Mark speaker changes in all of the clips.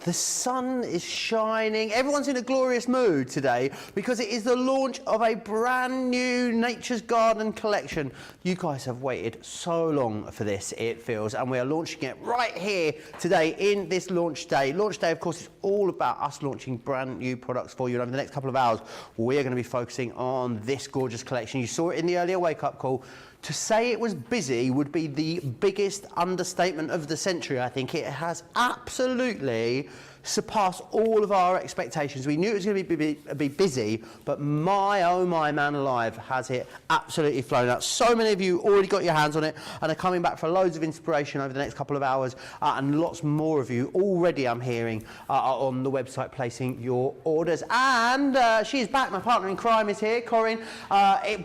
Speaker 1: The sun is shining. Everyone's in a glorious mood today because it is the launch of a brand new Nature's Garden collection. You guys have waited so long for this, it feels, and we are launching it right here today in this launch day. Launch day, of course, is all about us launching brand new products for you. And over the next couple of hours, we're going to be focusing on this gorgeous collection. You saw it in the earlier wake-up call. To say it was busy would be the biggest understatement of the century. I think it has absolutely surpassed all of our expectations. We knew it was going to be busy, but my, oh my, man alive, has it absolutely flown out. So many of you already got your hands on it and are coming back for loads of inspiration over the next couple of hours, and lots more of you already, I'm hearing, are on the website placing your orders. And she is back, my partner in crime is here, Corrine.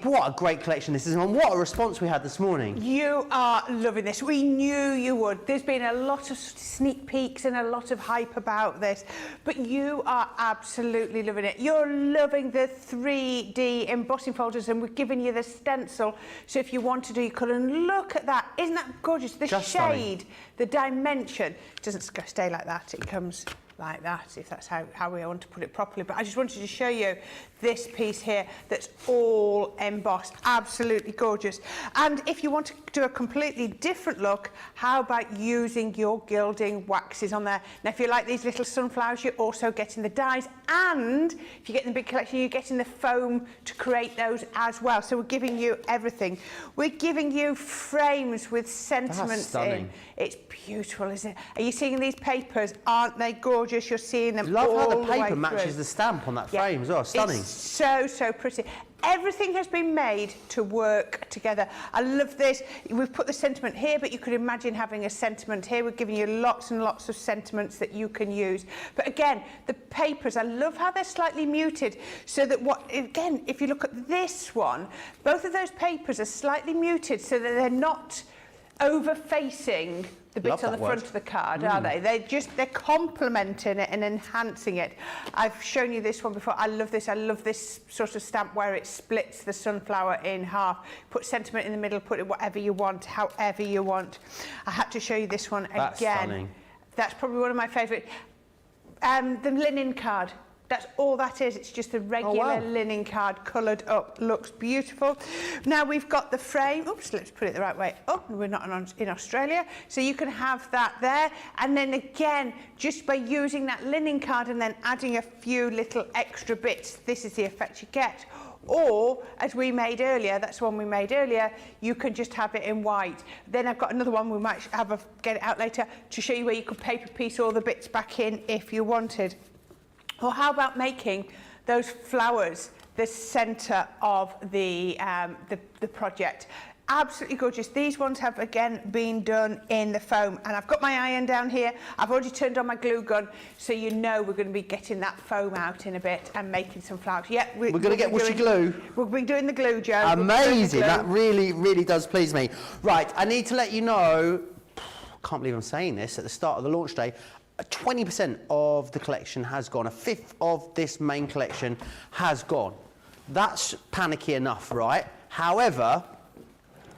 Speaker 1: What a great collection this is, and what a response we had this morning.
Speaker 2: You are loving this. We knew you would. There's been a lot of sneak peeks and a lot of hype about this, but you are absolutely loving it. You're loving the 3D embossing folders, and we're giving you the stencil, so if you want to do your colour, and look at that, isn't that gorgeous? The
Speaker 1: Just
Speaker 2: shade,
Speaker 1: stunning.
Speaker 2: the dimension, it doesn't stay like that, it comes like that, if that's how we want to put it properly. But I just wanted to show you this piece here that's all embossed, absolutely gorgeous. And if you want to do a completely different look, how about using your gilding waxes on there? Now, if you like these little sunflowers, you're also getting the dies, and if you get the big collection, you're getting the foam to create those as well. So we're giving you everything. We're giving you frames with sentiments in. It's beautiful, isn't it? Are you seeing these papers? Aren't they gorgeous? You're seeing them all the way through.
Speaker 1: Love how the paper matches the stamp on that frame as well. Stunning.
Speaker 2: It's so pretty. Everything has been made to work together. I love this. We've put the sentiment here, but you could imagine having a sentiment here. We're giving you lots and lots of sentiments that you can use. But again, the papers, I love how they're slightly muted, so that again, if you look at this one, both of those papers are slightly muted so that they're not over-facing the bit on the front of the card, are they? They're complementing it and enhancing it. I've shown you this one before. I love this. I love this sort of stamp where it splits the sunflower in half. Put sentiment in the middle, put it whatever you want, however you want. I had to show you this one again.
Speaker 1: That's stunning.
Speaker 2: That's probably one of my favourite. The linen card. That's all that is. It's just a regular linen card coloured up. Looks beautiful. Now we've got the frame. Oops, let's put it the right way. Oh, we're not in Australia. So you can have that there. And then again, just by using that linen card and then adding a few little extra bits, this is the effect you get. Or, as we made earlier, that's the one we made earlier, you can just have it in white. Then I've got another one, we might get it out later, to show you where you could paper piece all the bits back in if you wanted. Or how about making those flowers the centre of the project? Absolutely gorgeous. These ones have again been done in the foam, and I've got my iron down here. I've already turned on my glue gun, so you know we're going to be getting that foam out in a bit and making some flowers. Yeah, we're going to get whooshy glue. We'll be doing the glue, Joe.
Speaker 1: Amazing. That really does please me. Right, I need to let you know, can't believe I'm saying this at the start of the launch day, 20% of the collection has gone. A fifth of this main collection has gone. That's panicky enough, right? However,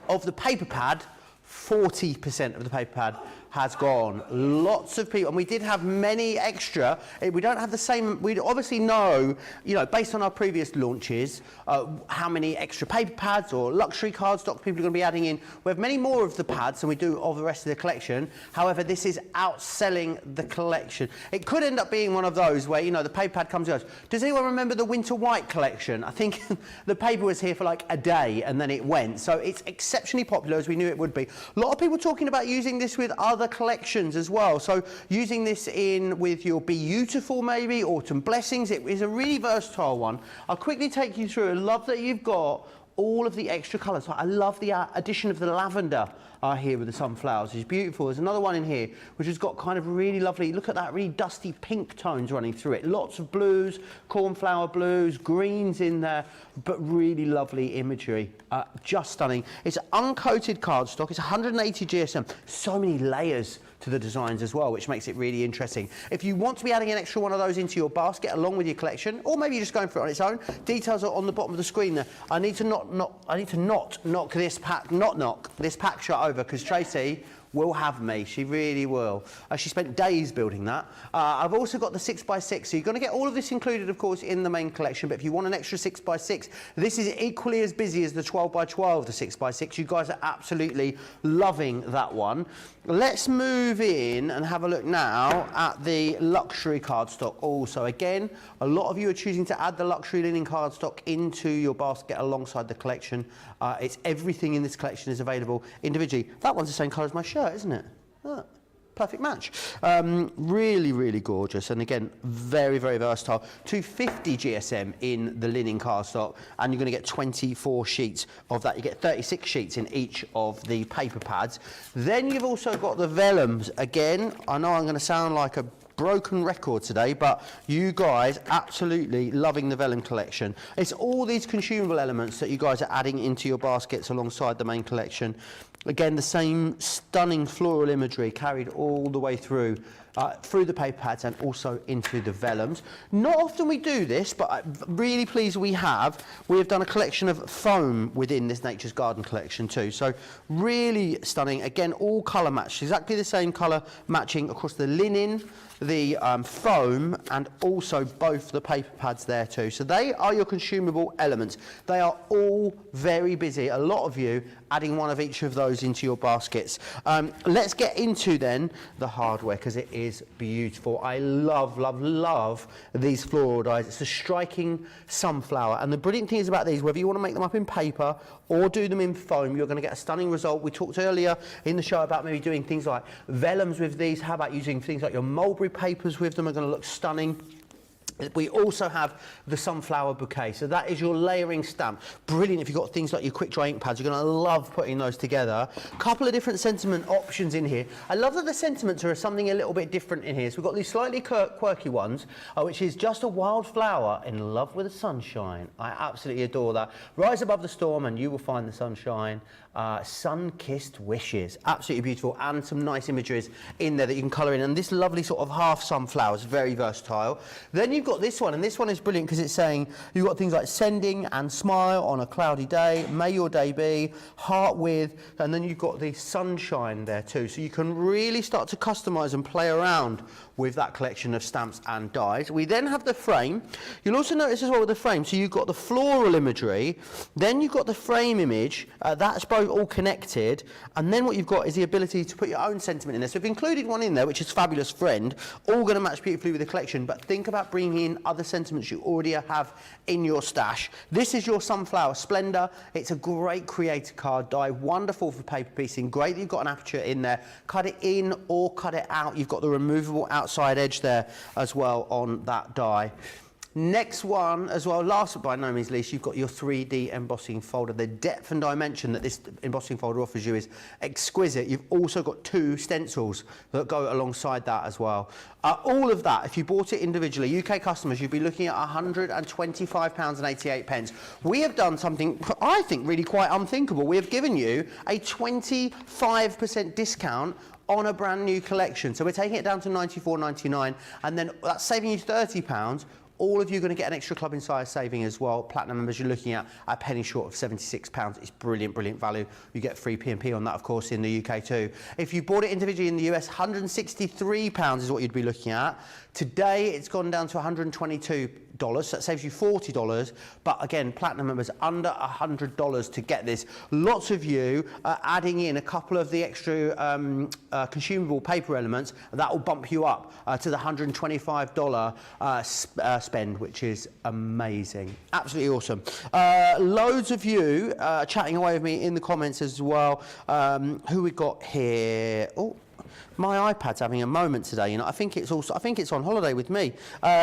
Speaker 1: of the paper pad, 40% of the paper pad has gone. Lots of people, and we did have many extra. We don't have the same, we obviously know, you know, based on our previous launches, how many extra paper pads or luxury cardstock people are going to be adding in. We have many more of the pads than we do of the rest of the collection. However, this is outselling the collection. It could end up being one of those where, you know, the paper pad comes and goes. Does anyone remember the winter white collection? I think the paper was here for like a day and then it went. So it's exceptionally popular, as we knew it would be. A lot of people talking about using this with other collections as well, so using this in with your Beautiful, maybe Autumn Blessings. It is a really versatile one. I'll quickly take you through. I love that you've got all of the extra colours. I love the addition of the lavender here with the sunflowers. It's beautiful. There's another one in here which has got kind of really lovely, look at that, really dusty pink tones running through it. Lots of blues, cornflower blues, greens in there, but really lovely imagery. Just stunning. It's uncoated cardstock. It's 180 GSM. So many layers to the designs as well, which makes it really interesting. If you want to be adding an extra one of those into your basket along with your collection, or maybe you're just going for it on its own, details are on the bottom of the screen there. I need to not knock this pack shut over, because Tracy will have me. She really will. She spent days building that. I've also got the 6x6, so you're going to get all of this included, of course, in the main collection, but if you want an extra 6x6, this is equally as busy as the 12x12, the 6x6. You guys are absolutely loving that one. Let's move in and have a look now at the luxury cardstock also. Again, a lot of you are choosing to add the luxury linen cardstock into your basket alongside the collection. It's everything in this collection is available individually. That one's the same colour as my shirt, isn't it? Oh, perfect match. Really, really gorgeous. And again, very, very versatile. 250 GSM in the linen cardstock, and you're going to get 24 sheets of that. You get 36 sheets in each of the paper pads. Then you've also got the vellums. Again, I know I'm going to sound like a broken record today, but you guys absolutely loving the vellum collection. It's all these consumable elements that you guys are adding into your baskets alongside the main collection. Again, the same stunning floral imagery carried all the way through the paper pads and also into the vellums. Not often we do this, but I'm really pleased we have done a collection of foam within this Nature's Garden collection too. So really stunning. Again, all colour matched, exactly the same colour matching across the linen, the foam, and also both the paper pads there too. So they are your consumable elements. They are all very busy. A lot of you adding one of each of those into your baskets. Let's get into then the hardware, because it is beautiful. I love, love, love these floral dies. It's a striking sunflower, and the brilliant thing is about these, whether you want to make them up in paper or do them in foam, you're going to get a stunning result. We talked earlier in the show about maybe doing things like vellums with these. How about using things like your mulberry papers with them? Are going to look stunning. We also have the sunflower bouquet, so that is your layering stamp. Brilliant if you've got things like your quick dry ink pads. You're going to love putting those together. A couple of different sentiment options in here. I love that the sentiments are something a little bit different in here. So we've got these slightly quirky ones, which is just a wildflower in love with the sunshine. I absolutely adore that. Rise above the storm and you will find the sunshine. Sun-kissed wishes, absolutely beautiful, and some nice images in there that you can colour in, and this lovely sort of half sunflower is very versatile. Then you've got this one, and this one is brilliant because it's saying you've got things like sending and smile on a cloudy day, may your day be, heart with, and then you've got the sunshine there too, so you can really start to customise and play around with that collection of stamps and dies. We then have the frame. You'll also notice as well with the frame, so you've got the floral imagery, then you've got the frame image, that's both all connected, and then what you've got is the ability to put your own sentiment in there. So we've included one in there, which is Fabulous Friend, all going to match beautifully with the collection, but think about bringing in other sentiments you already have in your stash. This is your Sunflower Splendor. It's a great creator card die, wonderful for paper piecing, great that you've got an aperture in there. Cut it in or cut it out. You've got the removable outside edge there as well on that die. Next one as well, last but by no means least, you've got your 3D embossing folder. The depth and dimension that this embossing folder offers you is exquisite. You've also got 2 stencils that go alongside that as well. All of that, if you bought it individually, UK customers, you'd be looking at £125.88. We have done something, I think, really quite unthinkable. We have given you a 25% discount on a brand new collection. So we're taking it down to £94.99, and then that's saving you £30. All of you are going to get an extra Club Insider saving as well. Platinum members, you're looking at a penny short of £76. It's brilliant, brilliant value. You get free P&P on that, of course, in the UK too. If you bought it individually in the US, £163 is what you'd be looking at. Today, it's gone down to $122, so that saves you $40. But again, Platinum members, under $100 to get this. Lots of you are adding in a couple of the extra consumable paper elements. That will bump you up to the $125 spend, which is amazing. Absolutely awesome. Loads of you chatting away with me in the comments as well. Who we got here? Oh, my iPad's having a moment today, you know. I think it's on holiday with me.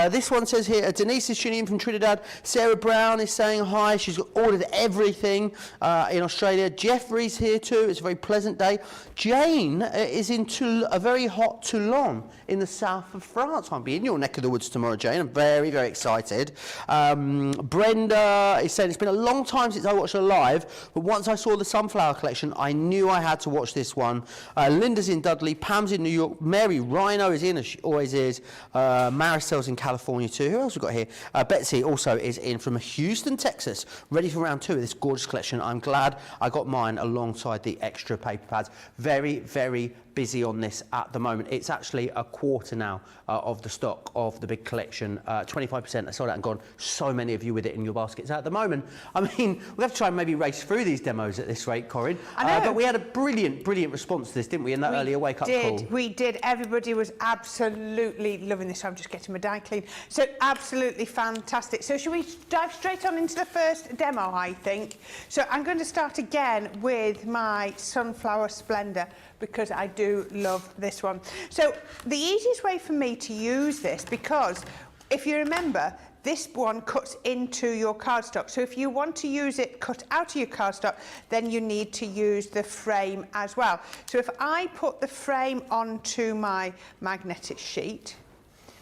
Speaker 1: This one says here, Denise is tuning in from Trinidad. Sarah Brown is saying hi. She's ordered everything in Australia. Jeffrey's here too. It's a very pleasant day. Jane is in a very hot Toulon in the south of France. I'll be in your neck of the woods tomorrow, Jane. I'm very, very excited. Brenda is saying, it's been a long time since I watched her live, but once I saw the Sunflower collection, I knew I had to watch this one. Linda's in Dudley. Pam's in New York. Mary Rhino is in, as she always is. Maricel's in California too. Who else we got here? Betsy also is in from Houston, Texas, ready for round 2 of this gorgeous collection. I'm glad I got mine alongside the extra paper pads. Very, very busy on this at the moment. It's actually a quarter now of the stock of the big collection. 25% I sold out and gone. So many of you with it in your baskets at the moment. I mean, we have to try and maybe race through these demos at this rate, Corrine.
Speaker 2: I know.
Speaker 1: But we had a brilliant response to this, didn't we, in that earlier wake-up call?
Speaker 2: We did. Everybody was absolutely loving this. I'm just getting my die clean. So absolutely fantastic. So should we dive straight on into the first demo, I think? So I'm going to start again with my Sunflower Splendor, because I do love this one. So the easiest way for me to use this, because if you remember, this one cuts into your cardstock. So if you want to use it cut out of your cardstock, then you need to use the frame as well. So if I put the frame onto my magnetic sheet,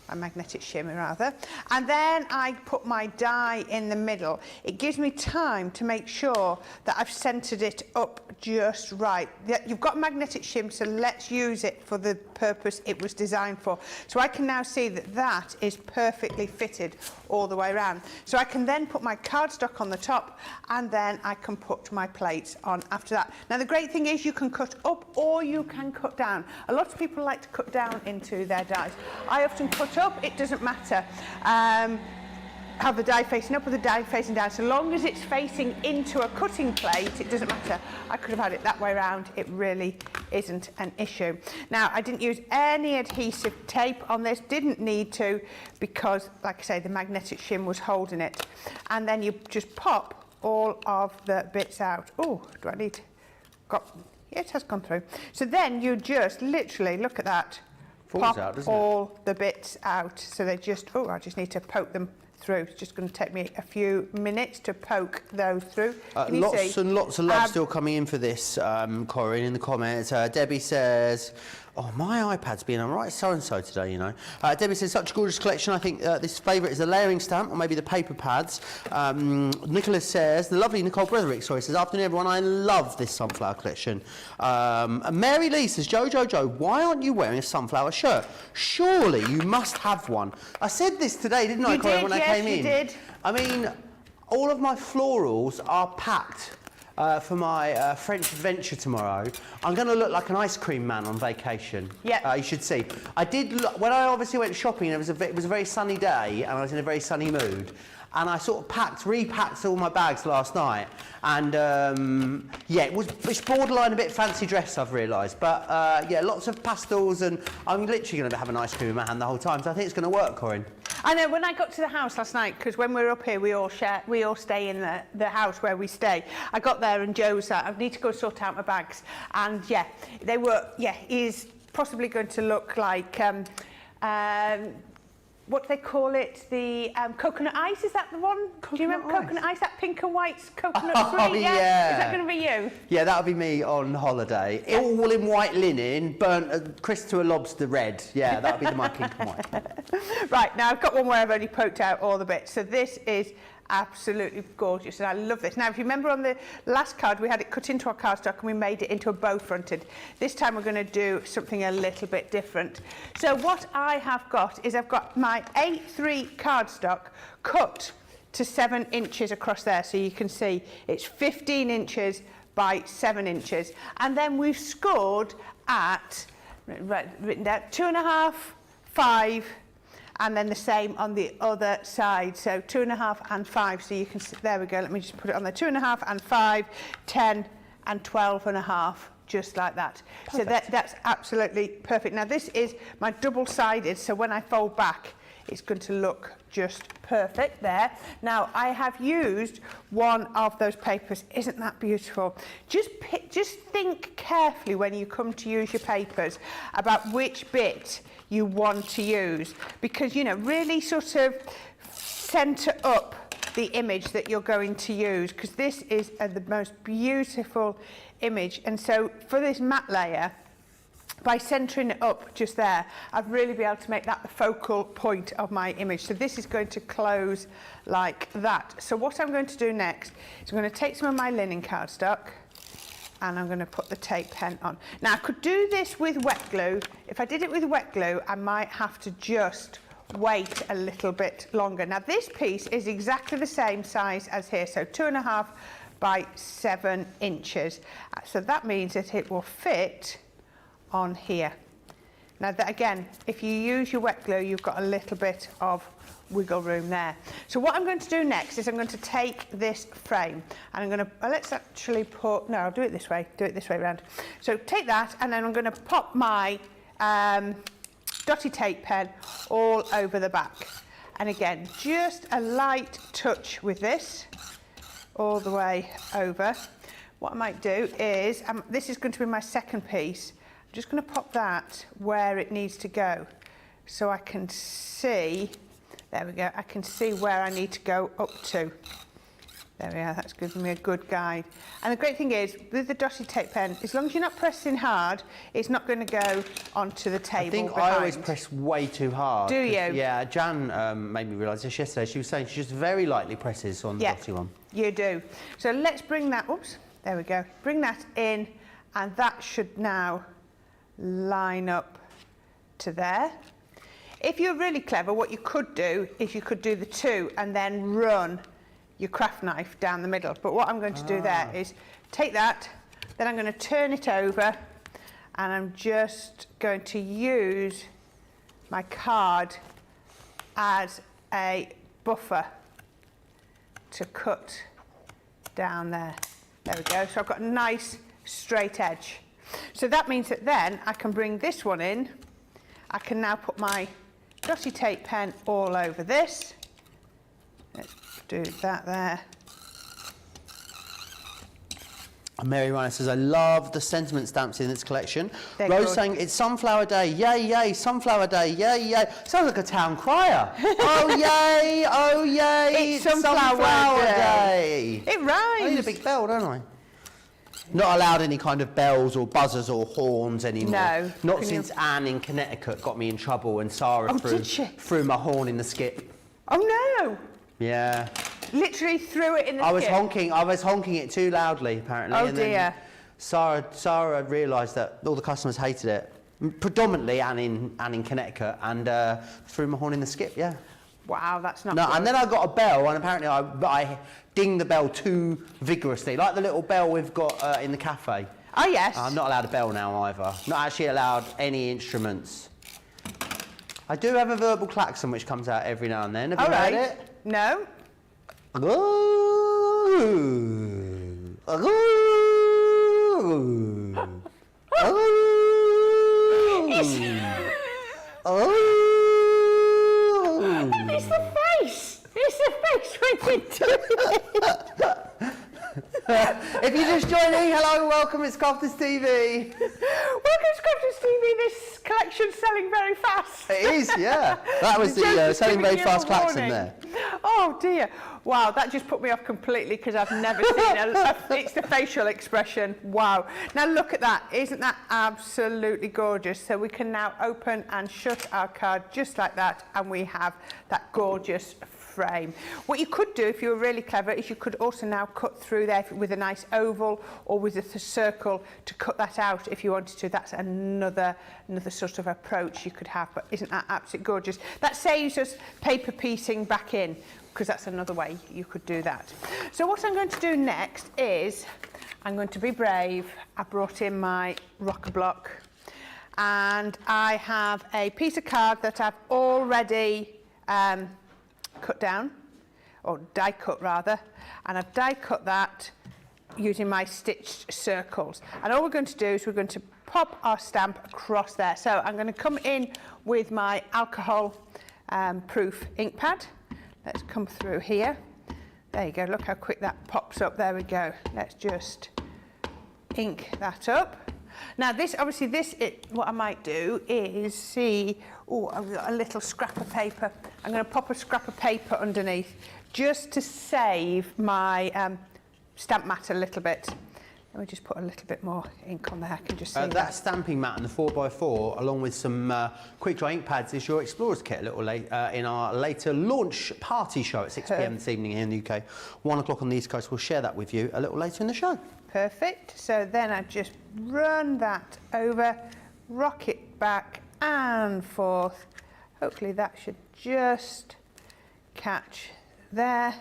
Speaker 2: my magnetic shimmer rather, and then I put my die in the middle, it gives me time to make sure that I've centered it up just right. You've got magnetic shim, so let's use it for the purpose it was designed for. So I can now see that that is perfectly fitted all the way around. So I can then put my cardstock on the top, and then I can put my plates on after that. Now the great thing is you can cut up or you can cut down. A lot of people like to cut down into their dies. I often cut up, it doesn't matter. Have the die facing up or the die facing down. So long as it's facing into a cutting plate, it doesn't matter. I could have had it that way around. It really isn't an issue. Now, I didn't use any adhesive tape on this. Didn't need to, because, like I say, the magnetic shim was holding it. And then you just pop all of the bits out. Oh, do I need... Yeah, it has gone through. So then you just literally, look at that.
Speaker 1: Falls
Speaker 2: pop
Speaker 1: out, doesn't
Speaker 2: all the bits out. So they just... Oh, I just need to poke them through. It's just going to take me a few minutes to poke those through.
Speaker 1: Lots and lots of love still coming in for this, Corrine, in the comments. Debbie says, oh, my iPad's been on right so-and-so today, you know. Debbie says, such a gorgeous collection. I think this favourite is the layering stamp or maybe the paper pads. Nicholas says, the lovely Nicole Bretherick, says, afternoon, everyone. I love this sunflower collection. Mary Lee says, Joe, why aren't you wearing a sunflower shirt? Surely you must have one. I said this today, didn't I, Corrine, when I came in?
Speaker 2: You did.
Speaker 1: I mean, all of my florals are packed. For my French adventure tomorrow. I'm going to look like an ice cream man on vacation.
Speaker 2: Yeah.
Speaker 1: You should see. I did look, when I obviously went shopping, it was a very sunny day and I was in a very sunny mood. And I sort of repacked all my bags last night. And yeah, it's borderline a bit fancy dress, I've realised. But yeah, lots of pastels, and I'm literally going to have an ice cream in my hand the whole time. So I think it's going to work, Corrine.
Speaker 2: I know, when I got to the house last night, because when we're up here, we all stay in the house where we stay. I got there and Joe was like, I need to go sort out my bags. And yeah, they were, yeah, he's possibly going to look like, what do they call it? The coconut ice, is that the one? Do you remember coconut ice? That pink and white coconut sweet, yeah? Is that going to be you?
Speaker 1: Yeah, that'll be me on holiday. Yeah. All in white linen, burnt crisp to a lobster red. Yeah, that'll be my pink and white.
Speaker 2: Right, now I've got one where I've only poked out all the bits. So this is absolutely gorgeous, and I love this. Now, if you remember on the last card, we had it cut into our cardstock and we made it into a bow fronted. This time we're going to do something a little bit different. So what I have got is I've got my A3 cardstock cut to 7 inches across there, so you can see it's 15 inches by 7 inches, and then we've scored at, written down, 2.5, 5, and then the same on the other side, so 2.5 and 5. So you can see, there we go, let me just put it on there, 2.5 and 5, 10 and 12.5, just like that. Perfect. So that's absolutely perfect. Now this is my double-sided, so when I fold back, it's going to look just perfect there. Now I have used one of those papers. Isn't that beautiful? Just think carefully when you come to use your papers about which bit you want to use, because, you know, really sort of centre up the image that you're going to use, because this is the most beautiful image. And so for this matte layer, by centering it up just there, I've really been able to make that the focal point of my image. So this is going to close like that. So what I'm going to do next is I'm going to take some of my linen cardstock, and I'm going to put the tape pen on. Now I could do this with wet glue. If I did it with wet glue, I might have to just wait a little bit longer. Now this piece is exactly the same size as here, so 2.5 by 7 inches. So that means that it will fit on here. Now that, again, if you use your wet glue, you've got a little bit of wiggle room there. So what I'm going to do next is I'm going to take this frame and I'm going to, let's actually put, no, I'll do it this way around. So take that and then I'm going to pop my dotty tape pen all over the back. And again, just a light touch with this all the way over. What I might do is, this is going to be my second piece. I'm just going to pop that where it needs to go so I can see, there we go, I can see where I need to go up to. There we are, that's giving me a good guide. And the great thing is, with the dotty tape pen, as long as you're not pressing hard, it's not going to go onto the table.
Speaker 1: I think
Speaker 2: behind.
Speaker 1: I always press way too hard.
Speaker 2: Do you?
Speaker 1: Yeah, Jan made me realise this yesterday. She was saying she just very lightly presses on the dotty one.
Speaker 2: You do. So let's bring that, oops, there we go. Bring that in, and that should now line up to there. If you're really clever, what you could do is you could do the two and then run your craft knife down the middle. But what I'm going to do there is take that, then I'm going to turn it over, and I'm just going to use my card as a buffer to cut down there. There we go. So I've got a nice straight edge. So that means that then I can bring this one in. I can now put my dotty tape pen all over this. Let's do that there.
Speaker 1: Mary Ryan says, I love the sentiment stamps in this collection.
Speaker 2: They're
Speaker 1: Rose
Speaker 2: good.
Speaker 1: saying, it's Sunflower Day, yay, yay, Sunflower Day, yay, yay. Sounds like a town crier. Oh, yay, oh, yay,
Speaker 2: It's Sunflower
Speaker 1: Day.
Speaker 2: It rhymes.
Speaker 1: I need a big bell, don't I? Not allowed any kind of bells or buzzers or horns anymore.
Speaker 2: No.
Speaker 1: Not since Anne in Connecticut got me in trouble and Sarah threw my horn in the skip.
Speaker 2: Oh no!
Speaker 1: Yeah.
Speaker 2: Literally threw it in the
Speaker 1: I was
Speaker 2: skip.
Speaker 1: honking it too loudly, apparently.
Speaker 2: Oh
Speaker 1: and
Speaker 2: dear.
Speaker 1: Then Sarah realised that all the customers hated it. Predominantly Anne in Connecticut, and threw my horn in the skip, yeah.
Speaker 2: Wow, that's not
Speaker 1: No,
Speaker 2: good.
Speaker 1: and then I got a bell, and apparently I dinged the bell too vigorously, like the little bell we've got in the cafe.
Speaker 2: Oh yes.
Speaker 1: I'm not allowed a bell now either. Not actually allowed any instruments. I do have a verbal klaxon which comes out every now and then. Have you heard it?
Speaker 2: No. It's the face. It's the face when you do it.
Speaker 1: If you're just joining, hello, welcome, it's Crafters TV.
Speaker 2: Welcome to Crafters TV. This collection's selling very fast.
Speaker 1: It is, yeah. That was the selling very fast klaxon there.
Speaker 2: Oh dear. Wow, that just put me off completely because I've never seen it's the facial expression. Wow. Now look at that. Isn't that absolutely gorgeous? So we can now open and shut our card just like that, and we have that gorgeous frame. What you could do if you were really clever is you could also now cut through there with a nice oval or with a circle to cut that out if you wanted to. That's another sort of approach you could have, but isn't that absolutely gorgeous? That saves us paper piecing back in, because that's another way you could do that. So what I'm going to do next is I'm going to be brave. I brought in my rocker block, and I have a piece of card that I've already cut down, or die cut rather, and I've die cut that using my stitched circles. And all we're going to do is we're going to pop our stamp across there. So I'm going to come in with my alcohol proof ink pad. Let's come through here. There you go, look how quick that pops up. There we go. Let's just ink that up. Now this, obviously what I might do is see, oh, I've got a little scrap of paper. I'm going to pop a scrap of paper underneath just to save my stamp mat a little bit. Let me just put a little bit more ink on there. I can just see
Speaker 1: that stamping mat and the 4x4, along with some quick dry ink pads, is your Explorer's Kit a little late in our later launch party show at 6 p.m. this evening here in the UK. 1 o'clock on the East Coast. We'll share that with you a little later in the show.
Speaker 2: Perfect. So then I just run that over, rock it back and forth. Hopefully that should just catch there,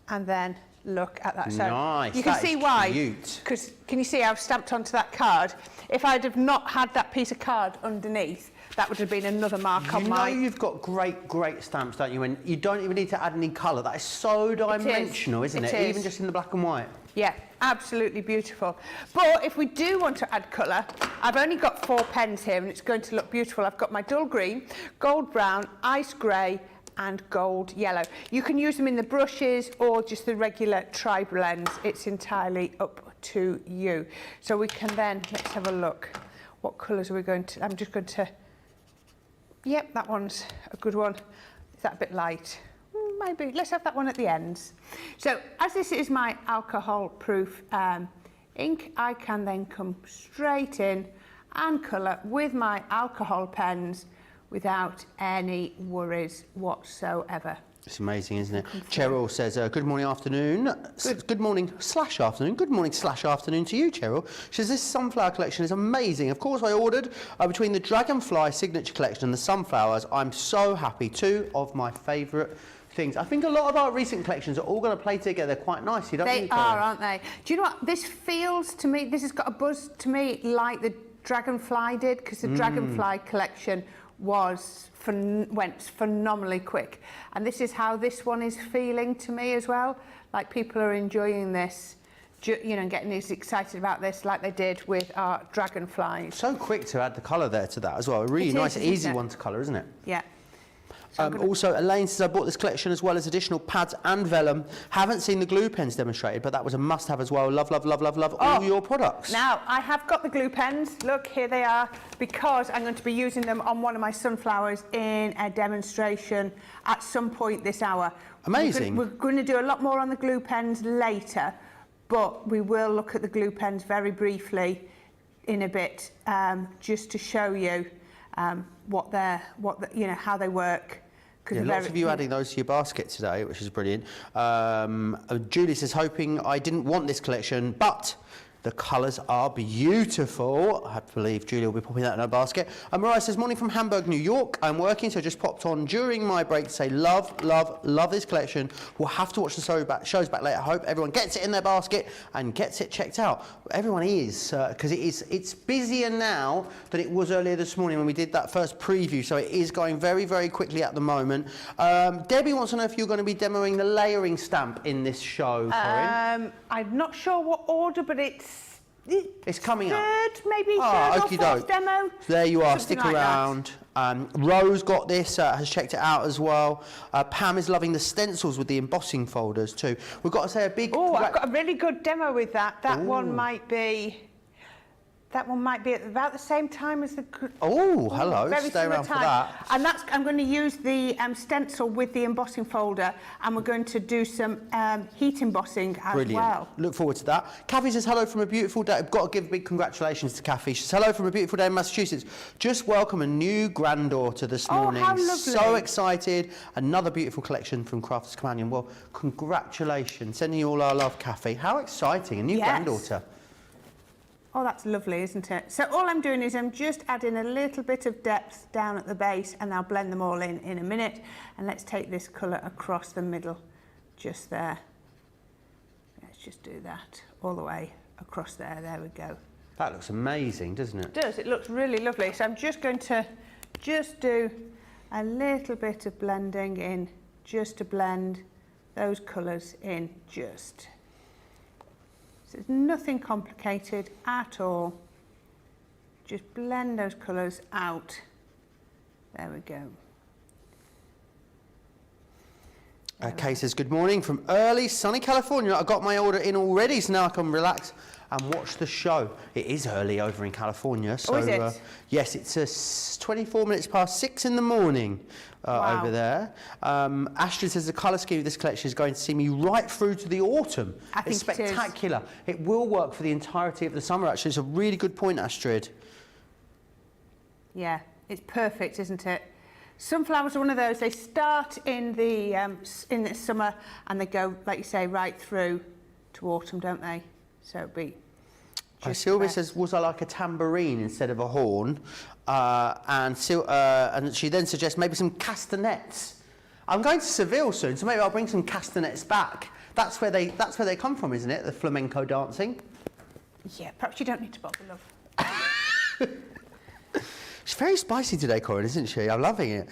Speaker 2: and then look at that. So
Speaker 1: nice.
Speaker 2: You can see why.
Speaker 1: Cute.
Speaker 2: Because can you see I've stamped onto that card? If I'd have not had that piece of card underneath, that would have been another mark on my...
Speaker 1: You know you've got great stamps, don't you? And you don't even need to add any colour. That is so dimensional, isn't it? Even just in the black and white.
Speaker 2: Yeah, absolutely beautiful. But if we do want to add colour, I've only got 4 pens here and it's going to look beautiful. I've got my dull green, gold brown, ice grey and gold yellow. You can use them in the brushes or just the regular tri-blends. It's entirely up to you. So we can then, let's have a look. What colours are we going to, I'm just going to, yep, that one's a good one. Is that a bit light? Maybe, let's have that one at the ends. So as this is my alcohol-proof ink, I can then come straight in and colour with my alcohol pens without any worries whatsoever.
Speaker 1: It's amazing, isn't it? Cheryl says, good morning, afternoon. Good morning / afternoon. Good morning / afternoon to you, Cheryl. She says, this sunflower collection is amazing. Of course, I ordered between the Dragonfly Signature Collection and the sunflowers. I'm so happy. 2 of my favourite things. I think a lot of our recent collections are all going to play together quite nicely, don't
Speaker 2: they? They are, aren't they? Do you know what? This feels to me, this has got a buzz to me like the Dragonfly did, because the Dragonfly collection went phenomenally quick, and this is how this one is feeling to me as well. Like people are enjoying this, you know, getting as excited about this like they did with our Dragonflies.
Speaker 1: So quick to add the colour there to that as well. A really nice, easy one to colour, isn't it?
Speaker 2: Yeah.
Speaker 1: Also, Elaine says, I bought this collection as well as additional pads and vellum. Haven't seen the glue pens demonstrated, but that was a must-have as well. Love all your products.
Speaker 2: Now, I have got the glue pens. Look, here they are, because I'm going to be using them on one of my sunflowers in a demonstration at some point this hour.
Speaker 1: Amazing.
Speaker 2: We're going to do a lot more on the glue pens later, but we will look at the glue pens very briefly in a bit, just to show you you know, how they work.
Speaker 1: Yeah, lots of you adding those to your basket today, which is brilliant. Julie says, hoping I didn't want this collection, but the colours are beautiful. I believe Julie will be popping that in her basket. Mariah says, morning from Hamburg, New York. I'm working, so I just popped on during my break to say love this collection. We'll have to watch the shows back later. I hope everyone gets it in their basket and gets it checked out. Everyone is, because it's busier now than it was earlier this morning when we did that first preview, so it is going very quickly at the moment. Debbie wants to know if you're going to be demoing the layering stamp in this show, Corrine.
Speaker 2: I'm not sure what order, but it's
Speaker 1: coming up.
Speaker 2: Maybe third or fourth demo.
Speaker 1: There you are.
Speaker 2: Something
Speaker 1: Stick
Speaker 2: like
Speaker 1: around. Rose got this, has checked it out as well. Pam is loving the stencils with the embossing folders too. We've got to say a big...
Speaker 2: Oh, I've got a really good demo with that. That one might be at about the same time as the...
Speaker 1: Oh, hello. Stay around for that.
Speaker 2: And I'm going to use the stencil with the embossing folder, and we're going to do some heat embossing as well.
Speaker 1: Look forward to that. Kathy says, hello from a beautiful day. I've got to give big congratulations to Kathy. She says, hello from a beautiful day in Massachusetts. Just welcome a new granddaughter this morning.
Speaker 2: Oh, how lovely.
Speaker 1: So excited. Another beautiful collection from Crafters Companion. Well, congratulations. Sending you all our love, Kathy. How exciting. A new granddaughter.
Speaker 2: Oh, that's lovely, isn't it? So all I'm doing is I'm just adding a little bit of depth down at the base, and I'll blend them all in a minute. And let's take this colour across the middle, just there. Let's just do that all the way across there. There we go.
Speaker 1: That looks amazing, doesn't it?
Speaker 2: It does. It looks really lovely. So I'm just going to do a little bit of blending in, just to blend those colours in just. So it's nothing complicated at all. Just blend those colours out. There we go.
Speaker 1: Kay says, good morning from early sunny California. I got my order in already, so now I can relax and watch the show. It is early over in California. So,
Speaker 2: is it?
Speaker 1: Yes, it's 24 minutes past 6 in the morning over there. Astrid says the colour scheme of this collection is going to see me right through to the autumn.
Speaker 2: I think
Speaker 1: it's spectacular. It will work for the entirety of the summer, actually. It's a really good point, Astrid.
Speaker 2: Yeah, it's perfect, isn't it? Sunflowers are one of those, they start in the summer and they go, like you say, right through to autumn, don't they? So it'll be
Speaker 1: Sylvia says, was I like a tambourine instead of a horn? And she then suggests maybe some castanets. I'm going to Seville soon, so maybe I'll bring some castanets back. That's where they come from, isn't it? The flamenco dancing.
Speaker 2: Yeah, perhaps you don't need to bother, love.
Speaker 1: She's very spicy today, Corinne, isn't she? I'm loving it.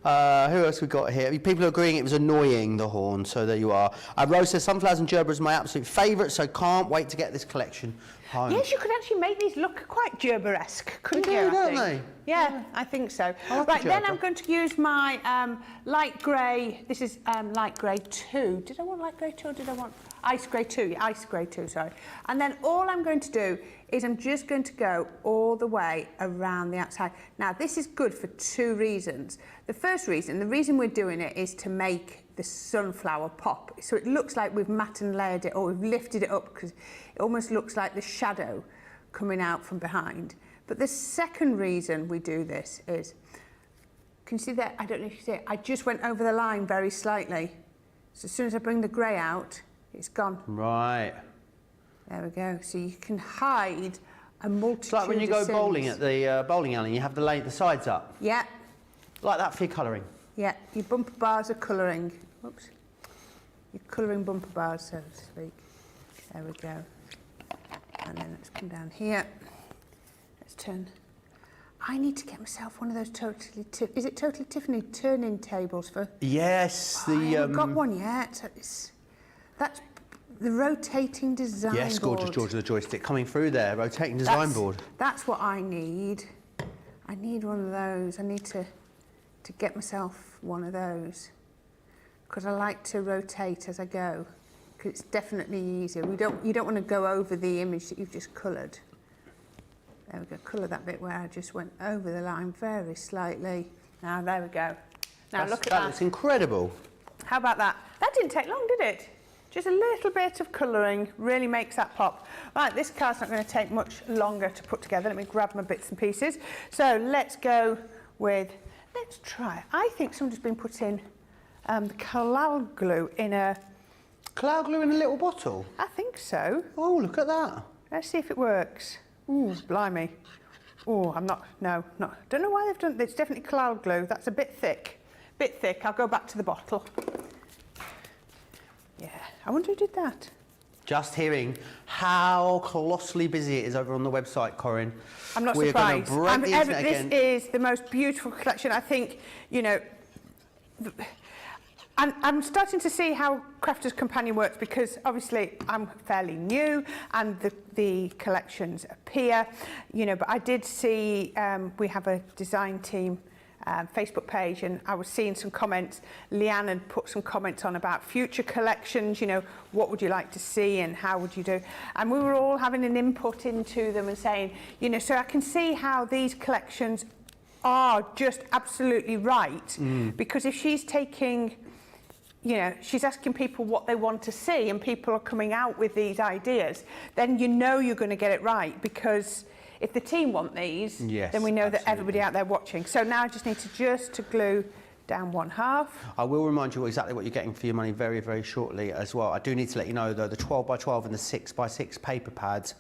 Speaker 1: Who else we got here? People are agreeing it was annoying, the horn, so there you are. Rose says, sunflowers and gerbera is my absolute favourite, so can't wait to get this collection home.
Speaker 2: Yes, you could actually make these look quite gerber-esque, couldn't you?
Speaker 1: Yeah, don't they?
Speaker 2: Yeah, I think so.
Speaker 1: Like
Speaker 2: right, then I'm going to use my light grey. This is light grey 2. Did I want light grey 2 or did I want ice grey 2? Yeah, ice grey 2, sorry. And then all I'm going to do is I'm just going to go all the way around the outside. Now, this is good for 2 reasons. The first reason, the reason we're doing it is to make the sunflower pop. So it looks like we've matte and layered it, or we've lifted it up, because it almost looks like the shadow coming out from behind. But the second reason we do this is, can you see that? I don't know if you see it. I just went over the line very slightly. So as soon as I bring the grey out, it's gone.
Speaker 1: Right.
Speaker 2: There we go. So you can hide a multitude
Speaker 1: It's like when you go bowling at the bowling alley and you have to lay the sides up.
Speaker 2: Yeah.
Speaker 1: Like that for your colouring.
Speaker 2: Yeah, your bumper bars are colouring. Whoops. Your colouring bumper bars, so to speak. There we go. And then let's come down here. Let's turn. I need to get myself one of those is it Totally Tiffany turning tables for...
Speaker 1: Yes,
Speaker 2: I haven't got one yet. That's the rotating design board.
Speaker 1: Yes, gorgeous George of the joystick coming through there, rotating design board.
Speaker 2: That's what I need. I need one of those. I need to get myself one of those, because I like to rotate as I go, because it's definitely easier. You don't want to go over the image that you've just coloured. There we go, colour that bit where I just went over the line very slightly. Now, there we go. Now, look at that.
Speaker 1: That's incredible.
Speaker 2: How about that? That didn't take long, did it? Just a little bit of colouring really makes that pop. Right, this card's not going to take much longer to put together. Let me grab my bits and pieces. So let's go with, let's try. I think somebody's been putting cloud glue in a...
Speaker 1: Cloud glue in a little bottle?
Speaker 2: I think so.
Speaker 1: Oh, look at that.
Speaker 2: Let's see if it works. Ooh, blimey. Oh, don't know why they've done, it's definitely cloud glue. That's a bit thick. I'll go back to the bottle. Yeah, I wonder who did that.
Speaker 1: Just hearing how colossally busy it is over on the website, Corinne.
Speaker 2: I'm not
Speaker 1: surprised.
Speaker 2: surprised.
Speaker 1: We're going to break the internet again.
Speaker 2: This is the most beautiful collection. I think, you know, I'm starting to see how Crafter's Companion works, because obviously I'm fairly new and the collections appear, you know, but I did see we have a design team Facebook page, and I was seeing some comments. Leanne had put some comments on about future collections, you know, what would you like to see and how would you do? And we were all having an input into them and saying, you know, so I can see how these collections are just absolutely right, because if she's taking, you know, she's asking people what they want to see and people are coming out with these ideas, then you know you're going to get it right, because if the team want these,
Speaker 1: yes,
Speaker 2: then we know
Speaker 1: absolutely.
Speaker 2: that everybody out there watching. So now I just need to glue down 1/2.
Speaker 1: I will remind you exactly what you're getting for your money very, very shortly as well. I do need to let you know, though, the 12x12 and the 6x6 paper pads,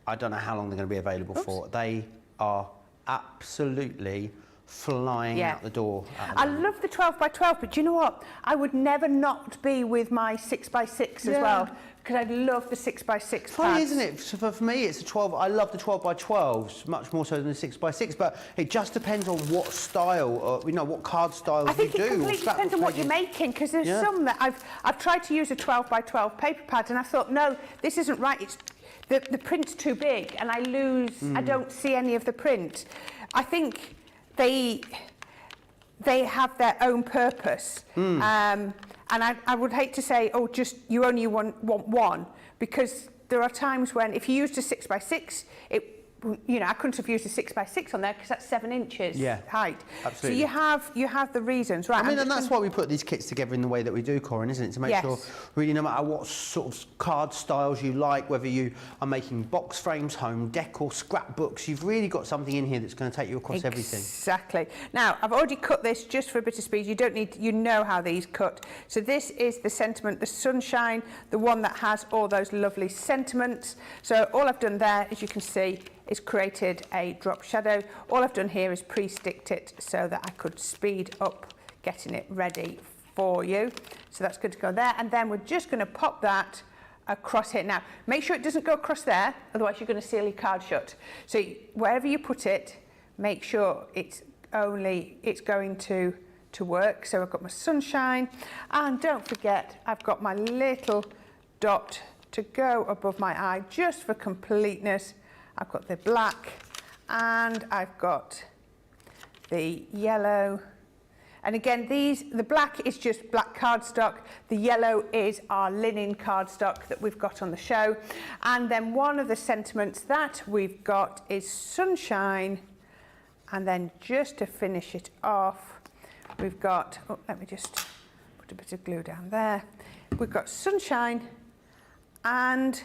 Speaker 1: I don't know how long they're going to be available for. They are absolutely flying out the door.
Speaker 2: I love the 12x12, but do you know what? I would never not be with my 6x6 as well, because I love the 6x6
Speaker 1: Funny,
Speaker 2: pads.
Speaker 1: isn't it? So for me, it's a 12. I love the 12x12s much more so than the 6x6, but it just depends on what style, you know, what card styles
Speaker 2: I think
Speaker 1: you do.
Speaker 2: it completely depends on what you're making, because there's some that I've tried to use a 12x12 paper pad, and I thought, no, this isn't right. It's the print's too big, and I lose. I don't see any of the print. I think they have their own purpose, and I would hate to say, oh, just you only want one, because there are times when if you used a 6x6, you know, I couldn't have used a 6x6 on there because that's 7 inches height.
Speaker 1: Absolutely.
Speaker 2: So you have the reasons, right?
Speaker 1: I mean, and that's why we put these kits together in the way that we do, Corrine, isn't it? To make sure, really, no matter what sort of card styles you like, whether you are making box frames, home decor, scrapbooks, you've really got something in here that's going to take you across everything.
Speaker 2: Exactly. Now, I've already cut this just for a bit of speed. You don't need, you know how these cut. So this is the sentiment, the sunshine, the one that has all those lovely sentiments. So all I've done there, as you can see, is created a drop shadow. All I've done here is pre-sticked it so that I could speed up getting it ready for you. So that's good to go there. And then we're just going to pop that across here. Now, make sure it doesn't go across there, otherwise you're going to seal your card shut. So wherever you put it, make sure it's going to work. So I've got my sunshine, and don't forget, I've got my little dot to go above my eye just for completeness. I've got the black and I've got the yellow. And again, the black is just black cardstock. The yellow is our linen cardstock that we've got on the show. And then one of the sentiments that we've got is sunshine. And then just to finish it off, we've got, oh, let me just put a bit of glue down there. We've got sunshine and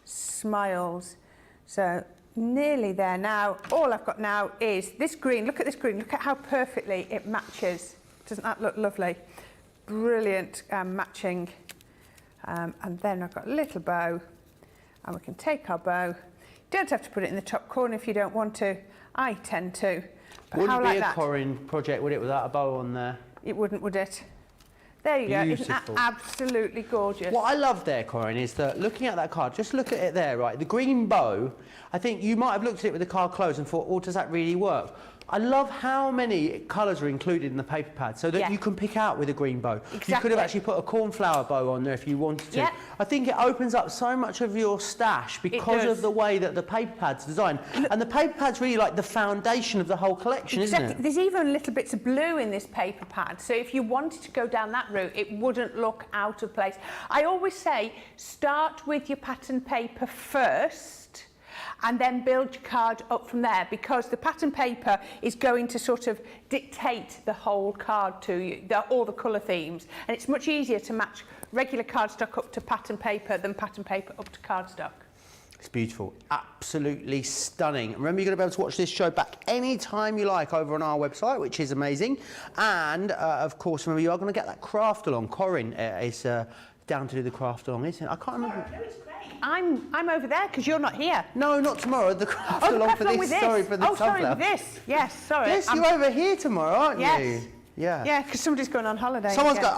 Speaker 2: smiles. So nearly there now. All I've got now is this green. Look at this green. Look at how perfectly it matches. Doesn't that look lovely? Brilliant matching. And then I've got a little bow, and we can take our bow. You don't have to put it in the top corner if you don't want to. I tend to. But
Speaker 1: Wouldn't
Speaker 2: how
Speaker 1: be
Speaker 2: like
Speaker 1: a
Speaker 2: that?
Speaker 1: Corrine project, would it, without a bow on there?
Speaker 2: It wouldn't, would it? There you go. Isn't that
Speaker 1: Beautiful.
Speaker 2: absolutely gorgeous?
Speaker 1: What I love there, Corrine, is that looking at that card, just look at it there, right? The green bow, I think you might have looked at it with the card closed and thought, oh, does that really work? I love how many colours are included in the paper pad so that you can pick out with a green bow.
Speaker 2: Exactly.
Speaker 1: You could have actually put a cornflower bow on there if you wanted to.
Speaker 2: Yeah.
Speaker 1: I think it opens up so much of your stash because of the way that the paper pad's designed. And the paper pad's really like the foundation of the whole collection, isn't it?
Speaker 2: There's even little bits of blue in this paper pad, so if you wanted to go down that route, it wouldn't look out of place. I always say, start with your pattern paper first, and then build your card up from there, because the pattern paper is going to sort of dictate the whole card to you, all the colour themes, and it's much easier to match regular cardstock up to pattern paper than pattern paper up to cardstock.
Speaker 1: It's beautiful, absolutely stunning. Remember, you're going to be able to watch this show back anytime you like over on our website, which is amazing. And of course, remember, you are going to get that craft along. Corrine is down to do the craft along, isn't it? I can't remember.
Speaker 2: No, it's great. I'm over there because you're not here.
Speaker 1: No, not tomorrow. The craft along for this. Sorry for the
Speaker 2: sorry, this. Yes, sorry.
Speaker 1: Yes, you're over here tomorrow, aren't you? Yeah.
Speaker 2: Yeah, because somebody's going on holiday.
Speaker 1: Someone's going.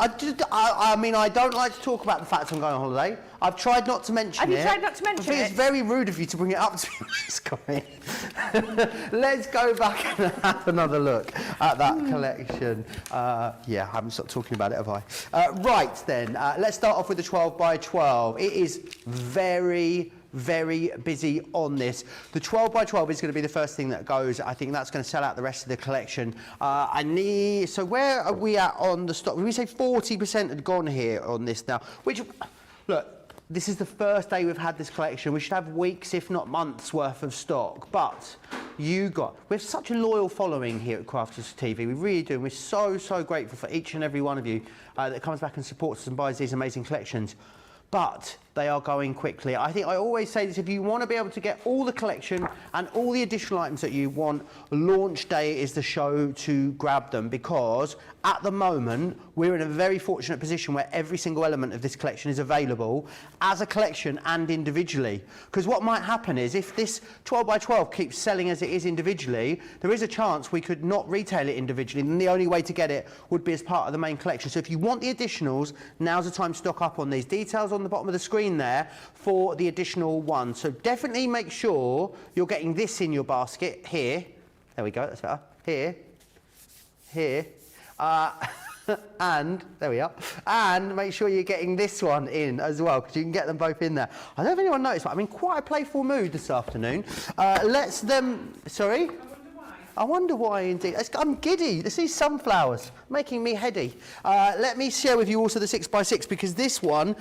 Speaker 1: I mean, I don't like to talk about the fact I'm going on holiday. I've tried not to mention it.
Speaker 2: Have you tried not to mention
Speaker 1: I think it's very rude of you to bring it up to me, Corrine. Let's go back and have another look at that collection. Yeah, I haven't stopped talking about it, have I? Right then, let's start off with the 12 by 12. It is very busy on this. The 12 by 12 is going to be the first thing that goes. I think that's going to sell out the rest of the collection. So where are we at on the stock? We say 40% had gone here on this now, which, look, this is the first day we've had this collection. We should have weeks, if not months, worth of stock. But we have such a loyal following here at Crafters TV. We really do. And we're so grateful for each and every one of you that comes back and supports us and buys these amazing collections. But they are going quickly. I think I always say this, if you want to be able to get all the collection and all the additional items that you want, launch day is the show to grab them, because at the moment we're in a very fortunate position where every single element of this collection is available as a collection and individually. Because what might happen is, if this 12 by 12 keeps selling as it is individually, there is a chance we could not retail it individually, and the only way to get it would be as part of the main collection. So if you want the additionals, now's the time to stock up on these. Details on the bottom of the screen there for the additional one. So definitely make sure you're getting this in your basket here. There we go, that's better. Here. And there we are. And make sure you're getting this one in as well, because you can get them both in there. I don't know if anyone noticed, but I'm in quite a playful mood this afternoon. Sorry? I wonder why indeed. I'm giddy. This is sunflowers, making me heady. Let me share with you also the 6x6 because this one,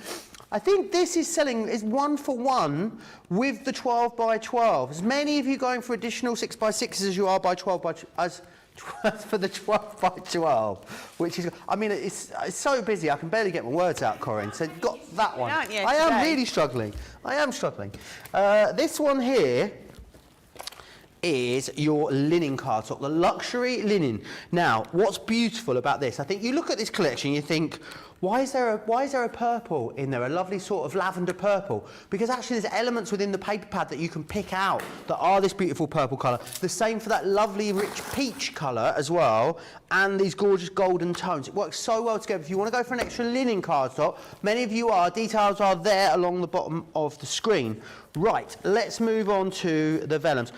Speaker 1: I think this is selling, is 1 for 1 with the 12x12. As many of you going for additional 6x6s as you are by 12 by as for the 12x12, which is, I mean, it's so busy I can barely get my words out, Corrine. So you've got that one.
Speaker 2: Aren't you,
Speaker 1: I am
Speaker 2: today?
Speaker 1: really struggling. I am struggling. This one here is your linen cardstock, the luxury linen. Now, what's beautiful about this? I think you look at this collection, you think, why is there a purple in there, a lovely sort of lavender purple? Because actually there's elements within the paper pad that you can pick out that are this beautiful purple colour. The same for that lovely rich peach colour as well, and these gorgeous golden tones. It works so well together. If you want to go for an extra linen cardstock, many of you are, details are there along the bottom of the screen. Right, let's move on to the vellums.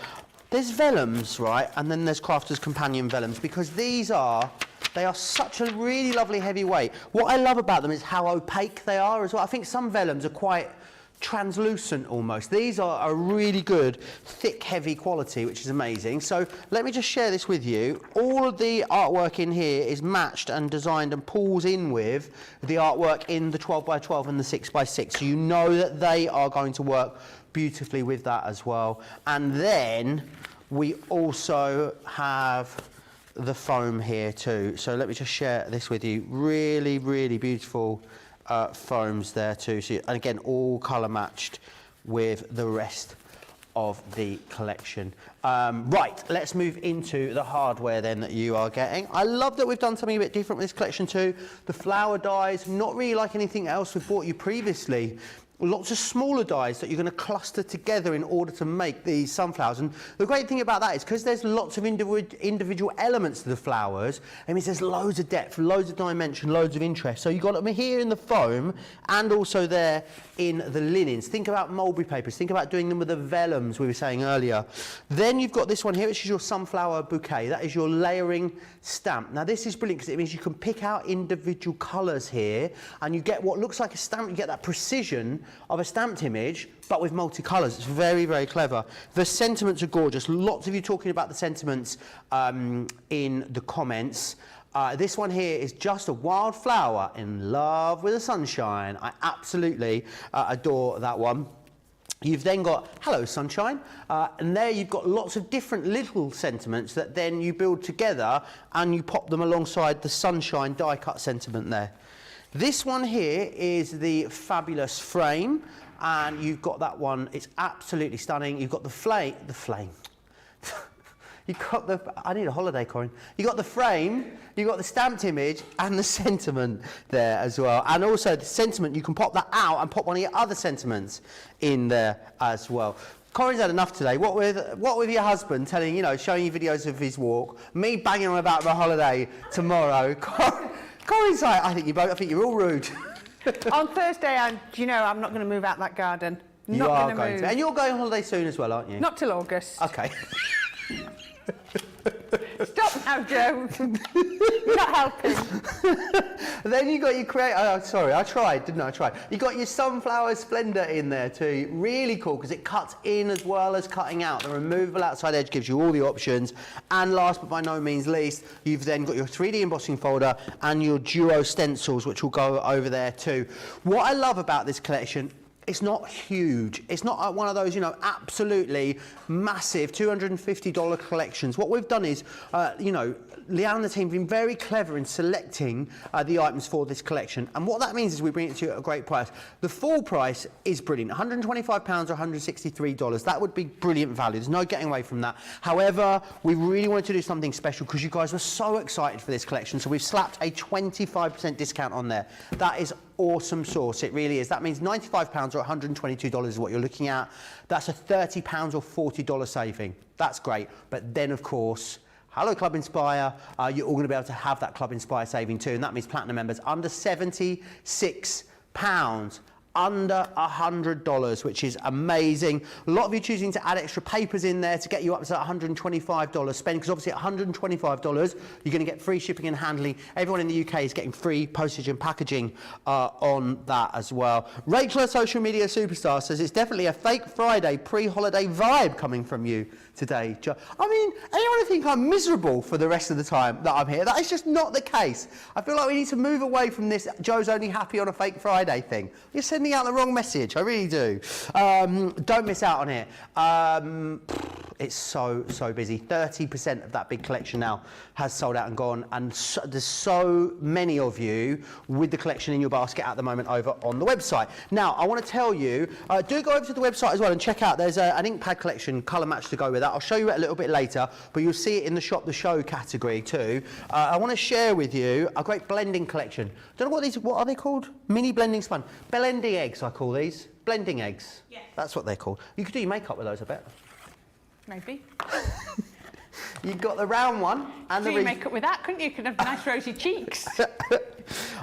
Speaker 1: There's vellums, right, and then there's Crafter's Companion vellums, because they are such a really lovely heavy weight. What I love about them is how opaque they are as well. I think some vellums are quite translucent almost. These are a really good, thick, heavy quality, which is amazing. So let me just share this with you. All of the artwork in here is matched and designed and pulls in with the artwork in the 12x12 and the 6x6. So you know that they are going to work beautifully with that as well. And then we also have the foam here too. So let me just share this with you. Really, really beautiful foams there too. So, and again, all colour matched with the rest of the collection. Right, let's move into the hardware then that you are getting. I love that we've done something a bit different with this collection too. The flower dies, not really like anything else we've bought you previously. Lots of smaller dies that you're going to cluster together in order to make these sunflowers. And the great thing about that is because there's lots of individual elements to the flowers, it means there's loads of depth, loads of dimension, loads of interest. So you've got them here in the foam and also there in the linens. Think about mulberry papers. Think about doing them with the vellums we were saying earlier. Then you've got this one here, which is your sunflower bouquet. That is your layering stamp. Now this is brilliant because it means you can pick out individual colours here and you get what looks like a stamp. You get that precision of a stamped image, but with multicolours. It's very, very clever. The sentiments are gorgeous. Lots of you talking about the sentiments in the comments. This one here is just a wildflower in love with the sunshine. I absolutely adore that one. You've then got Hello Sunshine, and there you've got lots of different little sentiments that then you build together and you pop them alongside the sunshine die cut sentiment there. This one here is the fabulous frame, and you've got that one. It's absolutely stunning. You've got the flame. You've got the, I need a holiday, Corrine. You've got the frame, you've got the stamped image and the sentiment there as well. And also the sentiment, you can pop that out and pop one of your other sentiments in there as well. Corrine's had enough today. What with your husband telling, showing you videos of his walk, me banging on about my holiday tomorrow. Corrine's like, I think you're all rude.
Speaker 2: On Thursday, I'm not going to move out that garden.
Speaker 1: You are going to. And you're going on holiday soon as well, aren't you?
Speaker 2: Not till August.
Speaker 1: Okay.
Speaker 2: Stop now, Joe. You're not helping.
Speaker 1: Then you got your I tried, didn't I? I tried. You got your sunflower splendor in there too. Really cool because it cuts in as well as cutting out. The removable outside edge gives you all the options. And last but by no means least, you've then got your 3D embossing folder and your duo stencils, which will go over there too. What I love about this collection, it's not huge. It's not one of those, absolutely massive $250 collections. What we've done is, Leanne and the team have been very clever in selecting the items for this collection. And what that means is we bring it to you at a great price. The full price is brilliant, £125 or $163. That would be brilliant value. There's no getting away from that. However, we really wanted to do something special because you guys were so excited for this collection. So we've slapped a 25% discount on there. That is awesome sauce. It really is. That means £95 or $122 is what you're looking at. That's a £30 or $40 saving. That's great. But then, of course, hello Club Inspire, you're all going to be able to have that Club Inspire saving too, and that means platinum members under £76 under $100, which is amazing. A lot of you choosing to add extra papers in there to get you up to that $125 spend, because obviously at $125 you're going to get free shipping and handling. Everyone in the UK is getting free postage and packaging on that as well. Rachel, our social media superstar, says it's definitely a fake Friday pre-holiday vibe coming from you today, Joe. I mean, anyone think I'm miserable for the rest of the time that I'm here? That is just not the case. I feel like we need to move away from this Joe's only happy on a fake Friday thing. You're sending out the wrong message, I really do. Don't miss out on it. It's so busy. 30% of that big collection now has sold out and gone, and there's so many of you with the collection in your basket at the moment over on the website. Now, I want to tell you, do go over to the website as well and check out, there's an ink pad collection, colour match to go with that. I'll show you it a little bit later, but you'll see it in the Shop the Show category too. I want to share with you a great blending collection. Don't know what are they called? Mini blending sponge. Blending eggs, I call these. Blending eggs.
Speaker 2: Yes.
Speaker 1: That's what they're called. You could do your makeup with those, I bet.
Speaker 2: Maybe.
Speaker 1: You've got the round one and
Speaker 2: do
Speaker 1: the
Speaker 2: your makeup with that, couldn't you? You could have nice rosy cheeks.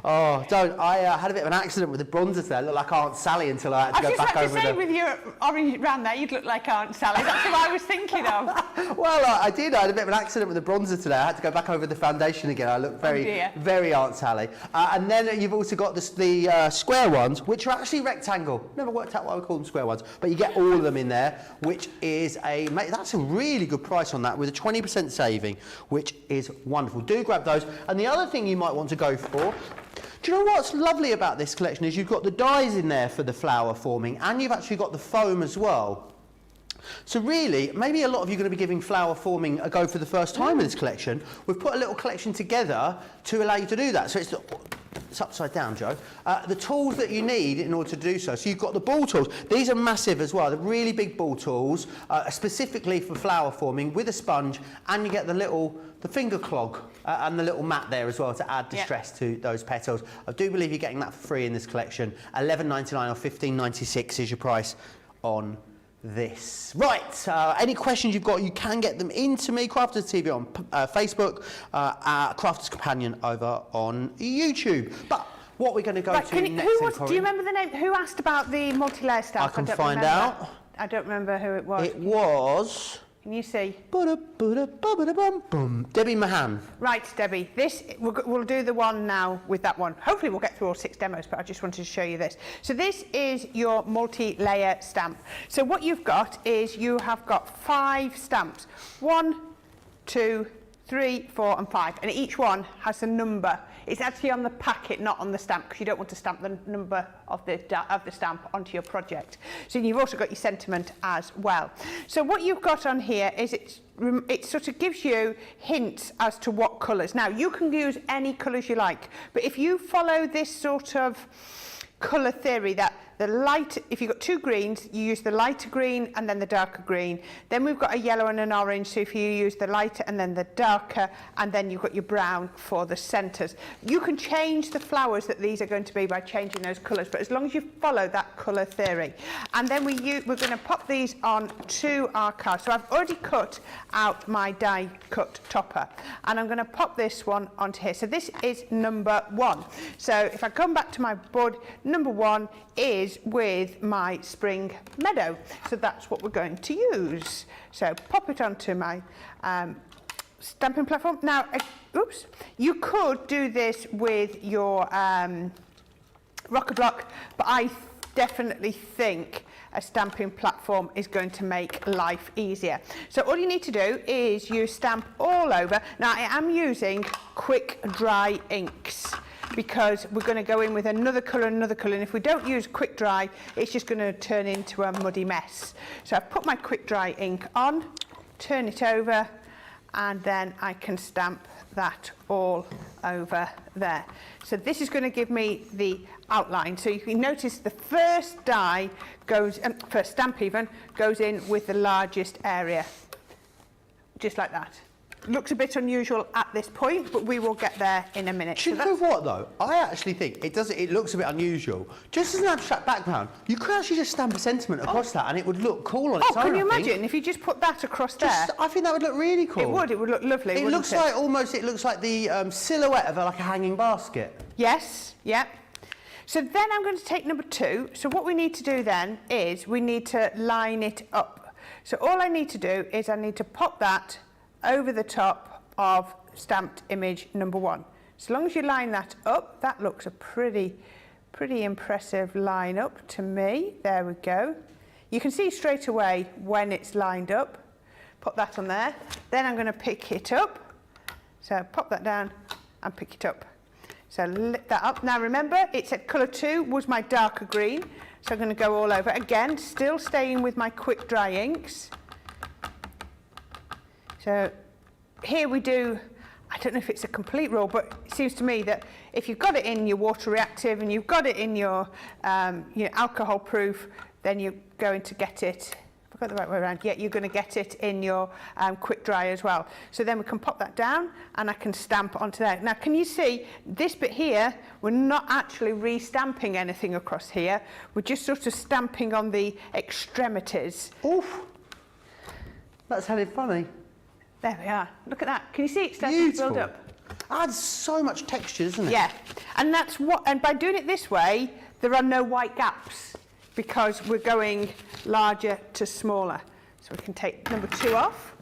Speaker 1: Oh, don't. I had a bit of an accident with the bronzer today. I looked like Aunt Sally until I had to go back over
Speaker 2: I was just about to say, with your orange round there, you'd look like Aunt Sally. That's who I was thinking of.
Speaker 1: Well, I did. I had a bit of an accident with the bronzer today. I had to go back over the foundation again. I look very Aunt Sally. And then you've also got the square ones, which are actually rectangle. Never worked out why we call them square ones, but you get all of them in there, which is that's a really good price on that, with a 20% saving, which is wonderful. Do grab those. And the other thing you might want to go for, do you know what's lovely about this collection is you've got the dies in there for the flower forming, and you've actually got the foam as well. So really, maybe a lot of you are going to be giving flower forming a go for the first time in this collection. We've put a little collection together to allow you to do that. So it's upside down, Joe. The tools that you need in order to do so. So you've got the ball tools. These are massive as well. They're really big ball tools, specifically for flower forming with a sponge, and you get the finger clog and the little mat there as well to add distress to those petals. I do believe you're getting that for free in this collection. $11.99 or $15.96 is your price on this. Right, any questions you've got, you can get them into me, Crafters TV on Facebook, Crafters Companion over on YouTube. But what we're going to go to next,
Speaker 2: do you remember the name? Who asked about the multi-layer stamp?
Speaker 1: I can find out.
Speaker 2: I don't remember who it was.
Speaker 1: It was...
Speaker 2: Can you see?
Speaker 1: Debbie Mahan.
Speaker 2: Right, Debbie. We'll do the one now with that one. Hopefully we'll get through all 6 demos, but I just wanted to show you this. So this is your multi-layer stamp. So what you've got is you have got 5 stamps. 1, 2, 3, 4 and 5, and each one has a number. It's actually on the packet, not on the stamp, because you don't want to stamp the number of the stamp onto your project. So you've also got your sentiment as well. So what you've got on here is it sort of gives you hints as to what colours. Now you can use any colours you like, but if you follow this sort of colour theory that if you've got 2 greens, you use the lighter green and then the darker green. Then we've got a yellow and an orange, so if you use the lighter and then the darker, and then you've got your brown for the centres. You can change the flowers that these are going to be by changing those colours, but as long as you follow that colour theory. And then we're going to pop these on to our card. So I've already cut out my die cut topper, and I'm going to pop this one onto here. So this is number 1. So if I come back to my board, number 1 is with my spring meadow, so that's what we're going to use. So pop it onto my stamping platform. Now, you could do this with your rocker block, but I definitely think a stamping platform is going to make life easier. So all you need to do is you stamp all over. Now I am using quick dry inks, because we're going to go in with another colour, and if we don't use quick dry, it's just going to turn into a muddy mess. So I've put my quick dry ink on, turn it over, and then I can stamp that all over there. So this is going to give me the outline. So you can notice the first die goes, first stamp even, goes in with the largest area, just like that. Looks a bit unusual at this point, but we will get there in a minute.
Speaker 1: Do you know what though? I actually think it looks a bit unusual. Just as an abstract background, you could actually just stamp a sentiment across that and it would look cool on its own.
Speaker 2: Can you imagine if you just put that across there?
Speaker 1: I think that would look really cool.
Speaker 2: It would look lovely.
Speaker 1: It looks like it looks like the silhouette of like a hanging basket.
Speaker 2: Yes, yeah. So then I'm going to take number 2. So what we need to do then is we need to line it up. So all I need to do is I need to pop that over the top of stamped image number 1. So long as you line that up, that looks a pretty impressive line up to me. There we go. You can see straight away when it's lined up. Put that on there. Then I'm going to pick it up. So pop that down and pick it up. So lift that up. Now remember, it said colour 2 was my darker green. So I'm going to go all over. Again, still staying with my quick dry inks. So here we do, I don't know if it's a complete rule, but it seems to me that if you've got it in your water reactive and you've got it in your alcohol proof, then you're going to get it, if I've got the right way around, yeah, you're going to get it in your quick dry as well. So then we can pop that down and I can stamp onto there. Now can you see this bit here, we're not actually re-stamping anything across here, we're just sort of stamping on the extremities.
Speaker 1: Oof, that sounded funny.
Speaker 2: There we are. Look at that. Can you see it starting to build up?
Speaker 1: Adds so much texture, doesn't it?
Speaker 2: Yeah. And that's what. And by doing it this way, there are no white gaps because we're going larger to smaller. So we can take number 2 off.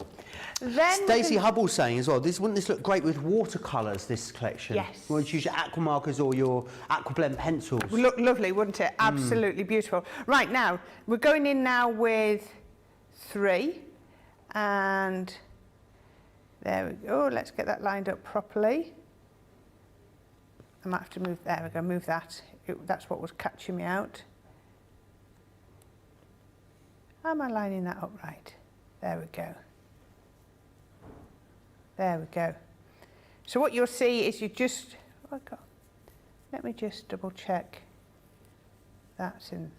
Speaker 2: Then
Speaker 1: Stacey Hubble's saying as well, wouldn't this look great with watercolours, this collection?
Speaker 2: Yes.
Speaker 1: Well, use your aqua markers or your aqua blend pencils.
Speaker 2: Would look lovely, wouldn't it? Absolutely beautiful. Right, now, we're going in now with 3. And there we go. Let's get that lined up properly. I might have to move, there we go, move that. That's what was catching me out. Am I lining that up right? There we go. There we go. So what you'll see is you just, let me just double check. That's a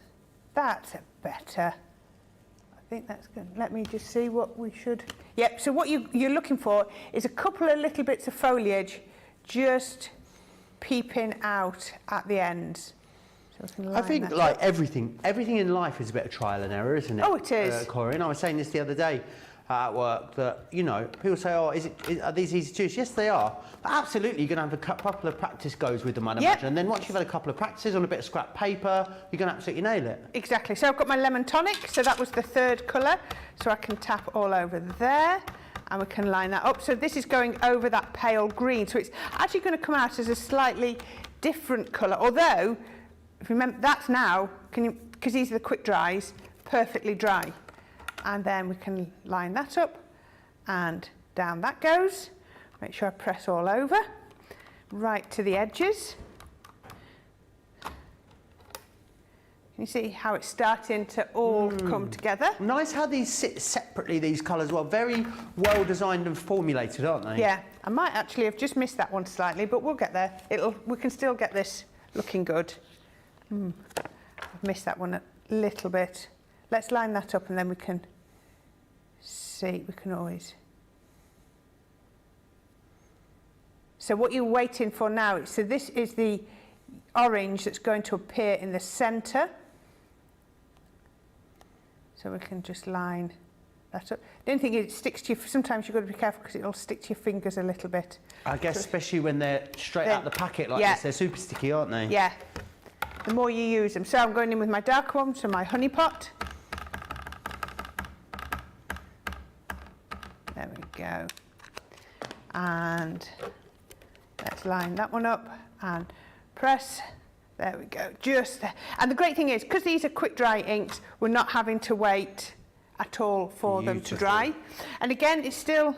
Speaker 2: better. I think that's good. Let me just see what we should. Yep, so what you're looking for is a couple of little bits of foliage just peeping out at the ends. So we can line
Speaker 1: I think
Speaker 2: that
Speaker 1: like
Speaker 2: up.
Speaker 1: everything in life is a bit of trial and error, isn't it?
Speaker 2: Oh, it is.
Speaker 1: Corrine, I was saying this the other day at work that, you know, people say, oh, are these easy to use? Yes, they are. But absolutely, you're going to have a couple of practice goes with them, I'd imagine. And then once you've had a couple of practices on a bit of scrap paper, you're going to absolutely nail it.
Speaker 2: Exactly. So I've got my lemon tonic. So that was the 3rd colour. So I can tap all over there and we can line that up. So this is going over that pale green. So it's actually going to come out as a slightly different colour. Although, if you remember, that's now, because these are the quick dries, perfectly dry. And then we can line that up and down that goes. Make sure I press all over, right to the edges. Can you see how it's starting to all come together?
Speaker 1: Nice how these sit separately, these colours. Well, very well designed and formulated, aren't they?
Speaker 2: Yeah, I might actually have just missed that one slightly, but we'll get there. We can still get this looking good. I've missed that one a little bit. Let's line that up and then we can see, we can always. So what you're waiting for now, so this is the orange that's going to appear in the centre. So we can just line that up. The only thing is it sticks to you, sometimes you've got to be careful because it'll stick to your fingers a little bit.
Speaker 1: I guess so, especially when they're straight out the packet like this, they're super sticky, aren't they?
Speaker 2: Yeah. The more you use them. So I'm going in with my darker one, so my honey pot. There we go. And let's line that one up and press. There we go. Just there. And the great thing is, because these are quick dry inks, we're not having to wait at all for them to dry. And again, it's still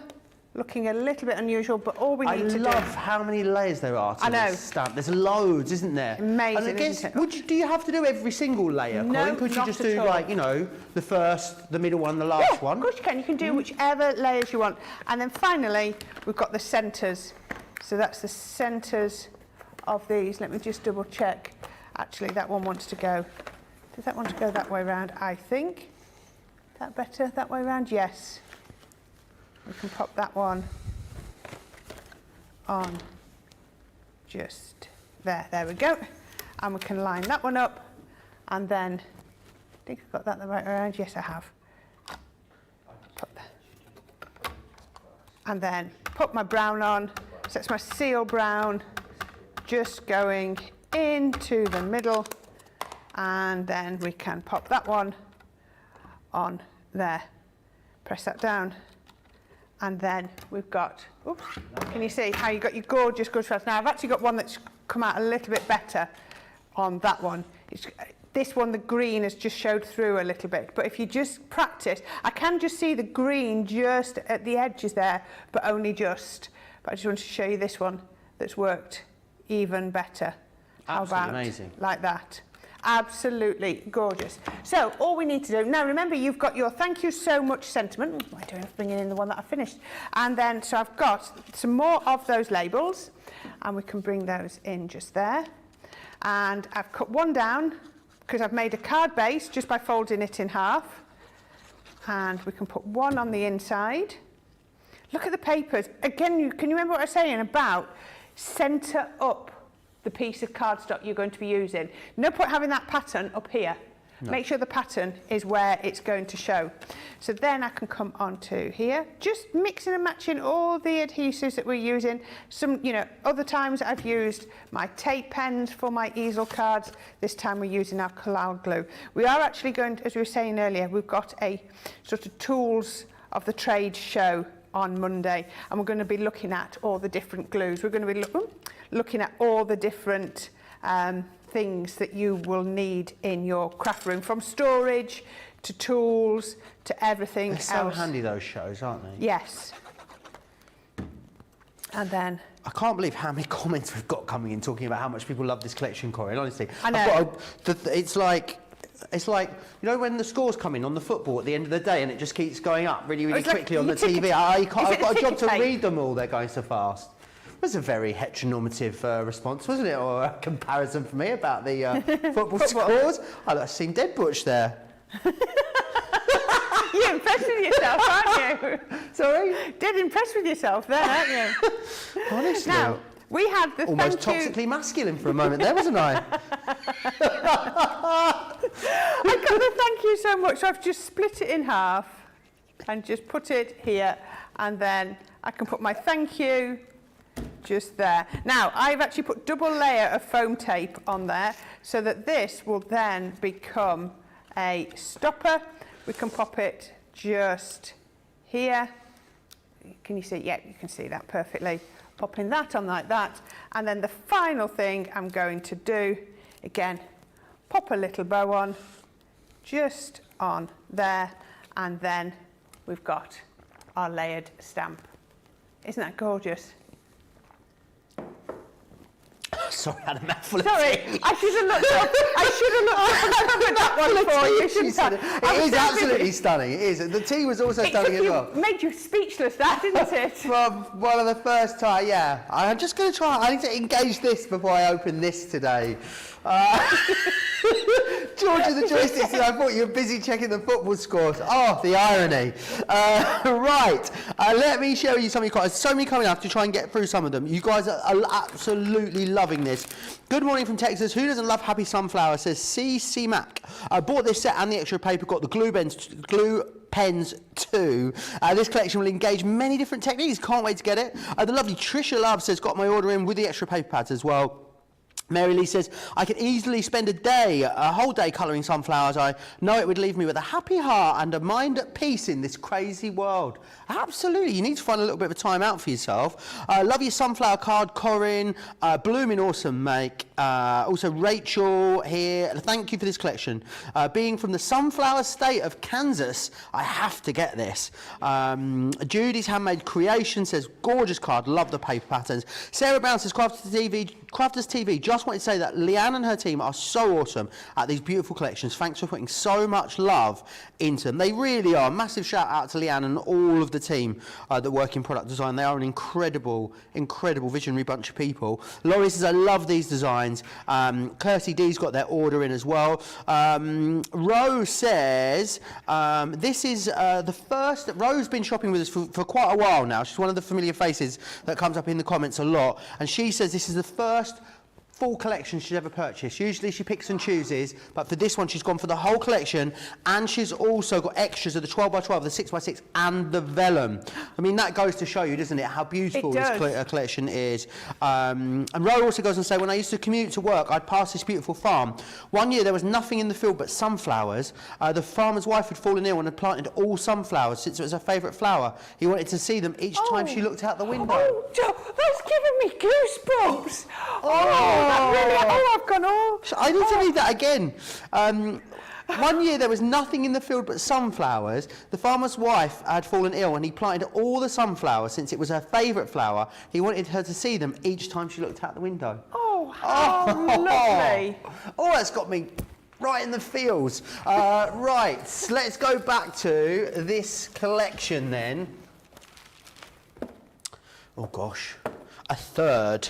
Speaker 2: looking a little bit unusual, but all we need to do...
Speaker 1: I love how many layers there are to this stamp. There's loads, isn't there?
Speaker 2: Amazing,
Speaker 1: and I guess,
Speaker 2: isn't it?
Speaker 1: do you have to do every single layer,
Speaker 2: No,
Speaker 1: Corinne? Could you
Speaker 2: not
Speaker 1: just
Speaker 2: at
Speaker 1: do,
Speaker 2: all.
Speaker 1: like, you know, the first, the middle one, the last one?
Speaker 2: Of course you can. You can do whichever layers you want. And then finally, we've got the centres. So that's the centres of these. Let me just double check. Actually, that one wants to go... Does that want to go that way round? I think. Is that better that way round? Yes. We can pop that one on just there. There we go. And we can line that one up. And then, I think I've got that the right way around. Yes, I have. And then put my brown on. So it's my seal brown, just going into the middle, and then we can pop that one on there. Press that down, and then we've got, oops, can you see how you got your gorgeous flowers? Now I've actually got one that's come out a little bit better on that one. This one, the green has just showed through a little bit, but if you just practice, I can just see the green just at the edges there, but only just. But I just wanted to show you this one that's worked even better. How
Speaker 1: Absolutely
Speaker 2: about
Speaker 1: amazing.
Speaker 2: like that? Absolutely gorgeous. So all we need to do, now remember you've got your thank you so much sentiment. Why do I bring in the one that I finished? And then, so I've got some more of those labels, and we can bring those in just there. And I've cut one down, because I've made a card base just by folding it in half. And we can put one on the inside. Look at the papers. Again, can you remember what I was saying about centre up the piece of cardstock you're going to be using? No point having that pattern up here. No. Make sure the pattern is where it's going to show. So then I can come onto here, just mixing and matching all the adhesives that we're using. Some, other times I've used my tape pens for my easel cards. This time we're using our cloud glue. We are actually going to, as we were saying earlier, we've got a sort of tools of the trade show on Monday, and we're going to be looking at all the different glues. We're going to be looking at all the different things that you will need in your craft room, from storage to tools to everything else.
Speaker 1: They're so handy, those shows, aren't they?
Speaker 2: Yes. And then
Speaker 1: I can't believe how many comments we've got coming in talking about how much people love this collection, Corrine, honestly.
Speaker 2: I know.
Speaker 1: It's like, when the scores come in on the football at the end of the day and it just keeps going up really, really quickly on the TV. I've got a job to read them all, they're going so fast. It was a very heteronormative response, wasn't it? Or a comparison for me about the football scores. I've seen Dead Butch there.
Speaker 2: You're impressed with yourself, aren't you?
Speaker 1: Sorry?
Speaker 2: Dead impressed with yourself there, aren't you?
Speaker 1: Honestly.
Speaker 2: Now, we had the
Speaker 1: almost toxically masculine for a moment there, wasn't I?
Speaker 2: I got the thank you so much. So I've just split it in half and just put it here, and then I can put my thank you just there. Now, I've actually put double layer of foam tape on there so that this will then become a stopper. We can pop it just here. Can you see? Yeah, you can see that perfectly. Popping that on like that. And then the final thing I'm going to do, again, pop a little bow on, just on there, and then we've got our layered stamp. Isn't that gorgeous?
Speaker 1: Sorry, I had a mouthful of
Speaker 2: Sorry,
Speaker 1: tea.
Speaker 2: I should have looked up. I should have looked up that one for you, shouldn't I?
Speaker 1: It is absolutely stunning. It is. The tea was also stunning as well.
Speaker 2: It made you speechless, that, didn't it?
Speaker 1: From one of the first time, yeah. I'm just going to try. I need to engage this before I open this today. George of the joystick said, I thought you were busy checking the football scores. Oh, the irony. Right, let me show you some of your cards. So many coming up to try and get through some of them. You guys are absolutely loving this. Good morning from Texas. Who doesn't love Happy Sunflower? Says CC Mac. I bought this set and the extra paper, got the glue pens too. This collection will engage many different techniques. Can't wait to get it. The lovely Trisha Love says, got my order in with the extra paper pads as well. Mary Lee says, I could easily spend a whole day colouring sunflowers. I know it would leave me with a happy heart and a mind at peace in this crazy world. Absolutely, you need to find a little bit of a time out for yourself. Love your sunflower card, Corinne. Blooming awesome make. Also Rachel here. Thank you for this collection. Being from the sunflower state of Kansas, I have to get this. Judy's Handmade Creation says, gorgeous card, love the paper patterns. Sarah Brown says, Crafters TV, just wanted to say that Leanne and her team are so awesome at these beautiful collections. Thanks for putting so much love into them. They really are. Massive shout out to Leanne and all of the team that work in product design. They are an incredible, incredible visionary bunch of people. Laurie says, I love these designs. Kirsty D's got their order in as well. Rose says, this is the first, Rose's been shopping with us for quite a while now. She's one of the familiar faces that comes up in the comments a lot. And she says this is the first full collection she's ever purchased. Usually she picks and chooses, but for this one she's gone for the whole collection, and she's also got extras of the 12x12, the 6x6 and the vellum. I mean, that goes to show you, doesn't it, how beautiful this collection is. And Ro also goes on to say, when I used to commute to work, I'd pass this beautiful farm. One year there was nothing in the field but sunflowers. The farmer's wife had fallen ill and had planted all sunflowers since it was her favourite flower. He wanted to see them each time she looked out the window.
Speaker 2: Oh, that's giving me goosebumps. I've gone
Speaker 1: I need to read that again. One year there was nothing in the field but sunflowers. The farmer's wife had fallen ill and he planted all the sunflowers since it was her favourite flower. He wanted her to see them each time she looked out the window.
Speaker 2: Oh, how lovely.
Speaker 1: Oh, that's got me right in the feels. Right, let's go back to this collection then. Oh gosh, a third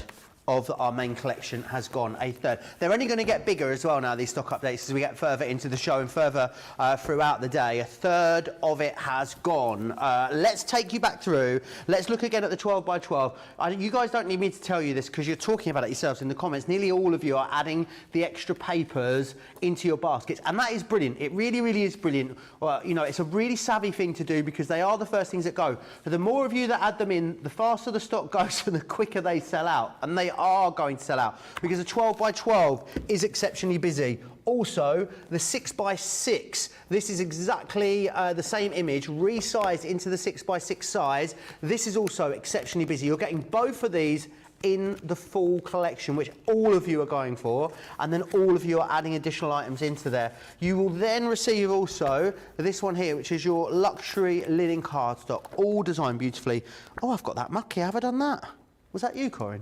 Speaker 1: of our main collection has gone, a third. They're only going to get bigger as well now, these stock updates, as we get further into the show and further throughout the day. A third of it has gone. Let's take you back through. Let's look again at the 12x12. You guys don't need me to tell you this because you're talking about it yourselves in the comments. Nearly all of you are adding the extra papers into your baskets, and that is brilliant. It really, really is brilliant. Well, you know, it's a really savvy thing to do because they are the first things that go. But the more of you that add them in, the faster the stock goes and the quicker they sell out. And they are going to sell out because the 12x12 is exceptionally busy. Also, the 6x6, this is exactly the same image resized into the 6x6 size. This is also exceptionally busy. You're getting both of these in the full collection, which all of you are going for, and then all of you are adding additional items into there. You will then receive also this one here, which is your luxury linen cardstock, all designed beautifully. Oh, I've got that mucky. Have I done that? Was that you, Corrine?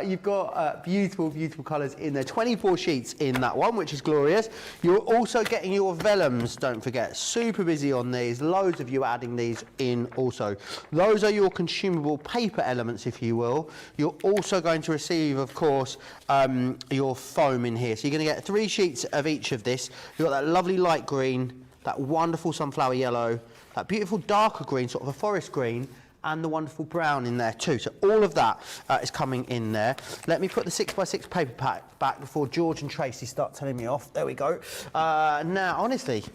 Speaker 1: You've got beautiful, beautiful colours in there. 24 sheets in that one, which is glorious. You're also getting your vellums, don't forget. Super busy on these. Loads of you adding these in also. Those are your consumable paper elements, if you will. You're also going to receive, of course, your foam in here. So you're going to get 3 sheets of each of this. You've got that lovely light green, that wonderful sunflower yellow, that beautiful darker green, sort of a forest green, and the wonderful brown in there too. So all of that is coming in there. Let me put the 6x6 paper pack back before George and Tracy start telling me off. There we go. Now, honestly,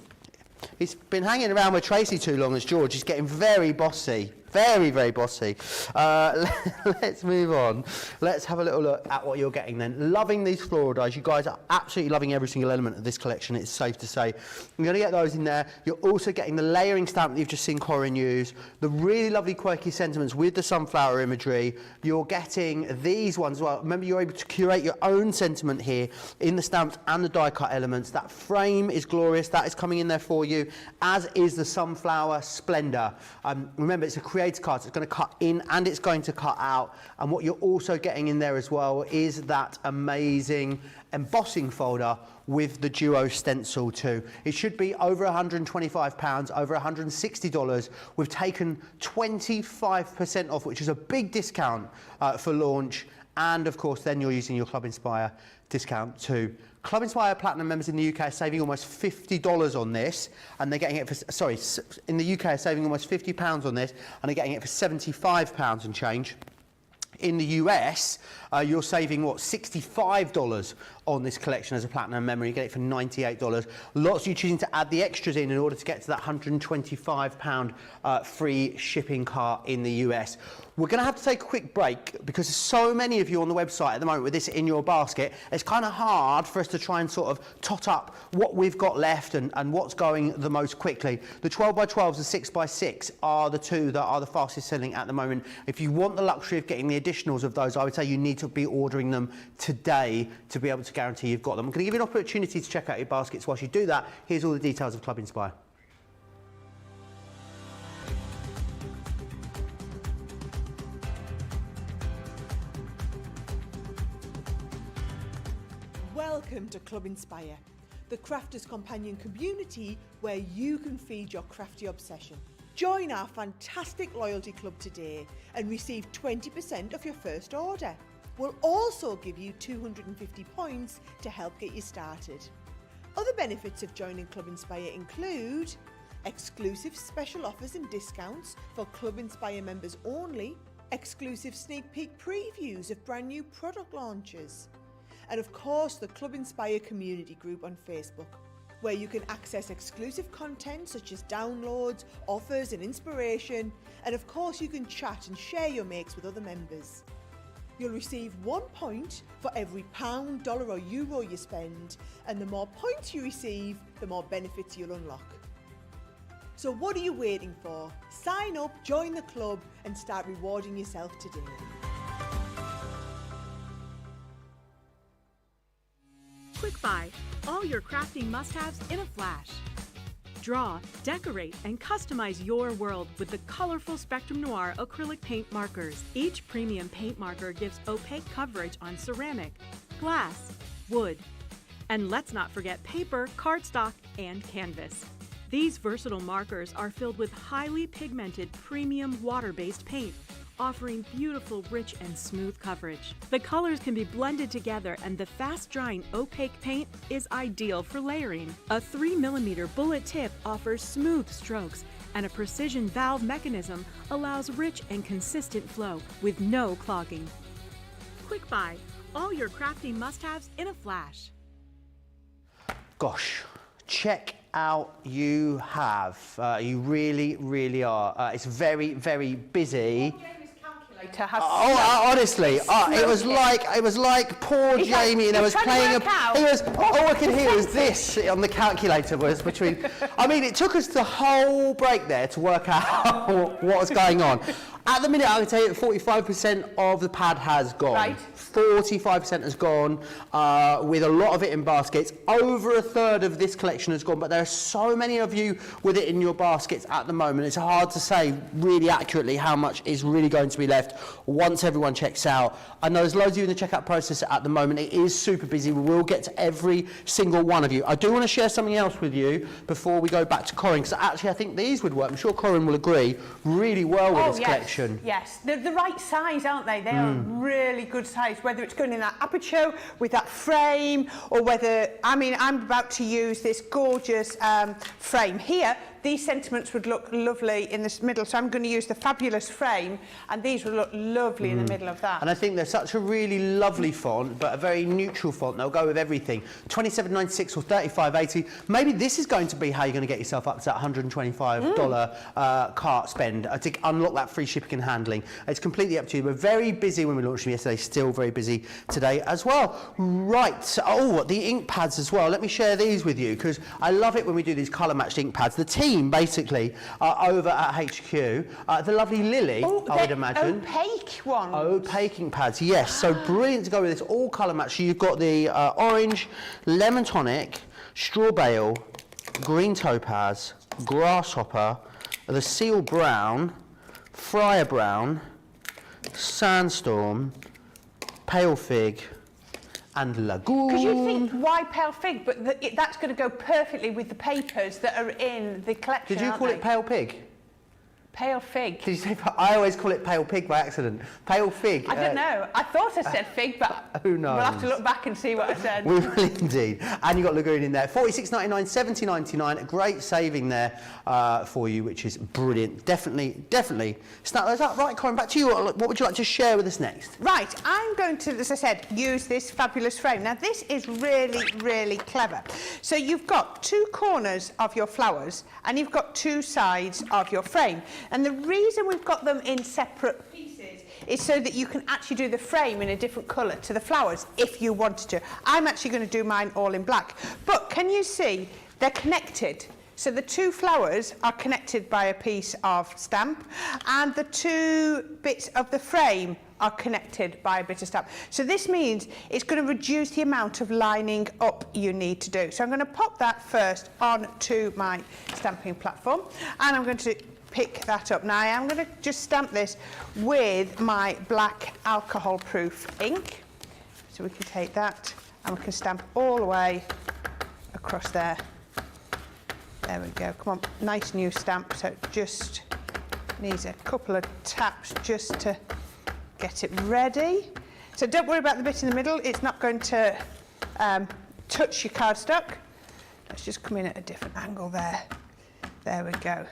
Speaker 1: he's been hanging around with Tracy too long as George. He's getting very bossy. Very, very bossy. Let's move on. Let's have a little look at what you're getting then. Loving these floral dyes. You guys are absolutely loving every single element of this collection, it's safe to say. You're going to get those in there. You're also getting the layering stamp that you've just seen Corrine use, the really lovely quirky sentiments with the sunflower imagery. You're getting these ones as well. Remember, you're able to curate your own sentiment here in the stamps and the die cut elements. That frame is glorious. That is coming in there for you, as is the sunflower splendor. Remember, it's a creative card, so it's going to cut in and it's going to cut out. And what you're also getting in there as well is that amazing embossing folder with the duo stencil too. It should be over £125, over $160. We've taken 25% off, which is a big discount for launch. And of course, then you're using your Club Inspire discount too. Club Inspire Platinum members in the UK are saving almost $50 on this, and they're getting it for, sorry, in the UK are saving almost £50 on this, and they're getting it for £75 and change. In the US, you're saving, what, $65 on this collection as a Platinum member. You get it for $98. Lots of you choosing to add the extras in order to get to that £125 free shipping cart in the US. We're going to have to take a quick break because there's so many of you on the website at the moment with this in your basket. It's kind of hard for us to try and sort of tot up what we've got left and what's going the most quickly. The 12x12s and 6x6 are the two that are the fastest selling at the moment. If you want the luxury of getting the additionals of those, I would say you need to be ordering them today to be able to guarantee you've got them. I'm going to give you an opportunity to check out your baskets. Whilst you do that, here's all the details of Club Inspire.
Speaker 3: Welcome to Club Inspire, the crafters' companion community where you can feed your crafty obsession. Join our fantastic loyalty club today and receive 20% of your first order. We'll also give you 250 points to help get you started. Other benefits of joining Club Inspire include exclusive special offers and discounts for Club Inspire members only, exclusive sneak peek previews of brand new product launches. And of course, the Club Inspire community group on Facebook, where you can access exclusive content such as downloads, offers and inspiration. And of course, you can chat and share your makes with other members. You'll receive 1 point for every pound, dollar or euro you spend, and the more points you receive, the more benefits you'll unlock. So what are you waiting for? Sign up, join the club and start rewarding yourself today.
Speaker 4: Quick Buy, all your crafting must-haves in a flash. Draw, decorate, and customize your world with the colorful Spectrum Noir acrylic paint markers. Each premium paint marker gives opaque coverage on ceramic, glass, wood, and let's not forget paper, cardstock, and canvas. These versatile markers are filled with highly pigmented premium water-based paint, offering beautiful, rich, and smooth coverage. The colors can be blended together, and the fast-drying opaque paint is ideal for layering. A 3mm bullet tip offers smooth strokes, and a precision valve mechanism allows rich and consistent flow with no clogging. Quick Buy, all your crafting must-haves in a flash.
Speaker 1: Gosh, check out you have. You really, really are. It's very, very busy. Honestly, it was like poor Jamie, and I was playing all I could hear was this on the calculator was between. I mean, it took us the whole break there to work out what was going on. At the minute, I can tell you that 45% of the pad has gone.
Speaker 2: Right.
Speaker 1: 45% has gone, with a lot of it in baskets. Over a third of this collection has gone, but there are so many of you with it in your baskets at the moment. It's hard to say really accurately how much is really going to be left once everyone checks out. I know there's loads of you in the checkout process at the moment. It is super busy. We will get to every single one of you. I do want to share something else with you before we go back to Corrine, because actually I think these would work. I'm sure Corrine will agree really well with this collection.
Speaker 2: Yes, they're the right size, aren't they? They are really good size, whether it's going in that aperture with that frame, or whether, I mean, I'm about to use this gorgeous frame here. These sentiments would look lovely in this middle, so I'm going to use the fabulous frame, and these would look lovely in the middle of that.
Speaker 1: And I think they're such a really lovely font, but a very neutral font. They'll go with everything. $27.96 or $35.80. Maybe this is going to be how you're going to get yourself up to that $125 cart spend to unlock that free shipping and handling. It's completely up to you. We're very busy when we launched them yesterday, still very busy today as well. Right, oh, the ink pads as well. Let me share these with you, because I love it when we do these colour matched ink pads. The team basically over at HQ, the lovely Lily, I would imagine.
Speaker 2: Opaque ones.
Speaker 1: Opaque ink pads, yes. So brilliant to go with this, all colour match. So you've got the orange, lemon tonic, straw bale, green topaz, grasshopper, the seal brown, friar brown, sandstorm, pale fig, and lagoon.
Speaker 2: Because you think, why pale fig? But that's going to go perfectly with the papers that are in the collection.
Speaker 1: Did you call it pale pig?
Speaker 2: Pale fig.
Speaker 1: Did you say? I always call it pale pig by accident. Pale fig.
Speaker 2: I don't know. I thought I said fig, but
Speaker 1: who knows?
Speaker 2: We'll have to look back and see what I said.
Speaker 1: We will indeed. And you've got lagoon in there. $46.99, $70.99. A great saving there for you, which is brilliant. Definitely snap those up. Right, Corrine, back to you. What would you like to share with us next?
Speaker 2: Right, I'm going to, as I said, use this fabulous frame. Now, this is really, really clever. So you've got two corners of your flowers, and you've got two sides of your frame. And the reason we've got them in separate pieces is so that you can actually do the frame in a different colour to the flowers if you wanted to. I'm actually going to do mine all in black. But can you see they're connected? So the two flowers are connected by a piece of stamp, and the two bits of the frame are connected by a bit of stamp. So this means it's going to reduce the amount of lining up you need to do. So I'm going to pop that first onto my stamping platform, and I'm going to pick that up. Now I am going to just stamp this with my black alcohol-proof ink. So we can take that and we can stamp all the way across there. There we go. Come on, nice new stamp. So it just needs a couple of taps just to get it ready. So don't worry about the bit in the middle. It's not going to touch your cardstock. Let's just come in at a different angle there. There we go.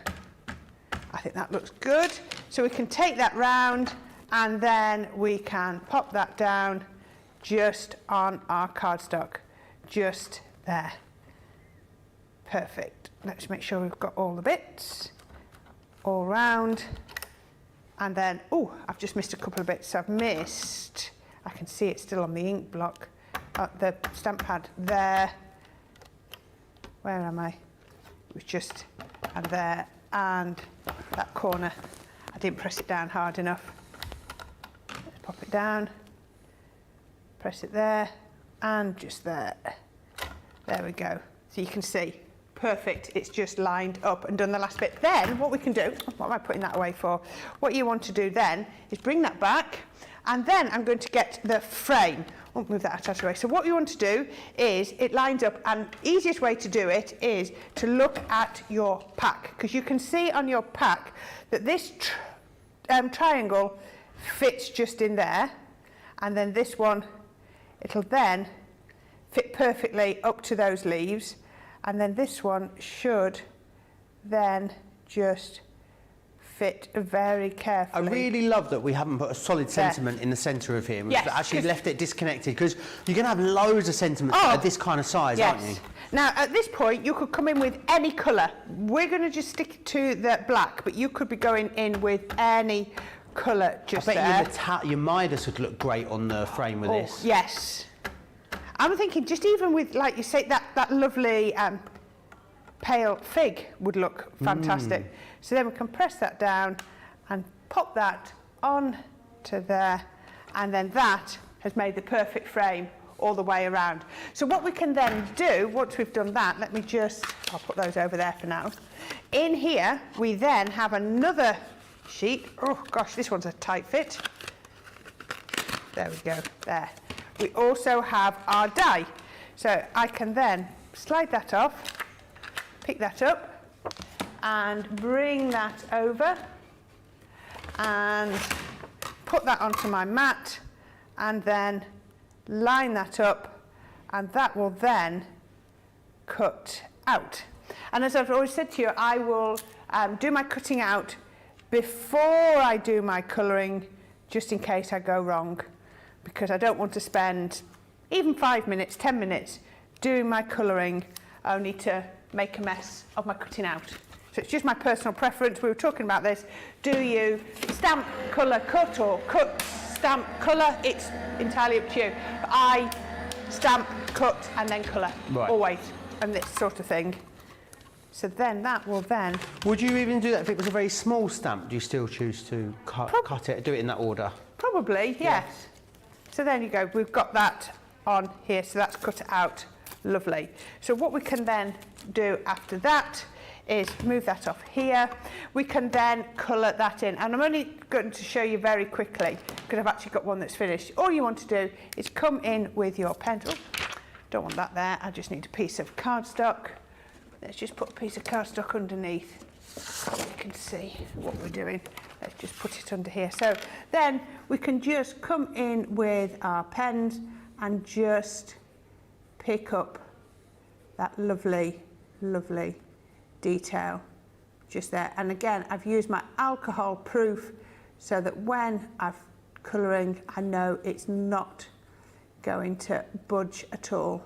Speaker 2: I think that looks good. So we can take that round and then we can pop that down just on our cardstock, just there. Perfect. Let's make sure we've got all the bits all round. And then, oh, I've just missed a couple of bits. I've missed, I can see it still on the ink block, the stamp pad there. Where am I? It was just, and there, and that corner. I didn't press it down hard enough. Let's pop it down, press it there, and just there. There we go. So you can see, perfect. It's just lined up and done the last bit. Then what we can do, what am I putting that away for? What you want to do then is bring that back, and then I'm going to get the frame. I won't move that out of the way. So what you want to do is, it lines up, and easiest way to do it is to look at your pack, because you can see on your pack that this triangle fits just in there, and then this one, it'll then fit perfectly up to those leaves, and then this one should then just fit very carefully.
Speaker 1: I really love that we haven't put a solid sentiment in the centre of here. We've actually left it disconnected, because you're going to have loads of sentiments at this kind of size, aren't you?
Speaker 2: Now, at this point, you could come in with any colour. We're going to just stick to the black, but you could be going in with any colour just there.
Speaker 1: I bet your Midas would look great on the frame with this.
Speaker 2: Yes. I'm thinking just even with, like you say, that lovely pale fig would look fantastic. So then we can press that down and pop that on to there, and then that has made the perfect frame all the way around. So what we can then do, once we've done that, let me just, I'll put those over there for now. In here, we then have another sheet. Oh gosh, this one's a tight fit. There we go, there. We also have our die. So I can then slide that off, pick that up, and bring that over and put that onto my mat, and then line that up, and that will then cut out. And as I've always said to you, I will do my cutting out before I do my colouring, just in case I go wrong, because I don't want to spend even 5 minutes, 10 minutes doing my colouring only to make a mess of my cutting out. So it's just my personal preference. We were talking about this. Do you stamp, colour, cut, or cut, stamp, colour? It's entirely up to you. But I stamp, cut, and then colour, always, and this sort of thing. So then that will then...
Speaker 1: Would you even do that if it was a very small stamp? Do you still choose to cut it, do it in that order?
Speaker 2: Probably, yes. So then you go, we've got that on here, so that's cut out. Lovely. So what we can then do after that is move that off here. We can then colour that in, and I'm only going to show you very quickly because I've actually got one that's finished. All you want to do is come in with your pen. Oh, don't want that there. I just need a piece of cardstock. Let's just put a piece of cardstock underneath so you can see what we're doing. Let's just put it under here. So then we can just come in with our pens and just pick up that lovely, lovely detail just there. And again, I've used my alcohol proof so that when I'm colouring, I know it's not going to budge at all.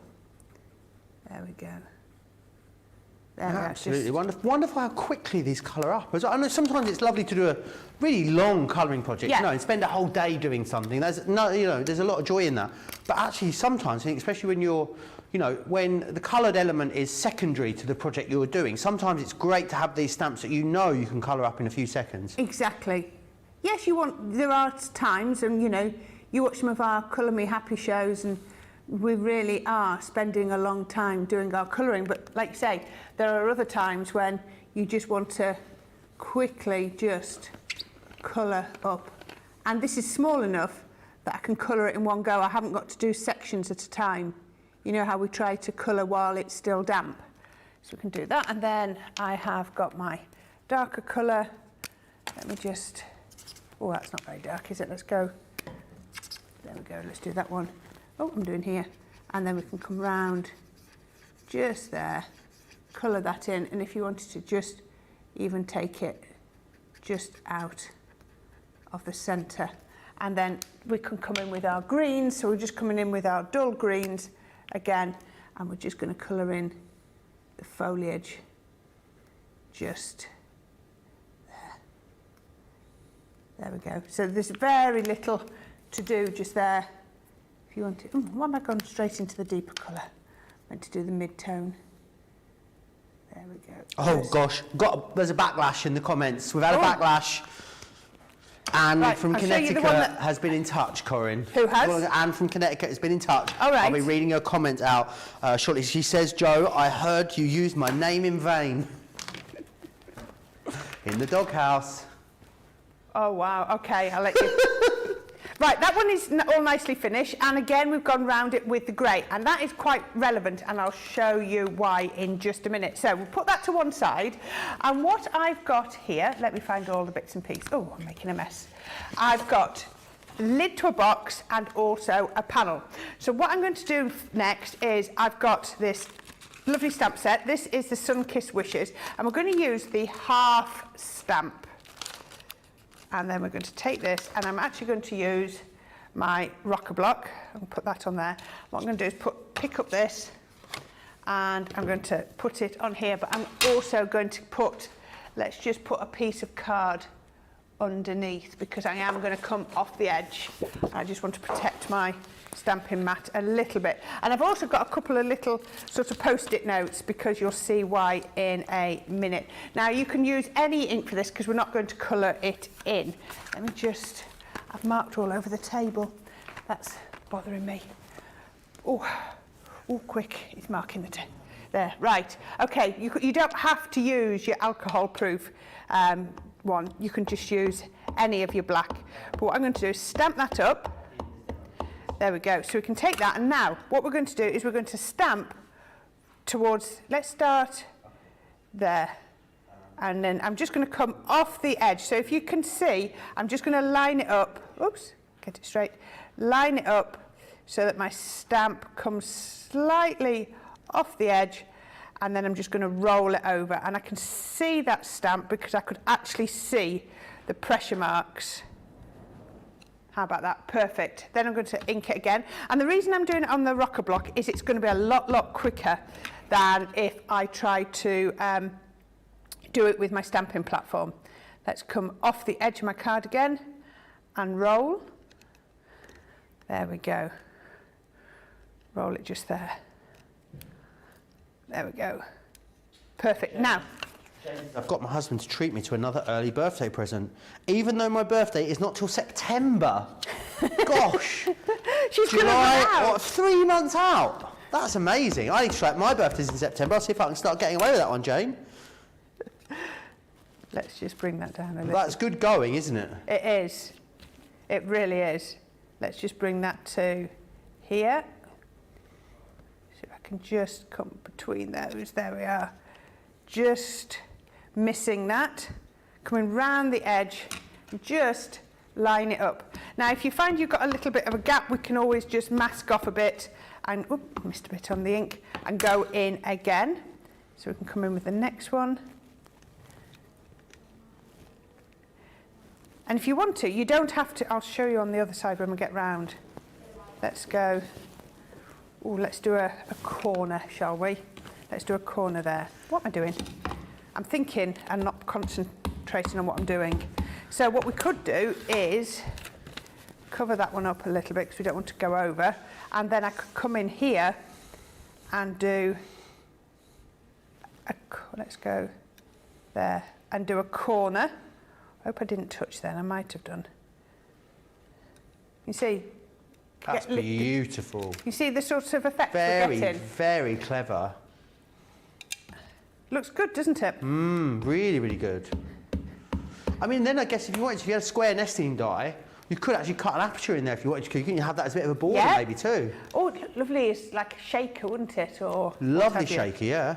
Speaker 2: There we go. There
Speaker 1: Absolutely wonderful how quickly these colour up. I know sometimes it's lovely to do a really long colouring project, you know, and spend a whole day doing something. There's no, you know, there's a lot of joy in that. But actually, sometimes, especially when you're, you know, when the coloured element is secondary to the project you're doing, sometimes it's great to have these stamps that you know you can colour up in a few seconds.
Speaker 2: Exactly. Yes, there are times, and you know, you watch some of our Colour Me Happy shows, and we really are spending a long time doing our colouring, but like you say, there are other times when you just want to quickly just colour up. And this is small enough that I can colour it in one go. I haven't got to do sections at a time. You know how we try to colour while it's still damp. So we can do that, and then I have got my darker colour. Let me just, oh, that's not very dark, is it? Let's go, there we go, let's do that one. Oh, I'm doing here, and then we can come round just there, colour that in, and if you wanted to just even take it just out of the centre, And then we can come in with our greens. So we're just coming in with our dull greens again, and we're just going to colour in the foliage just there. There we go. So there's very little to do just there. If you want to, why am I going straight into the deeper colour? I meant to do the mid-tone. There we go.
Speaker 1: Oh gosh, there's a backlash in the comments. We've had a backlash. Anne from Connecticut has been in touch, Corrine.
Speaker 2: Who has?
Speaker 1: Well, Anne from Connecticut has been in touch.
Speaker 2: All right.
Speaker 1: I'll be reading her comment out shortly. She says, Joe, I heard you used my name in vain. In the doghouse.
Speaker 2: Oh, wow. Okay, I'll let you... Right, that one is all nicely finished, and again we've gone round it with the grey, and that is quite relevant, and I'll show you why in just a minute. So we'll put that to one side, and what I've got here, let me find all the bits and pieces. Oh, I'm making a mess. I've got a lid to a box and also a panel. So what I'm going to do next is I've got this lovely stamp set. This is the Sun-Kissed Wishes, and we're going to use the half stamp. And then we're going to take this, and I'm actually going to use my rocker block and put that on there. What I'm going to do is pick up this, and I'm going to put it on here, but I'm also going to put, let's just put a piece of card underneath, because I am going to come off the edge. I just want to protect my stamping mat a little bit. And I've also got a couple of little sort of post-it notes, because you'll see why in a minute. Now you can use any ink for this, because we're not going to colour it in. Let me just, I've marked all over the table. That's bothering me. Oh, quick, it's marking the table. There, right. Okay, you don't have to use your alcohol-proof one. You can just use any of your black. But what I'm going to do is stamp that up. There we go. So we can take that, and now what we're going to do is we're going to stamp towards, let's start there. And then I'm just going to come off the edge. So if you can see, I'm just going to line it up. Oops, get it straight. Line it up so that my stamp comes slightly off the edge, and then I'm just going to roll it over. And I can see that stamp because I could actually see the pressure marks. How about that? Perfect. Then I'm going to ink it again. And the reason I'm doing it on the rocker block is it's going to be a lot quicker than if I try to do it with my stamping platform. Let's come off the edge of my card again and roll. There we go. Roll it just there. There we go. Perfect. Now,
Speaker 1: I've got my husband to treat me to another early birthday present, even though my birthday is not till September. Gosh.
Speaker 2: she's
Speaker 1: July, what, 3 months out? That's amazing. I need to track my birthday's in September. I'll see if I can start getting away with that one, Jane.
Speaker 2: Let's just bring that down a little.
Speaker 1: That's good going, isn't it?
Speaker 2: It is. It really is. Let's just bring that to here. See if I can just come between those. There we are. Just missing that. Coming round the edge, just line it up. Now, if you find you've got a little bit of a gap, we can always just mask off a bit and, oop, missed a bit on the ink, and go in again. So we can come in with the next one. And if you want to, you don't have to, I'll show you on the other side when we get round. Let's go, oh, let's do a corner, shall we? Let's do a corner there. What am I doing? I'm thinking and not concentrating on what I'm doing. So what we could do is cover that one up a little bit because we don't want to go over. And then I could come in here and do, let's go there and do a corner. I hope I didn't touch then, I might have done. You see?
Speaker 1: That's beautiful.
Speaker 2: You see the sort of effect we're getting?
Speaker 1: Very clever.
Speaker 2: Looks good, doesn't it?
Speaker 1: Really, really good. I mean, then I guess if you wanted to, if you had a square nesting die, you could actually cut an aperture in there if you wanted to. Couldn't you have that as a bit of a border maybe too? Oh,
Speaker 2: lovely. It's like a shaker, wouldn't it? Or
Speaker 1: lovely shaker, yeah.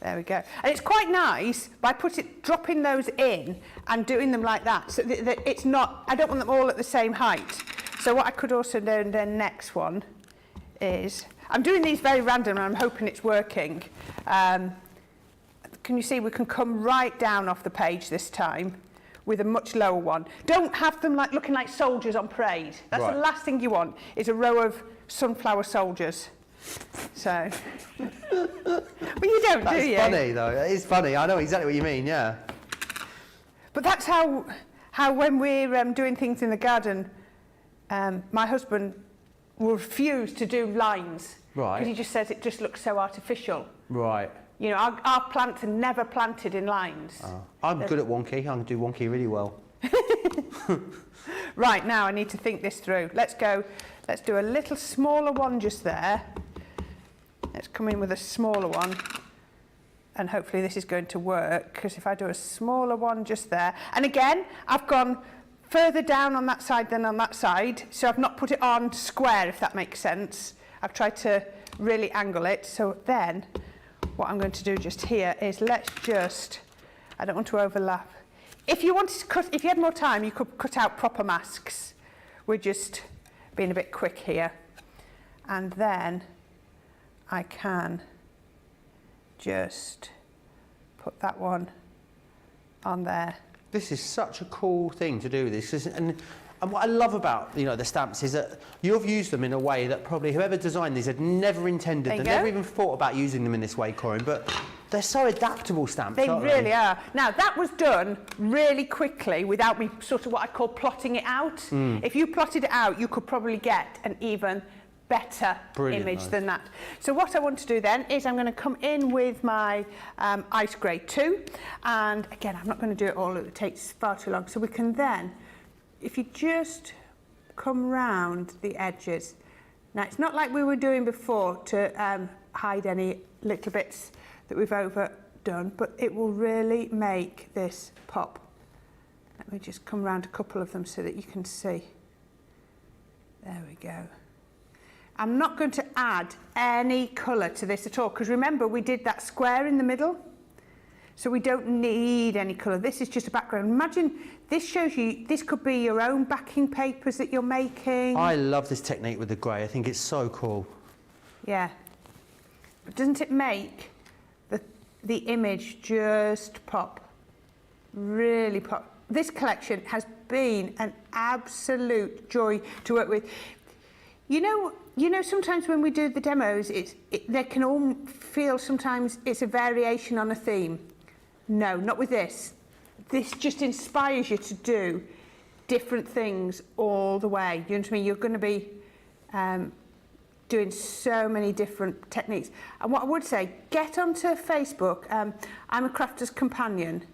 Speaker 2: There we go. And it's quite nice by dropping those in and doing them like that. So that it's not, I don't want them all at the same height. So what I could also do in the next one is, I'm doing these very random and I'm hoping it's working. Can you see we can come right down off the page this time with a much lower one. Don't have them like looking like soldiers on parade. That's
Speaker 1: Right.
Speaker 2: the last thing you want, is a row of sunflower soldiers. So, but you don't,
Speaker 1: That's
Speaker 2: do you?
Speaker 1: funny though. It is funny. I know exactly what you mean. Yeah.
Speaker 2: But that's how when we're doing things in the garden, my husband will refuse to do lines.
Speaker 1: Right.
Speaker 2: Because he just says it just looks so artificial.
Speaker 1: Right.
Speaker 2: You know, our plants are never planted in lines.
Speaker 1: I'm good at wonky. I can do wonky really well.
Speaker 2: Right, now I need to think this through. Let's do a little smaller one just there. Let's come in with a smaller one. And hopefully this is going to work, because if I do a smaller one just there, and again, I've gone further down on that side than on that side, so I've not put it on square, if that makes sense. I've tried to really angle it. So then what I'm going to do just here is let's just, I don't want to overlap. If you wanted to cut, if you had more time, you could cut out proper masks. We're just being a bit quick here. And then I can just put that one on there.
Speaker 1: This is such a cool thing to do with this, and what I love about the stamps is that you've used them in a way that probably whoever designed these had never intended. They never even thought about using them in this way, Corrine. But they're so adaptable stamps.
Speaker 2: They
Speaker 1: aren't
Speaker 2: really are. Now that was done really quickly without me sort of what I call plotting it out. If you plotted it out, you could probably get an even better image than that. So what I want to do then is I'm going to come in with my ice grey 2, and again I'm not going to do it all, it takes far too long. So we can then, if you just come round the edges, now it's not like we were doing before to hide any little bits that we've overdone, but it will really make this pop. Let me just come round a couple of them so that you can see. There we go. I'm not going to add any colour to this at all, because remember we did that square in the middle, so we don't need any colour. This is just a background. Imagine this shows you, this could be your own backing papers that you're making.
Speaker 1: I love this technique with the grey. I think it's so cool.
Speaker 2: Yeah. But doesn't it make the image just pop? Really pop. This collection has been an absolute joy to work with. You know, sometimes when we do the demos, they can all feel sometimes it's a variation on a theme. No, not with this. This just inspires you to do different things all the way. You know what I mean? You're going to be doing so many different techniques. And what I would say, get onto Facebook. I'm a Crafter's Companion.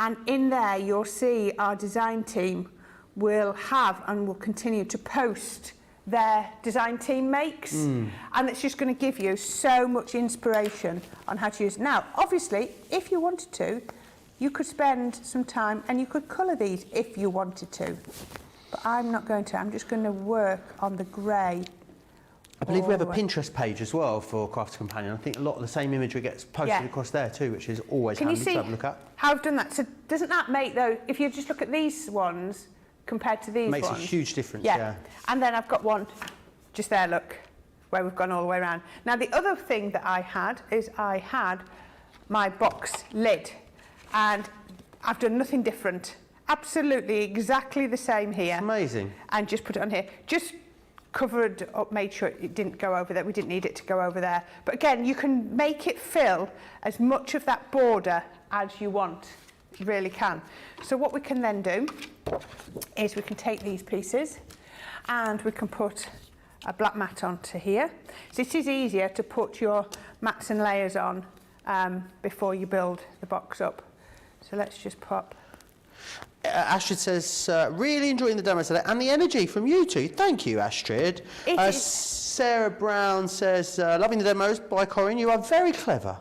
Speaker 2: And in there, you'll see our design team will have and will continue to post their design team makes, and it's just going to give you so much inspiration on how to use it. Now, obviously, if you wanted to, you could spend some time and you could colour these if you wanted to, but I'm not going to. I'm just going to work on the grey.
Speaker 1: I believe we have a Pinterest page as well for Crafter's Companion. I think a lot of the same imagery gets posted across there too, which is always handy to have a look at.
Speaker 2: How I've done that? So doesn't that make, though, if you just look at these ones compared to these ones,
Speaker 1: makes a huge difference. Yeah.
Speaker 2: And then I've got one just there, look, where we've gone all the way around. Now the other thing that I had is I had my box lid, and I've done nothing different. Absolutely exactly the same here.
Speaker 1: It's amazing.
Speaker 2: And just put it on here. Just covered up, made sure it didn't go over there. We didn't need it to go over there. But again, you can make it fill as much of that border as you want. You really can. So what we can then do is we can take these pieces and we can put a black mat onto here. So it is easier to put your mats and layers on before you build the box up. So let's just pop.
Speaker 1: Astrid says, really enjoying the demo today and the energy from you two. Thank you, Astrid. Sarah Brown says, loving the demos by Corrine. You are very clever.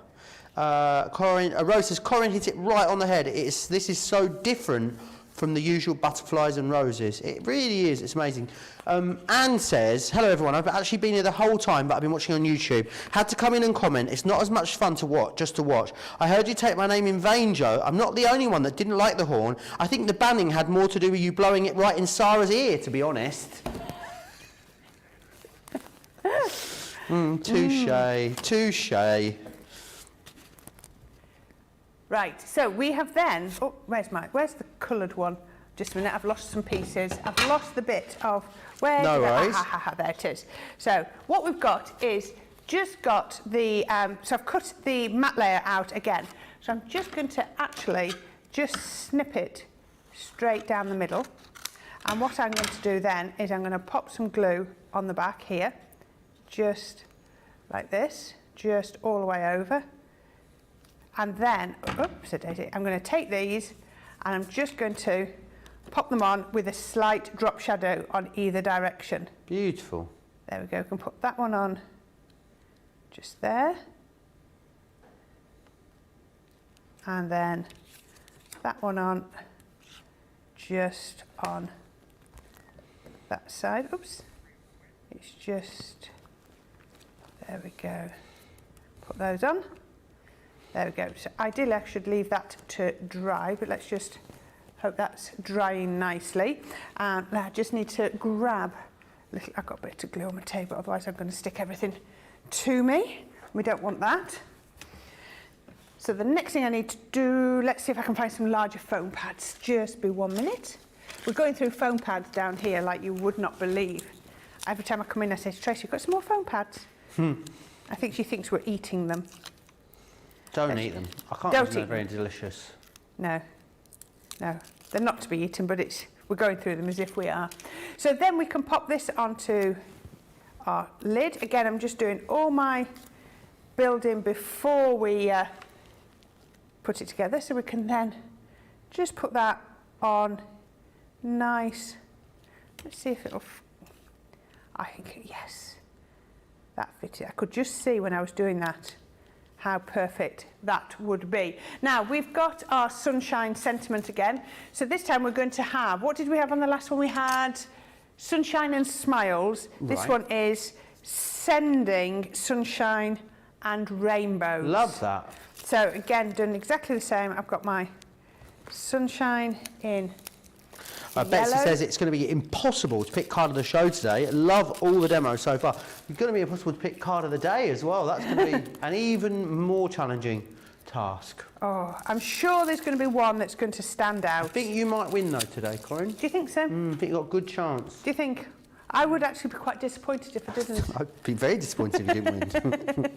Speaker 1: Rose says, Corrine hit it right on the head. This is so different from the usual butterflies and roses. It really is. It's amazing. Anne says, hello everyone. I've actually been here the whole time, but I've been watching on YouTube. Had to come in and comment. It's not as much fun to watch, just to watch. I heard you take my name in vain, Joe. I'm not the only one that didn't like the horn. I think the banning had more to do with you blowing it right in Sarah's ear, to be honest. Touche, touche.
Speaker 2: Right, so we have then, oh, where's the coloured one? Just a minute, I've lost some pieces. I've lost the bit of, where
Speaker 1: No
Speaker 2: did I,
Speaker 1: worries.
Speaker 2: there it is. So what we've got is just got the, so I've cut the matte layer out again. So I'm just going to actually just snip it straight down the middle. And what I'm going to do then is I'm going to pop some glue on the back here, just like this, just all the way over. And then, oops, I'm going to take these and I'm just going to pop them on with a slight drop shadow on either direction.
Speaker 1: Beautiful.
Speaker 2: There we go, we can put that one on just there. And then that one on just on that side. Oops, it's just, there we go. Put those on. There we go. So ideally I should leave that to dry, but let's just hope that's drying nicely. Now I just need to grab a little, I've got a bit of glue on my table, otherwise I'm going to stick everything to me. We don't want that. So the next thing I need to do, let's see if I can find some larger foam pads. Just be 1 minute. We're going through foam pads down here like you would not believe. Every time I come in I say to Tracy, you've got some more foam pads? I think she thinks we're eating them.
Speaker 1: Don't eat them. I can't
Speaker 2: Don't
Speaker 1: imagine they're
Speaker 2: eat
Speaker 1: very delicious.
Speaker 2: No, no, they're not to be eaten, but we're going through them as if we are. So then we can pop this onto our lid. Again, I'm just doing all my building before we put it together, so we can then just put that on nice. Let's see if it'll, I think, yes, that fitted. I could just see when I was doing that how perfect that would be. Now we've got our sunshine sentiment again. So this time we're going to have, what did we have on the last one? We had sunshine and smiles. This one is sending sunshine and rainbows.
Speaker 1: Love that.
Speaker 2: So again, done exactly the same. I've got my sunshine in
Speaker 1: Betsy
Speaker 2: yellow.
Speaker 1: says it's going to be impossible to pick card of the show today. Love all the demos so far. It's going to be impossible to pick card of the day as well. That's going to be an even more challenging task.
Speaker 2: Oh, I'm sure there's going to be one that's going to stand out.
Speaker 1: I think you might win though today, Corrine.
Speaker 2: Do you think so?
Speaker 1: I think you've got a good chance.
Speaker 2: Do you think? I would actually be quite disappointed if I didn't.
Speaker 1: I'd be very disappointed if you didn't win.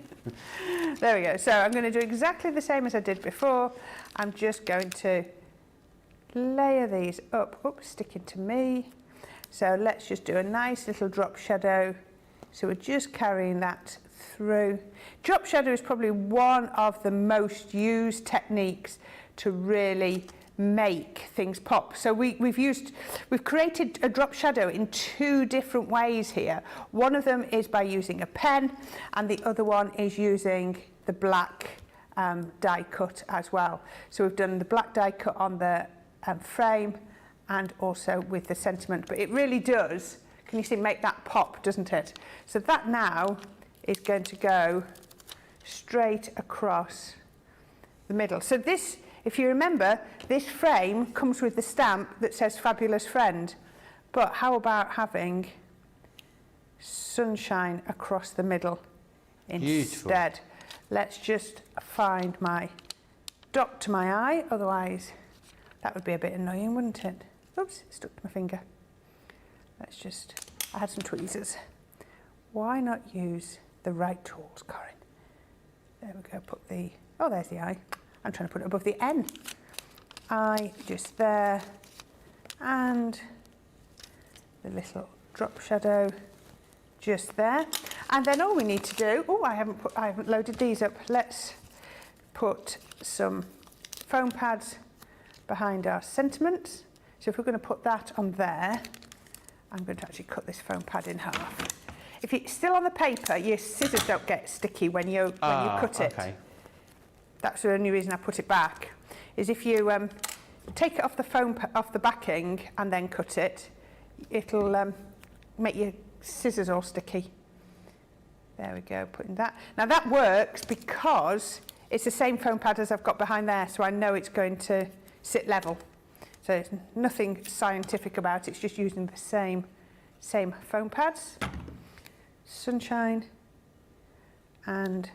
Speaker 2: There we go. So I'm going to do exactly the same as I did before. I'm just going to layer these up. Oops, sticking to me. So let's just do a nice little drop shadow. So we're just carrying that through. Drop shadow is probably one of the most used techniques to really make things pop. So we've created a drop shadow in two different ways here. One of them is by using a pen, and the other one is using the black die cut as well. So we've done the black die cut on the frame and also with the sentiment, but it really does, can you see, make that pop, doesn't it? So that now is going to go straight across the middle. So this, if you remember, this frame comes with the stamp that says Fabulous Friend, but how about having sunshine across the middle instead? Beautiful. Let's just find my dot to my eye, otherwise that would be a bit annoying, wouldn't it? Oops, it stuck to my finger. Let's just, I had some tweezers. Why not use the right tools, Corrine? There we go, put the, oh, there's the eye. I'm trying to put it above the N. Eye just there, and the little drop shadow just there. And then all we need to do, oh, I haven't loaded these up. Let's put some foam pads behind our sentiments. So if we're going to put that on there, I'm going to actually cut this foam pad in half. If it's still on the paper, your scissors don't get sticky when you cut it. Okay. That's the only reason I put it back. Is if you take it off the foam off the backing and then cut it, it'll make your scissors all sticky. There we go, putting that. Now that works because it's the same foam pad as I've got behind there, so I know it's going to sit level. So there's nothing scientific about it, it's just using the same foam pads. Sunshine and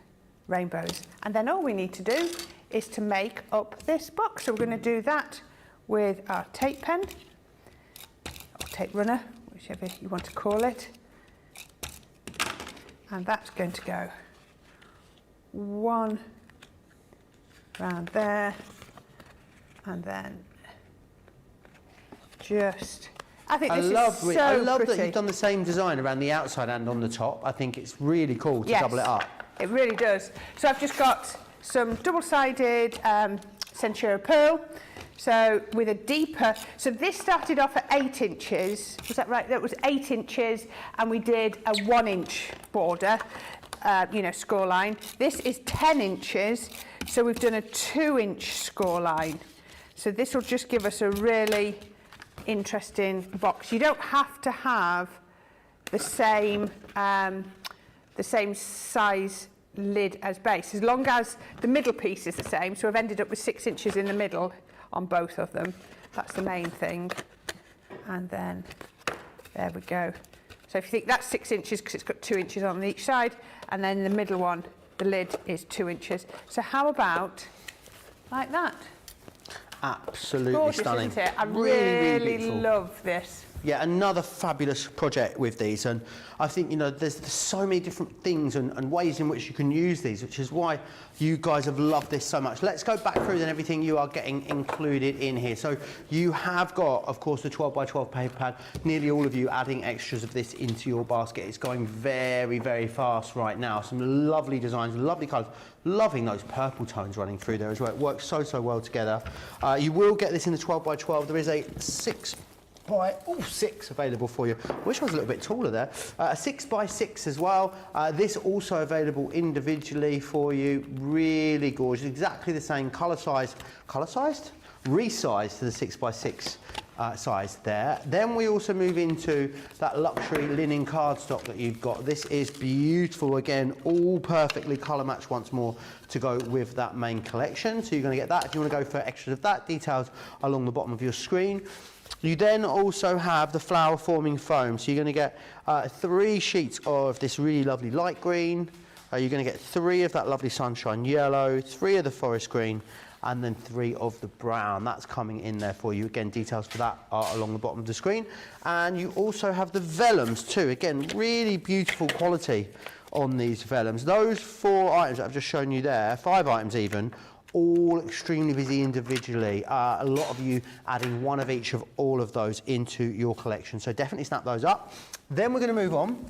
Speaker 2: rainbows. And then all we need to do is to make up this box. So we're going to do that with our tape pen, or tape runner, whichever you want to call it. And that's going to go one round there, and then just, I think this is so
Speaker 1: I love
Speaker 2: pretty.
Speaker 1: that you've done the same design around the outside and on the top. I think it's really cool to double it up.
Speaker 2: It really does. So I've just got some double-sided Centura pearl. So with a deeper, so this started off at 8 inches, was that right? That was 8 inches, and we did a 1-inch border, you know, score line. This is 10 inches, so we've done a 2-inch score line. So this will just give us a really interesting box. You don't have to have the same size lid as base, as long as the middle piece is the same. So I've ended up with 6 inches in the middle on both of them. That's the main thing. And then there we go. So if you think that's 6 inches, because it's got 2 inches on each side, and then the middle one, the lid is 2 inches. So how about like that?
Speaker 1: Absolutely
Speaker 2: Gorgeous,
Speaker 1: stunning.
Speaker 2: isn't it? I
Speaker 1: really
Speaker 2: really
Speaker 1: beautiful.
Speaker 2: love this.
Speaker 1: Yeah, another fabulous project with these, and I think, you know, there's so many different things and ways in which you can use these, which is why you guys have loved this so much. Let's go back through then everything you are getting included in here. So you have got, of course, the 12 by 12 paper pad. Nearly all of you adding extras of this into your basket. It's going very, very fast right now. Some lovely designs, lovely colours. Loving those purple tones running through there as well. It works so well together. You will get this in the 12 by 12. There is a 6 available for you. I wish I was a little bit taller there. A 6 by 6 as well. This also available individually for you. Really gorgeous. Exactly the same colour sized, resized to the 6 by 6 size there. Then we also move into that luxury linen cardstock that you've got. This is beautiful. Again, all perfectly colour matched once more to go with that main collection. So you're going to get that. If you want to go for extras of that, details along the bottom of your screen. You then also have the flower forming foam. So you're going to get 3 sheets of this really lovely light green. You're going to get 3 of that lovely sunshine yellow, 3 of the forest green, and then 3 of the brown. That's coming in there for you. Again, details for that are along the bottom of the screen. And you also have the vellums too. Again, really beautiful quality on these vellums. Those 4 items that I've just shown you there, 5 items even, all extremely busy individually. A lot of you adding 1 of each of all of those into your collection. So definitely snap those up. Then we're going to move on.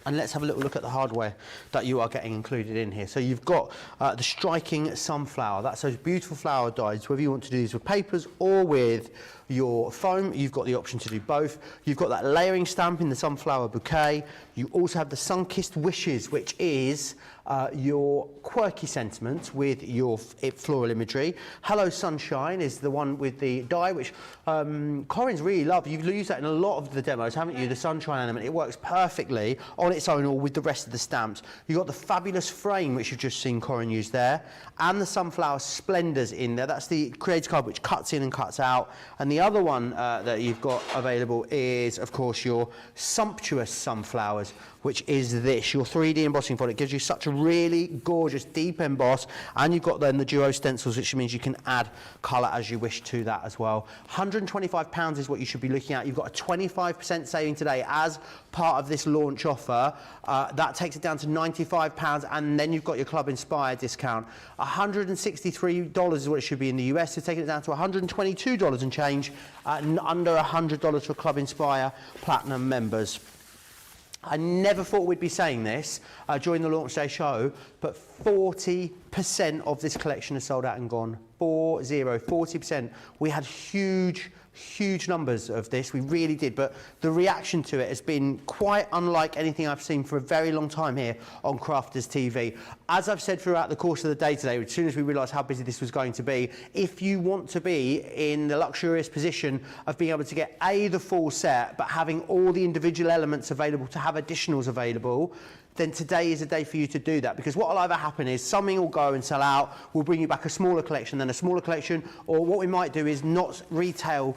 Speaker 1: And let's have a little look at the hardware that you are getting included in here. So you've got the striking sunflower. That's those beautiful flower dies. Whether you want to do these with papers or with your foam, you've got the option to do both. You've got that layering stamp in the sunflower bouquet. You also have the sun-kissed wishes, which is your quirky sentiments with your floral imagery. Hello Sunshine is the one with the die, which Corrine's really loved. You've used that in a lot of the demos, haven't you? The sunshine element. It works perfectly on its own or with the rest of the stamps. You've got the fabulous frame, which you've just seen Corrine use there, and the sunflower splendors in there. That's the creator card, which cuts in and cuts out. And the other one that you've got available is, of course, your sumptuous sunflowers, which is this, your 3D embossing product. It gives you such a really gorgeous deep emboss, and you've got then the duo stencils, which means you can add colour as you wish to that as well. £125 is what you should be looking at. You've got a 25% saving today as part of this launch offer. That takes it down to £95, and then you've got your Club Inspired discount. $163 is what it should be in the US, so taking it down to $122 and change, under $100 for Club Inspire Platinum members. I never thought we'd be saying this during the launch day show, but 40% of this collection is sold out and gone. 40%. We had huge numbers of this, we really did, but the reaction to it has been quite unlike anything I've seen for a very long time here on Crafters TV. As I've said throughout the course of the day today, as soon as we realised how busy this was going to be, if you want to be in the luxurious position of being able to get the full set, but having all the individual elements available to have additionals available, then today is a day for you to do that, because what will either happen is something will go and sell out, we'll bring you back a smaller collection, then a smaller collection, or what we might do is not retail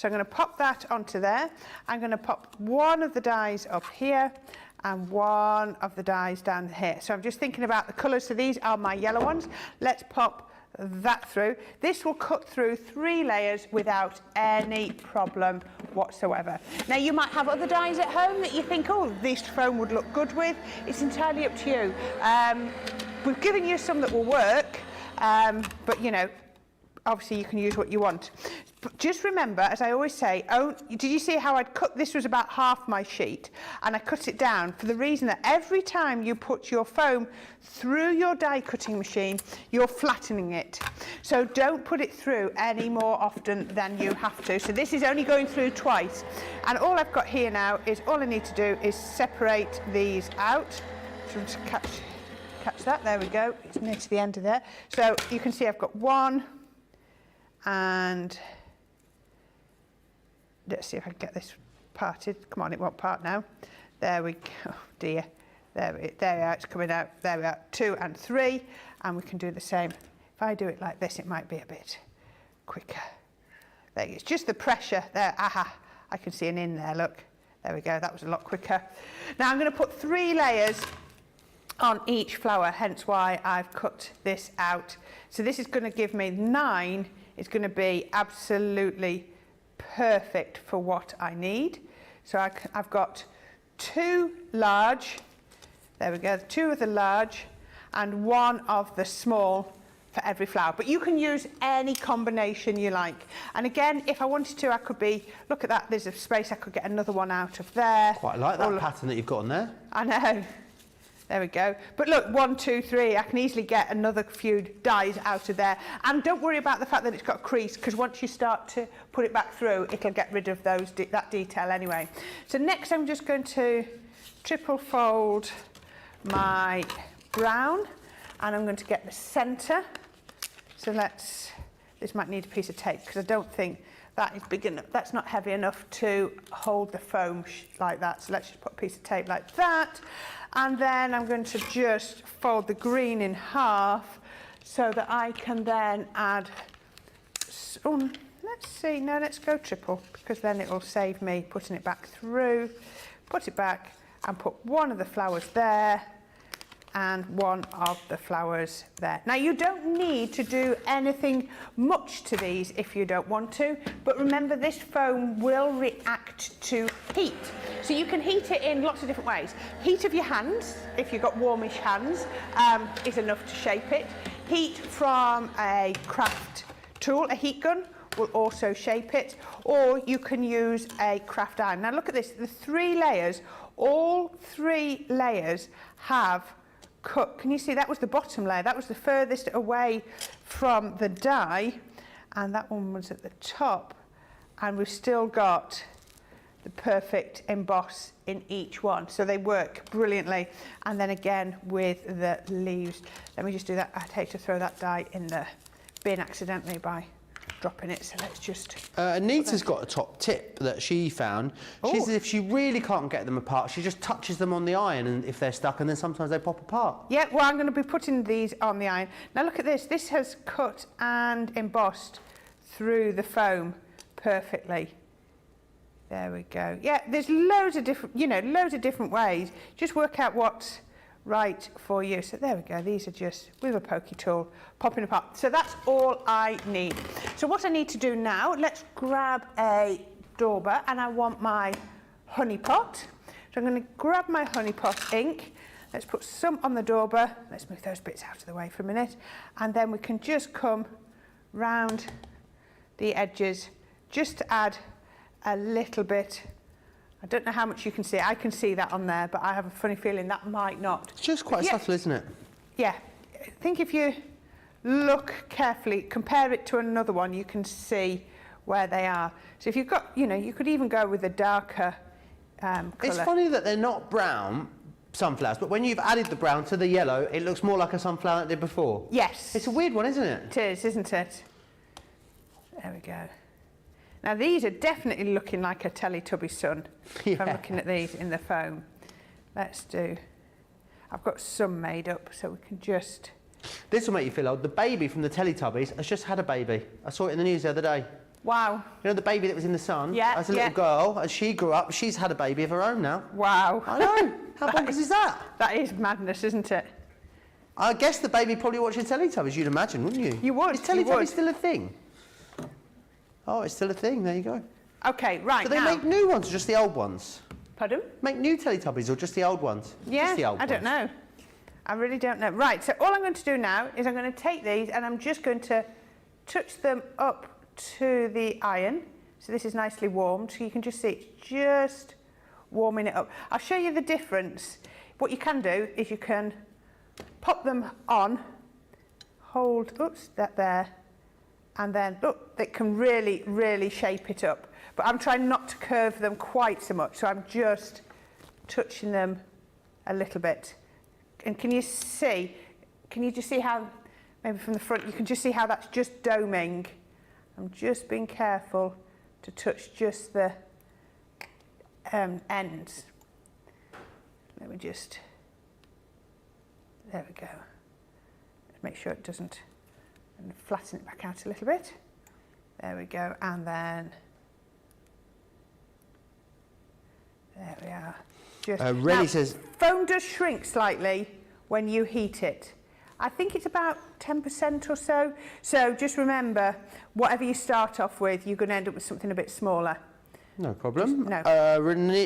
Speaker 2: So I'm going to pop that onto there. I'm going to pop one of the dies up here and one of the dies down here. So I'm just thinking about the colours. So these are my yellow ones. Let's pop that through. This will cut through 3 layers without any problem whatsoever. Now you might have other dies at home that you think, oh, this foam would look good with. It's entirely up to you. We've given you some that will work, but you know, obviously you can use what you want. But just remember, as I always say, did you see how I'd cut, this was about half my sheet, and I cut it down for the reason that every time you put your foam through your die cutting machine, you're flattening it. So don't put it through any more often than you have to. So this is only going through twice. And all I've got here now is, all I need to do is separate these out. So just catch that, there we go, it's near to the end of there. So you can see I've got one, and let's see if I can get this parted. Come on, it won't part now. There we go. Oh dear. There we are. It's coming out. There we are. 2 and 3, and we can do the same. If I do it like this, it might be a bit quicker. There you go. It's just the pressure there. Aha! I can see an in there. Look. There we go. That was a lot quicker. Now I'm going to put 3 layers on each flower. Hence why I've cut this out. So this is going to give me 9. It's going to be absolutely perfect for what I need. So I've got 2 large, there we go, 2 of the large and 1 of the small for every flower. But you can use any combination you like. And again, if I wanted to, I could be, look at that, there's a space, I could get another one out of there.
Speaker 1: Quite like that pattern that you've got on there.
Speaker 2: I know. There we go. But look, 1, 2, 3, I can easily get another few dies out of there. And don't worry about the fact that it's got a crease, because once you start to put it back through, it'll get rid of that detail anyway. So next I'm just going to triple fold my brown, and I'm going to get the centre. So this might need a piece of tape, because I don't think that is big enough. That's not heavy enough to hold the foam like that. So let's just put a piece of tape like that. And then I'm going to just fold the green in half so that I can then add, let's see, no, let's go triple, because then it will save me putting it back through. Put it back and put 1 of the flowers there and 1 of the flowers there. Now you don't need to do anything much to these if you don't want to, but remember this foam will react to heat. So you can heat it in lots of different ways. Heat of your hands, if you've got warmish hands, is enough to shape it. Heat from a craft tool, a heat gun, will also shape it, or you can use a craft iron. Now look at this, the 3 layers, all 3 layers have cut. Can you see that was the bottom layer? That was the furthest away from the die, and that one was at the top, and we've still got the perfect emboss in each one. So they work brilliantly. And then again with the leaves. Let me just do that. I'd hate to throw that die in the bin accidentally by dropping it, so let's just...
Speaker 1: Anita's got a top tip that she found. She says if she really can't get them apart, she just touches them on the iron, and if they're stuck, and then sometimes they pop apart.
Speaker 2: Yeah, well, I'm going to be putting these on the iron. Now look at this. This has cut and embossed through the foam perfectly. There we go. Yeah, there's loads of different, loads of different ways. Just work out what's right for you. So there we go. These are just with a pokey tool popping apart. So that's all I need. So what I need to do now, let's grab a dauber, and I want my honey pot. So I'm going to grab my honey pot ink. Let's put some on the dauber. Let's move those bits out of the way for a minute, and then we can just come round the edges just to add a little bit. I don't know how much you can see. I can see that on there, but I have a funny feeling that might not.
Speaker 1: It's just quite subtle, isn't it?
Speaker 2: Yeah. I think if you look carefully, compare it to another one, you can see where they are. So if you've got, you could even go with a darker colour.
Speaker 1: It's funny that they're not brown sunflowers, but when you've added the brown to the yellow, it looks more like a sunflower than it did before.
Speaker 2: Yes.
Speaker 1: It's a weird one, isn't it?
Speaker 2: It is, isn't it? There we go. Now these are definitely looking like a Teletubby sun, if I'm looking at these in the foam. Let's do, I've got some made up, so we can just...
Speaker 1: This will make you feel old. The baby from the Teletubbies has just had a baby. I saw it in the news the other day.
Speaker 2: Wow.
Speaker 1: You know the baby that was in the sun?
Speaker 2: Yeah,
Speaker 1: As a little girl, as she grew up, she's had a baby of her own now.
Speaker 2: Wow.
Speaker 1: I know. How bonkers is that?
Speaker 2: That is madness, isn't it?
Speaker 1: I guess the baby probably watching Teletubbies, you'd imagine, wouldn't you?
Speaker 2: You would,
Speaker 1: Is
Speaker 2: you
Speaker 1: Teletubbies
Speaker 2: would.
Speaker 1: still a thing? Oh, it's still a thing. There you go.
Speaker 2: Okay, right,
Speaker 1: Do they
Speaker 2: now.
Speaker 1: make new ones or just the old ones?
Speaker 2: Pardon?
Speaker 1: Make new Teletubbies or just the old ones?
Speaker 2: Yeah,
Speaker 1: Just the old
Speaker 2: I don't
Speaker 1: ones.
Speaker 2: know. I really don't know. Right, so all I'm going to do now is I'm going to take these and I'm just going to touch them up to the iron. So this is nicely warmed, so you can just see it's just warming it up. I'll show you the difference. What you can do is you can pop them on, hold, oops, that there, and then, look, they can really, really shape it up. But I'm trying not to curve them quite so much, so I'm just touching them a little bit. And can you just see how, maybe from the front, you can just see how that's just doming. I'm just being careful to touch just the ends. Let me just, there we go. Make sure it doesn't, and flatten it back out a little bit. There we go, and then, there we are. Just,
Speaker 1: Rennie
Speaker 2: now,
Speaker 1: says...
Speaker 2: foam does shrink slightly when you heat it. I think it's about 10% or so. So just remember, whatever you start off with, you're going to end up with something a bit smaller.
Speaker 1: No problem.
Speaker 2: Just, no.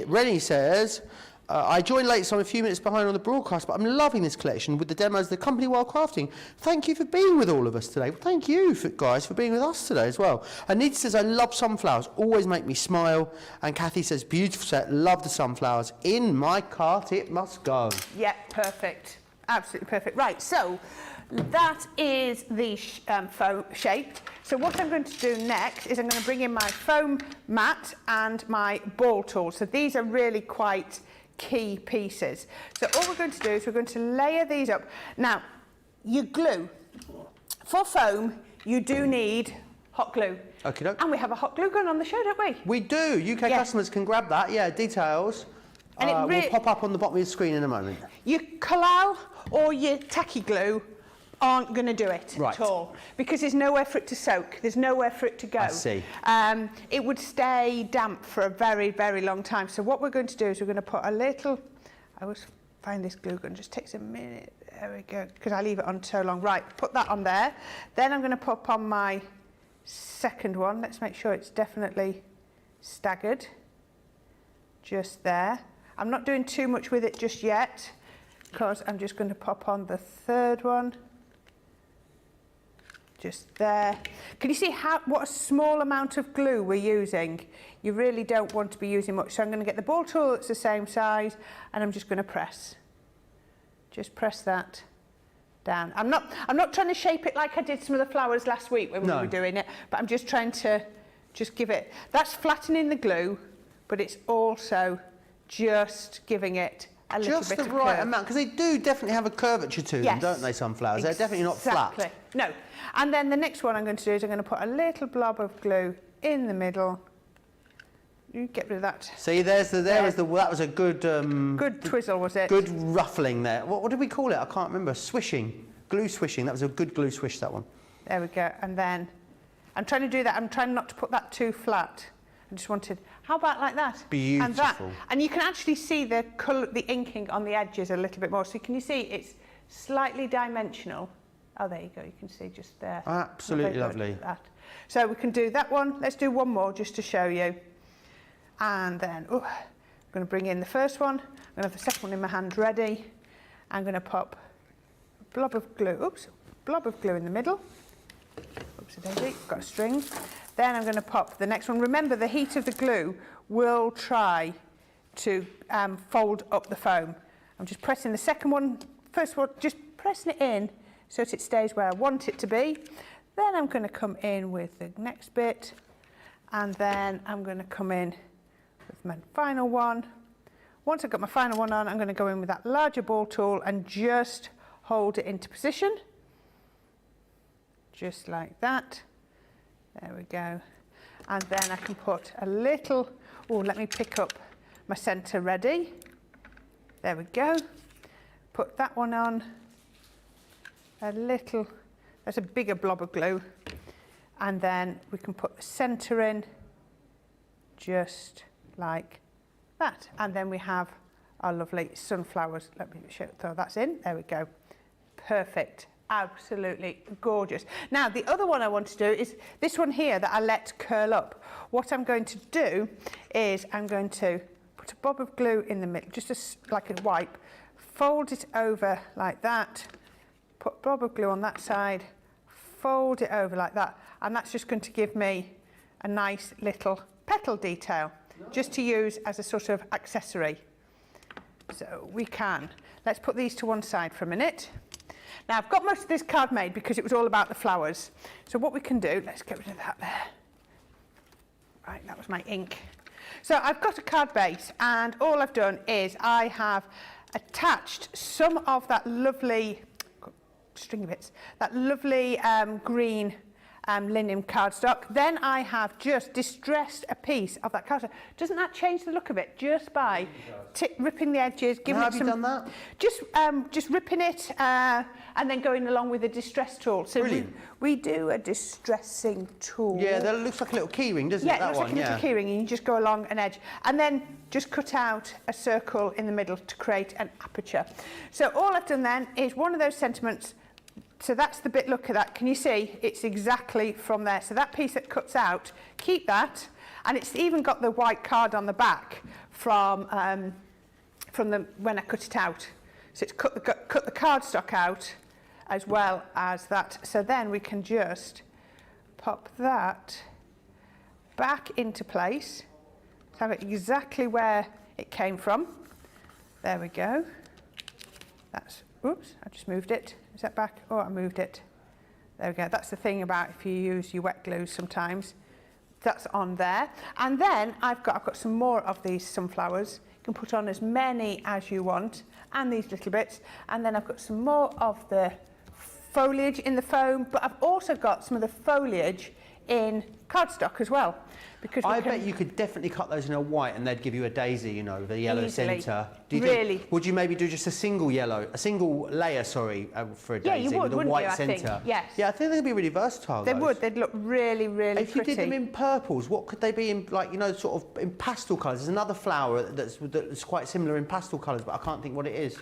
Speaker 1: Rennie says, I joined late, so I'm a few minutes behind on the broadcast, but I'm loving this collection with the demos of the company while crafting. Thank you for being with all of us today. Well, thank you, guys, for being with us today as well. Anita says, I love sunflowers, always make me smile. And Kathy says, beautiful set, love the sunflowers. In my cart it must go.
Speaker 2: Yeah, perfect. Absolutely perfect. Right, so that is the foam shaped. So what I'm going to do next is I'm going to bring in my foam mat and my ball tool. So these are really quite key pieces. So all we're going to do is we're going to layer these up. Now, your glue. For foam, you do need hot glue.
Speaker 1: Okie doke.
Speaker 2: And we have a hot glue gun on the show, don't we?
Speaker 1: We do. UK
Speaker 2: Yeah.
Speaker 1: customers can grab that. Yeah, details.
Speaker 2: And it
Speaker 1: will pop up on the bottom of the screen in a moment.
Speaker 2: Your collal or your tacky glue aren't going to do it
Speaker 1: Right.
Speaker 2: at all because there's nowhere for it to soak, there's nowhere for it to go.
Speaker 1: I see.
Speaker 2: It would stay damp for a very, very long time. So what we're going to do is we're going to put a little, I always find this glue gun just takes a minute, there we go, because I leave it on so long. Right, put that on there. Then I'm going to pop on my second one. Let's make sure it's definitely staggered, just there. I'm not doing too much with it just yet because I'm just going to pop on the third one. Just there. Can you see what a small amount of glue we're using? You really don't want to be using much. So I'm going to get the ball tool that's the same size and I'm just going to press. Just press that down. I'm not trying to shape it like I did some of the flowers last week when we were doing it, but I'm just trying to just give it. That's flattening the glue, but it's also just giving it a little
Speaker 1: Just
Speaker 2: bit
Speaker 1: the
Speaker 2: of
Speaker 1: right
Speaker 2: curve.
Speaker 1: amount, because they do definitely have a curvature to them,
Speaker 2: Yes.
Speaker 1: don't they, sunflowers? They're definitely not
Speaker 2: Exactly.
Speaker 1: flat.
Speaker 2: No. And then the next one I'm going to do is I'm going to put a little blob of glue in the middle. You get rid of that.
Speaker 1: See, that was a good...
Speaker 2: Good twizzle, was it?
Speaker 1: Good ruffling there. What did we call it? I can't remember. Swishing. Glue swishing. That was a good glue swish, that one.
Speaker 2: There we go. And then I'm trying to do that. I'm trying not to put that too flat. I just wanted, how about like that?
Speaker 1: Beautiful.
Speaker 2: And that. And you can actually see the colour, the inking on the edges a little bit more. So can you see it's slightly dimensional? Oh, there you go. You can see just there.
Speaker 1: Absolutely lovely.
Speaker 2: That. So we can do that one. Let's do one more just to show you. And then, I'm going to bring in the first one. I'm going to have the second one in my hand ready. I'm going to pop a blob of glue. Blob of glue in the middle. Oopsie-daisy, got a string. Then I'm going to pop the next one. Remember, the heat of the glue will try to fold up the foam. I'm just pressing the second one. First one, just pressing it in so that it stays where I want it to be. Then I'm going to come in with the next bit. And then I'm going to come in with my final one. Once I've got my final one on, I'm going to go in with that larger ball tool and just hold it into position. Just like that. There we go. And then I can put a little, let me pick up my centre ready. There we go. Put that one on. A little, that's a bigger blob of glue. And then we can put the centre in, just like that. And then we have our lovely sunflowers. Let me throw that in. There we go. Perfect. Absolutely gorgeous. Now, the other one I want to do is this one here that I let curl up. What I'm going to do is I'm going to put a bob of glue in the middle, just like a wipe, fold it over like that, put a bob of glue on that side, fold it over like that, and that's just going to give me a nice little petal detail, just to use as a sort of accessory. So we can. Let's put these to one side for a minute. Now, I've got most of this card made because it was all about the flowers. So what we can do, let's get rid of that there. Right, that was my ink. So I've got a card base, and all I've done is I have attached some of that lovely, stringy bits, that lovely green linen cardstock. Then I have just distressed a piece of that cardstock. Doesn't that change the look of it just by ripping the edges, giving it some...
Speaker 1: How have you done that?
Speaker 2: Just ripping it and then going along with a distress tool. So we do a distressing tool.
Speaker 1: Yeah, that looks like a little key ring, doesn't it?
Speaker 2: Yeah, it looks like a little key ring, and you just go along an edge. And then just cut out a circle in the middle to create an aperture. So all I've done then is one of those sentiments. So that's the bit, look at that. Can you see? It's exactly from there. So that piece that cuts out, keep that. And it's even got the white card on the back from when I cut it out. So it's cut the cardstock out as well as that. So then we can just pop that back into place. Have it exactly where it came from. There we go. That's, oops, I just moved it. Is that back? Oh, I moved it. There we go. That's the thing about if you use your wet glue sometimes. That's on there. And then I've got some more of these sunflowers. You can put on as many as you want, and these little bits. And then I've got some more of the foliage in the foam, but I've also got some of the foliage in cardstock as well. Because
Speaker 1: I bet you could definitely cut those in a white and they'd give you a daisy, you know, the yellow
Speaker 2: Easily.
Speaker 1: centre.
Speaker 2: Really?
Speaker 1: Would you maybe do just a single layer, sorry, for a daisy
Speaker 2: you would,
Speaker 1: with a
Speaker 2: wouldn't
Speaker 1: white
Speaker 2: you, I think?
Speaker 1: centre?
Speaker 2: Yes.
Speaker 1: Yeah, I think they'd be really versatile.
Speaker 2: They would. They'd look really, really
Speaker 1: if you
Speaker 2: pretty.
Speaker 1: did them in purples, what could they be in, like, you know, sort of in pastel colours? There's another flower that's quite similar in pastel colours, but I can't think what it is.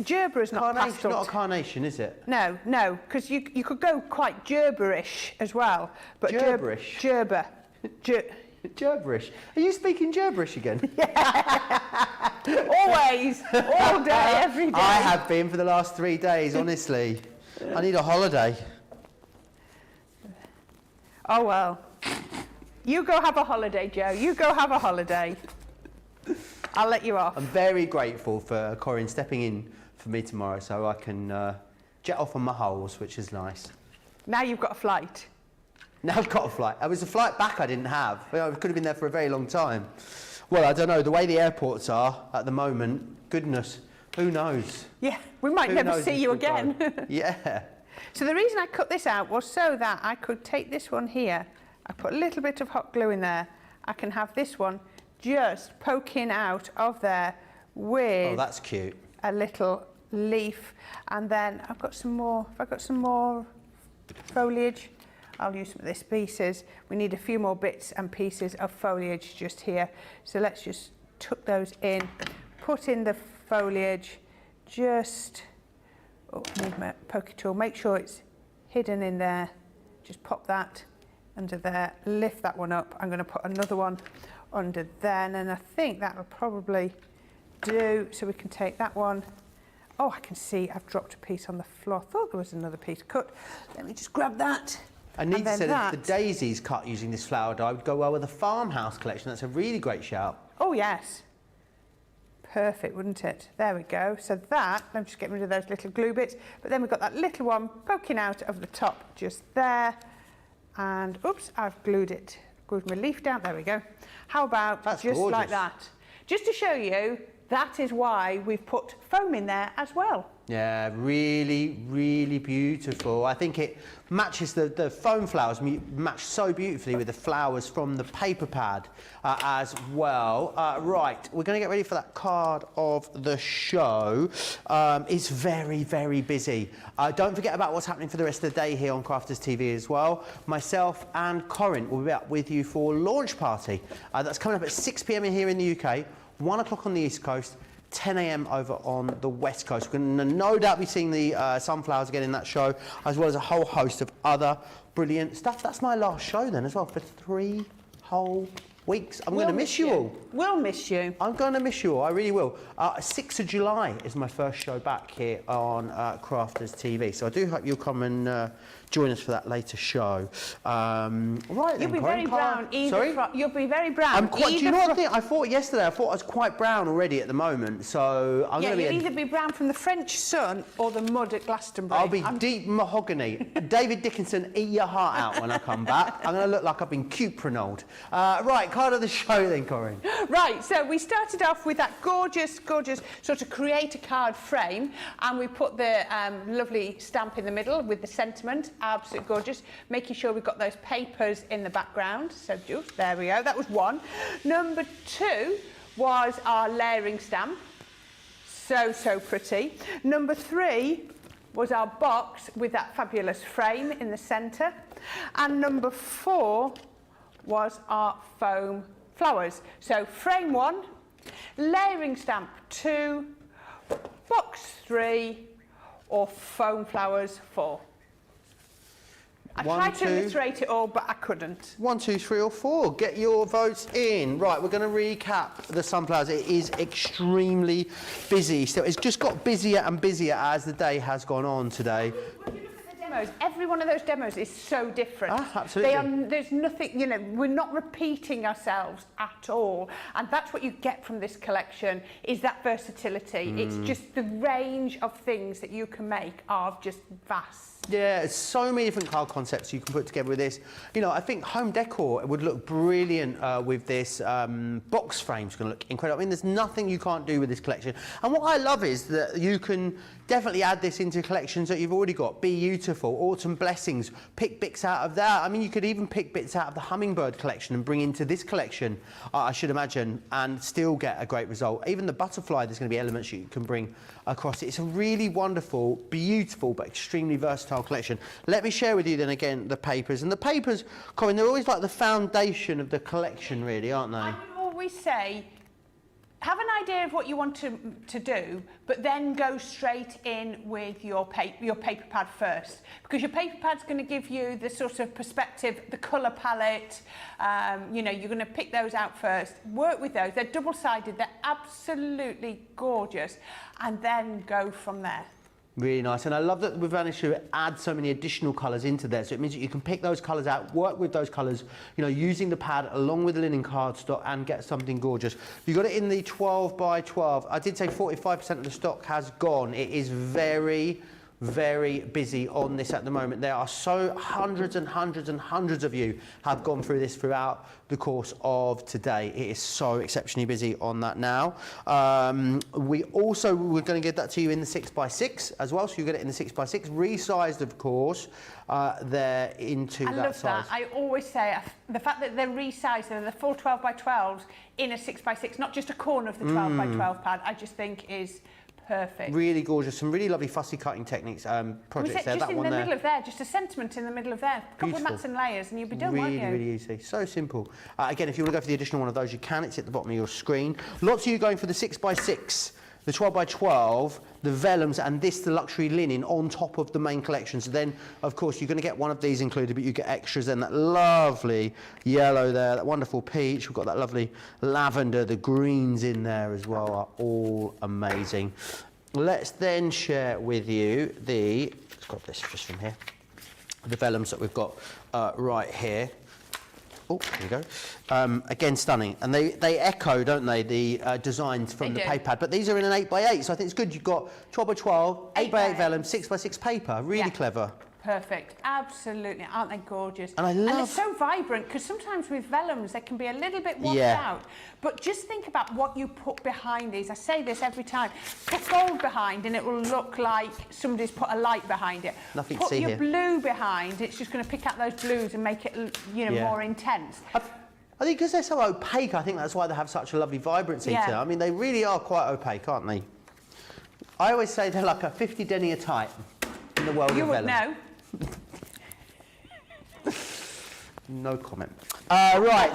Speaker 2: Gerber is not
Speaker 1: Carnation,
Speaker 2: pastel.
Speaker 1: not a carnation, is it?
Speaker 2: No, because you could go quite Gerberish as well. But
Speaker 1: Gerberish?
Speaker 2: Gerber.
Speaker 1: Gerberish. Are you speaking Gerberish again?
Speaker 2: Always, all day, every day.
Speaker 1: I have been for the last 3 days, honestly. I need a holiday.
Speaker 2: Oh, well. You go have a holiday, Joe. You go have a holiday. I'll let you off.
Speaker 1: I'm very grateful for Corrine stepping in for me tomorrow so I can jet off on my holes, which is nice.
Speaker 2: Now you've got a flight.
Speaker 1: Now I've got a flight. It was a flight back I didn't have. I could have been there for a very long time. Well, I don't know. The way the airports are at the moment, goodness, who knows?
Speaker 2: Yeah, we might never see you again.
Speaker 1: Yeah.
Speaker 2: So the reason I cut this out was so that I could take this one here. I put a little bit of hot glue in there. I can have this one just poking out of there with
Speaker 1: Oh, that's cute.
Speaker 2: a little leaf. And then I've got some more. If I've got some more foliage, I'll use some of these pieces. We need a few more bits and pieces of foliage just here. So let's just tuck those in, put in the foliage, just, oh, I need my poker tool, make sure it's hidden in there. Just pop that under there, lift that one up. I'm going to put another one under there, and I think that will probably do. So we can take that one. Oh, I can see I've dropped a piece on the floor. I thought there was another piece cut. Let me just grab that.
Speaker 1: I need to say that the daisies cut using this flower dye would go well with the farmhouse collection. That's a really great shout.
Speaker 2: Oh, yes. Perfect, wouldn't it? There we go. So that, I'm just getting rid of those little glue bits. But then we've got that little one poking out of the top just there. And, oops, I've glued my leaf down. There we go. How about
Speaker 1: That's
Speaker 2: just
Speaker 1: gorgeous.
Speaker 2: like that? Just to show you that is why we've put foam in there as well.
Speaker 1: Yeah, really, really beautiful. I think it matches the foam flowers match so beautifully with the flowers from the paper pad as well. Right, we're going to get ready for that card of the show. It's very, very busy. Don't forget about what's happening for the rest of the day here on Crafters TV as well. Myself and Corrine will be up with you for launch party. That's coming up at 6 p.m. here in the UK, 1 o'clock on the East Coast, 10 a.m. over on the West Coast. We're going to no doubt be seeing the sunflowers again in that show, as well as a whole host of other brilliant stuff. That's my last show then as well, for 3 whole weeks. I'm going to miss you all.
Speaker 2: We'll miss you.
Speaker 1: I'm going to miss you all, I really will. 6th of July is my first show back here on Crafters TV, so I do hope you'll come and join us for that later show. Right then,
Speaker 2: You'll be very brown.
Speaker 1: Sorry?
Speaker 2: You'll be very brown.
Speaker 1: I'm quite, do you know what I think? I thought yesterday, I thought I was quite brown already at the moment, so I'm going to be...
Speaker 2: You'll either be brown from the French sun or the mud at Glastonbury.
Speaker 1: I'll be deep mahogany. David Dickinson, eat your heart out when I come back. I'm going to look like I've been cuprinoled. Right, card of the show then, Corrine.
Speaker 2: Right, so we started off with that gorgeous, gorgeous sort of create a card frame, and we put the lovely stamp in the middle with the sentiment. Absolutely gorgeous. Making sure we've got those papers in the background. So there we go. That was one. Number 2 was our layering stamp. So pretty. Number 3 was our box with that fabulous frame in the centre. And number 4 was our foam flowers. So frame 1, layering stamp 2, box 3, or foam flowers 4. I tried to alliterate it all, but I couldn't.
Speaker 1: 1, 2, 3 or 4. Get your votes in. Right, we're going to recap the sunflowers. It is extremely busy. So it's just got busier and busier as the day has gone on today.
Speaker 2: When you look at the demos, every one of those demos is so different.
Speaker 1: Absolutely.
Speaker 2: There's nothing, you know, we're not repeating ourselves at all. And that's what you get from this collection, is that versatility. It's just the range of things that you can make are just vast.
Speaker 1: Yeah, so many different card concepts you can put together with this. You know, I think home decor would look brilliant with this. Box frame's going to look incredible. I mean, there's nothing you can't do with this collection. And what I love is that you can definitely add this into collections that you've already got. Beautiful, Autumn Blessings, pick bits out of that. I mean, you could even pick bits out of the Hummingbird collection and bring into this collection, I should imagine, and still get a great result. Even the butterfly, there's going to be elements you can bring across it. It's a really wonderful, beautiful, but extremely versatile collection. Let me share with you then again the papers. And the papers, Corrine, they're always like the foundation of the collection, really, aren't they?
Speaker 2: I would always say, have an idea of what you want to do, but then go straight in with your paper pad first, because your paper pad's going to give you the sort of perspective, the colour palette. You know, you're going to pick those out first, work with those. They're double-sided, they're absolutely gorgeous, and then go from there.
Speaker 1: Really nice, and I love that we've managed to add so many additional colours into there, so it means that you can pick those colours out, work with those colours, you know, using the pad along with the linen cardstock and get something gorgeous. You got it in the 12 by 12. I did say 45% of the stock has gone. It is very, very busy on this at the moment. There are so hundreds and hundreds and hundreds of you have gone through this throughout the course of today. It is so exceptionally busy on that now. We're going to get that to you in the 6x6 as well, so you get it in the 6x6, resized of course, there into that size.
Speaker 2: I love that. I always say the fact that they're resized, they're the full 12 by 12s in a 6x6, not just a corner of the 12 by 12 pad, I just think is perfect. Really
Speaker 1: gorgeous, some really lovely fussy cutting techniques, projects there.
Speaker 2: Just in the middle of there, just a sentiment in the middle of there. A couple of mats and layers and you'll be done, won't you?
Speaker 1: Really easy, so simple. Again, if you want to go for the additional one of those, you can. It's at the bottom of your screen. Lots of you going for the 6x6, the 12 by 12, the vellums, and this, the luxury linen, on top of the main collection. So then, of course, you're going to get one of these included, but you get extras then. That lovely yellow there, that wonderful peach. We've got that lovely lavender, the greens in there as well are all amazing. Let's then share with you let's grab this just from here, the vellums that we've got right here. Oh, there you go. Again, stunning. And they echo, don't they, the designs from the paper pad. But these are in an 8x8, so I think it's good. You've got 12 by 12, 8x8 vellum, 6x6 paper. Really clever.
Speaker 2: Perfect, absolutely. Aren't they gorgeous?
Speaker 1: And
Speaker 2: And they're so vibrant, because sometimes with vellums they can be a little bit washed out. But just think about what you put behind these. I say this every time. Put gold behind and it will look like somebody's put a light behind it.
Speaker 1: Nothing
Speaker 2: put
Speaker 1: to see
Speaker 2: your
Speaker 1: here.
Speaker 2: blue behind, it's just going to pick out those blues and make it, you know, more intense.
Speaker 1: I think because they're so opaque, I think that's why they have such a lovely vibrancy to them. I mean, they really are quite opaque, aren't they? I always say they're like a 50 denier type in the world of vellum.
Speaker 2: You would know.
Speaker 1: No comment. Right,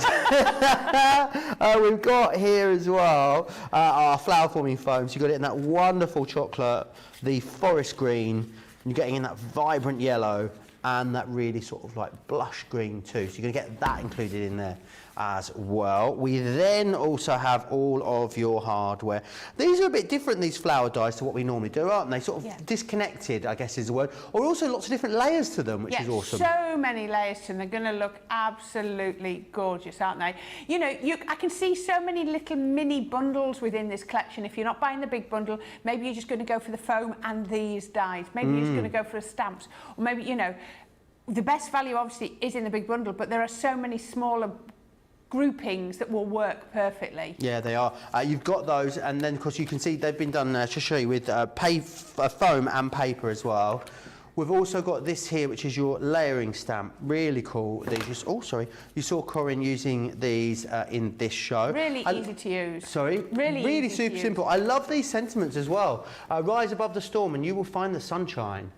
Speaker 1: we've got here as well our flower forming foams. You've got it in that wonderful chocolate, the forest green, and you're getting in that vibrant yellow and that really sort of like blush green too. So you're going to get that included in there as well. We then also have all of your hardware. These are a bit different, these flower dies, to what we normally do, aren't they? Sort of disconnected, I guess is the word. Or also lots of different layers to them, which is awesome.
Speaker 2: So many layers to them. They're going to look absolutely gorgeous, aren't they? You know, I can see so many little mini bundles within this collection. If you're not buying the big bundle, maybe you're just going to go for the foam and these dies. Maybe you're just going to go for the stamps. Or maybe, you know, the best value obviously is in the big bundle, but there are so many smaller groupings that will work perfectly.
Speaker 1: Yeah, they are. You've got those, and then of course you can see they've been done, to show you, with foam and paper as well. We've also got this here, which is your layering stamp. Really cool. These just, oh, sorry. You saw Corrine using these in this show.
Speaker 2: Really easy to use.
Speaker 1: Sorry? Really super simple. I love these sentiments as well. Rise above the storm and you will find the sunshine.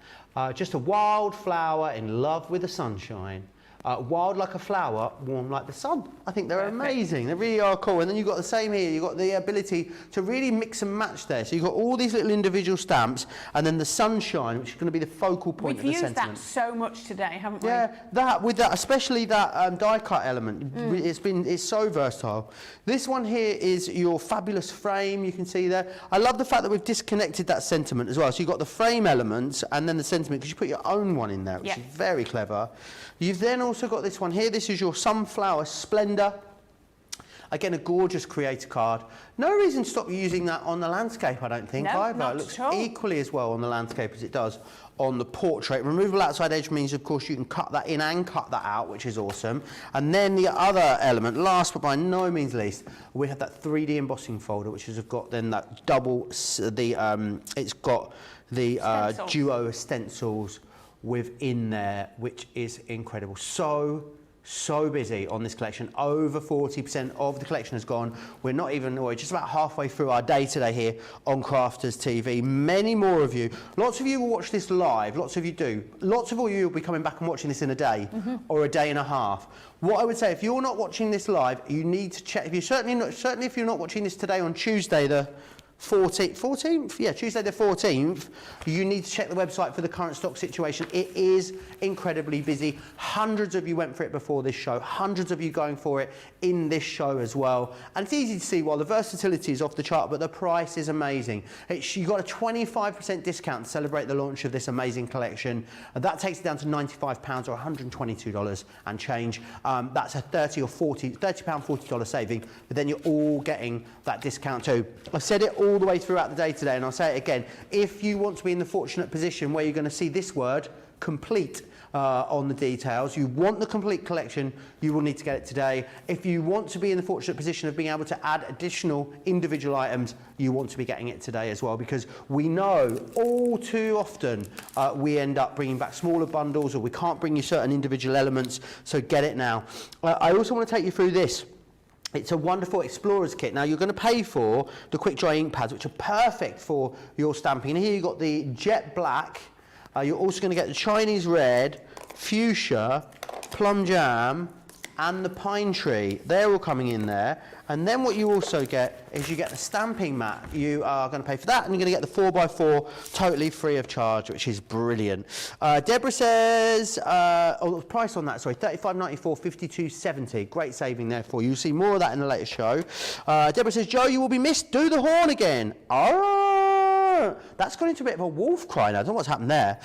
Speaker 1: Just a wild flower in love with the sunshine. Wild like a flower, warm like the sun. I think they're amazing. They really are cool. And then you've got the same here. You've got the ability to really mix and match there. So you've got all these little individual stamps, and then the sunshine, which is going to be the focal point of the sentiment.
Speaker 2: We've used that so much today, haven't we?
Speaker 1: Yeah, especially that die cut element. It's so versatile. This one here is your fabulous frame. You can see there. I love the fact that we've disconnected that sentiment as well. So you've got the frame elements and then the sentiment, because you put your own one in there, which is very clever. You've then also got this one here. This is your Sunflower Splendor. Again, a gorgeous creator card. No reason to stop using that on the landscape, I don't think, either.
Speaker 2: Not
Speaker 1: It looks
Speaker 2: at all.
Speaker 1: equally as well on the landscape as it does on the portrait. Removable outside edge means, of course, you can cut that in and cut that out, which is awesome. And then the other element, last but by no means least, we have that 3D embossing folder, which has got then that double, it's got the duo stencils within there, which is incredible. So busy on this collection. Over 40% of the collection has gone. We're just about halfway through our day today here on Crafters TV. Many more of you, lots of you will watch this live, lots of you do. Lots of you will be coming back and watching this in a day or a day and a half. What I would say, if you're not watching this live, you need to check. If you're certainly if you're not watching this today on Tuesday the 14th? Yeah, Tuesday the 14th. You need to check the website for the current stock situation. It is incredibly busy. Hundreds of you went for it before this show. Hundreds of you going for it in this show as well. And it's easy to see, well, the versatility is off the chart, but the price is amazing. You got a 25% discount to celebrate the launch of this amazing collection. And that takes it down to £95 or $122 and change. That's a £30 or $40 saving, but then you're all getting that discount too. I've said it all the way throughout the day today, and I'll say it again. If you want to be in the fortunate position where you're going to see this word, complete, on the details, you want the complete collection, you will need to get it today. If you want to be in the fortunate position of being able to add additional individual items, you want to be getting it today as well, because we know all too often we end up bringing back smaller bundles, or we can't bring you certain individual elements, so get it now. I also want to take you through this. It's a wonderful Explorer's kit. Now, you're going to pay for the quick dry ink pads, which are perfect for your stamping. And here you've got the jet black. You're also going to get the Chinese red, fuchsia, plum jam, and the pine tree. They're all coming in there. And then what you also get is you get the stamping mat. You are going to pay for that, and you're going to get the 4x4 totally free of charge, which is brilliant. Deborah says, the price on that, sorry, $35.94, $52.70. Great saving there for you. You'll see more of that in the later show. Deborah says, Joe, you will be missed. Do the horn again. Oh, that's gone into a bit of a wolf cry now. I don't know what's happened there.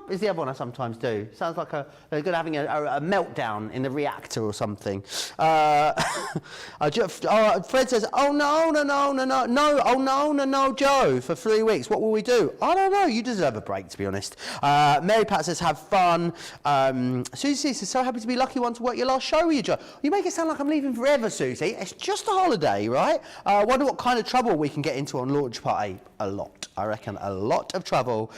Speaker 1: Is the other one I sometimes do. Sounds like they're good having a meltdown in the reactor or something. Fred says, oh no, Joe, for 3 weeks, what will we do? I don't know, you deserve a break, to be honest. Mary Pat says, have fun. Susie says, so happy to be lucky one to work your last show with you, Joe. You make it sound like I'm leaving forever, Susie. It's just a holiday, right? Wonder what kind of trouble we can get into on launch party. A lot, I reckon, a lot of trouble.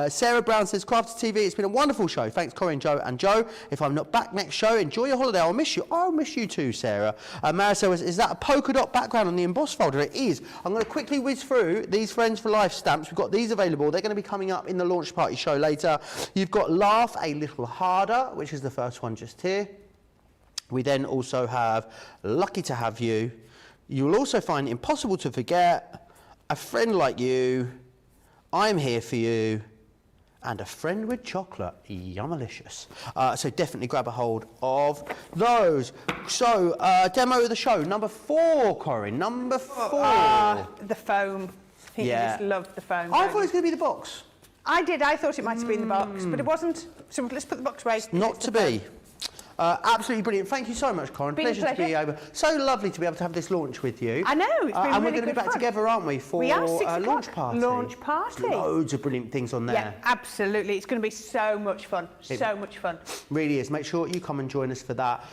Speaker 1: Sarah Brown says, Crafted TV, it's been a wonderful show. Thanks, Corrine, Joe, and Joe. If I'm not back next show, enjoy your holiday. I'll miss you. I'll miss you too, Sarah. Marisol, is that a polka dot background on the emboss folder? It is. I'm going to quickly whiz through these Friends for Life stamps. We've got these available. They're going to be coming up in the launch party show later. You've got Laugh a Little Harder, which is the first one just here. We then also have Lucky to Have You. You'll also find Impossible to Forget, A Friend Like You, I'm Here for You, and A Friend with Chocolate. Yummalicious. So definitely grab a hold of those. So, demo of the show, number 4, Corrine, number 4.
Speaker 2: The foam. I think you just love the foam.
Speaker 1: I thought it was going to be the box.
Speaker 2: I did. I thought it might have been the box, but it wasn't. So let's put the box away.
Speaker 1: Not to be. Absolutely brilliant. Thank you so much, Corrine. Pleasure to be over. So lovely to be able to have this launch with you.
Speaker 2: I know, it's been
Speaker 1: and
Speaker 2: really
Speaker 1: we're going to be back
Speaker 2: fun.
Speaker 1: together, aren't we, for
Speaker 2: We are 6
Speaker 1: launch
Speaker 2: o'clock.
Speaker 1: party.
Speaker 2: Launch party.
Speaker 1: Loads of brilliant things on there.
Speaker 2: Yeah, absolutely. It's going to be so much fun. So much fun.
Speaker 1: Really is. Make sure you come and join us for that.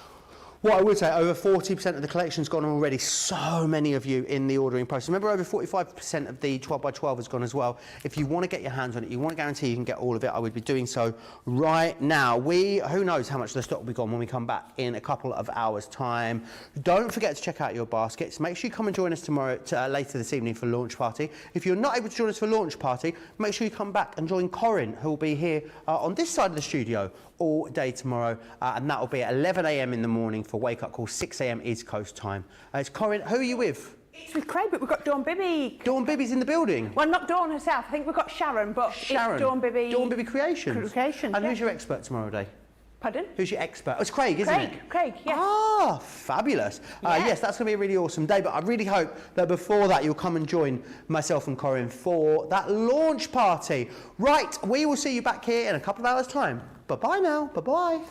Speaker 1: What I would say, over 40% of the collection's gone already. So many of you in the ordering process. Remember, over 45% of the 12x12 has gone as well. If you want to get your hands on it, you want to guarantee you can get all of it, I would be doing so right now. Who knows how much the stock will be gone when we come back in a couple of hours' time. Don't forget to check out your baskets. Make sure you come and join us tomorrow, later this evening for launch party. If you're not able to join us for launch party, make sure you come back and join Corrine, who will be here on this side of the studio all day tomorrow, and that will be at 11 a.m. in the morning for Wake Up Call, 6 a.m. East Coast time. It's Corrine. Who are you with?
Speaker 2: It's with Craig, but we've got Dawn Bibby.
Speaker 1: Dawn Bibby's in the building.
Speaker 2: Well, not Dawn herself. I think we've got Sharon, but
Speaker 1: Sharon.
Speaker 2: it's Dawn Bibby.
Speaker 1: Dawn Bibby Creations.
Speaker 2: Creations,
Speaker 1: And
Speaker 2: yeah.
Speaker 1: who's your expert tomorrow day?
Speaker 2: Pardon?
Speaker 1: Who's your expert? Oh, it's Craig, isn't it?
Speaker 2: Craig, yes.
Speaker 1: Ah, fabulous.
Speaker 2: Yeah.
Speaker 1: Yes, that's going to be a really awesome day, but I really hope that before that you'll come and join myself and Corrine for that launch party. Right, we will see you back here in a couple of hours' time. Bye-bye now. Bye-bye.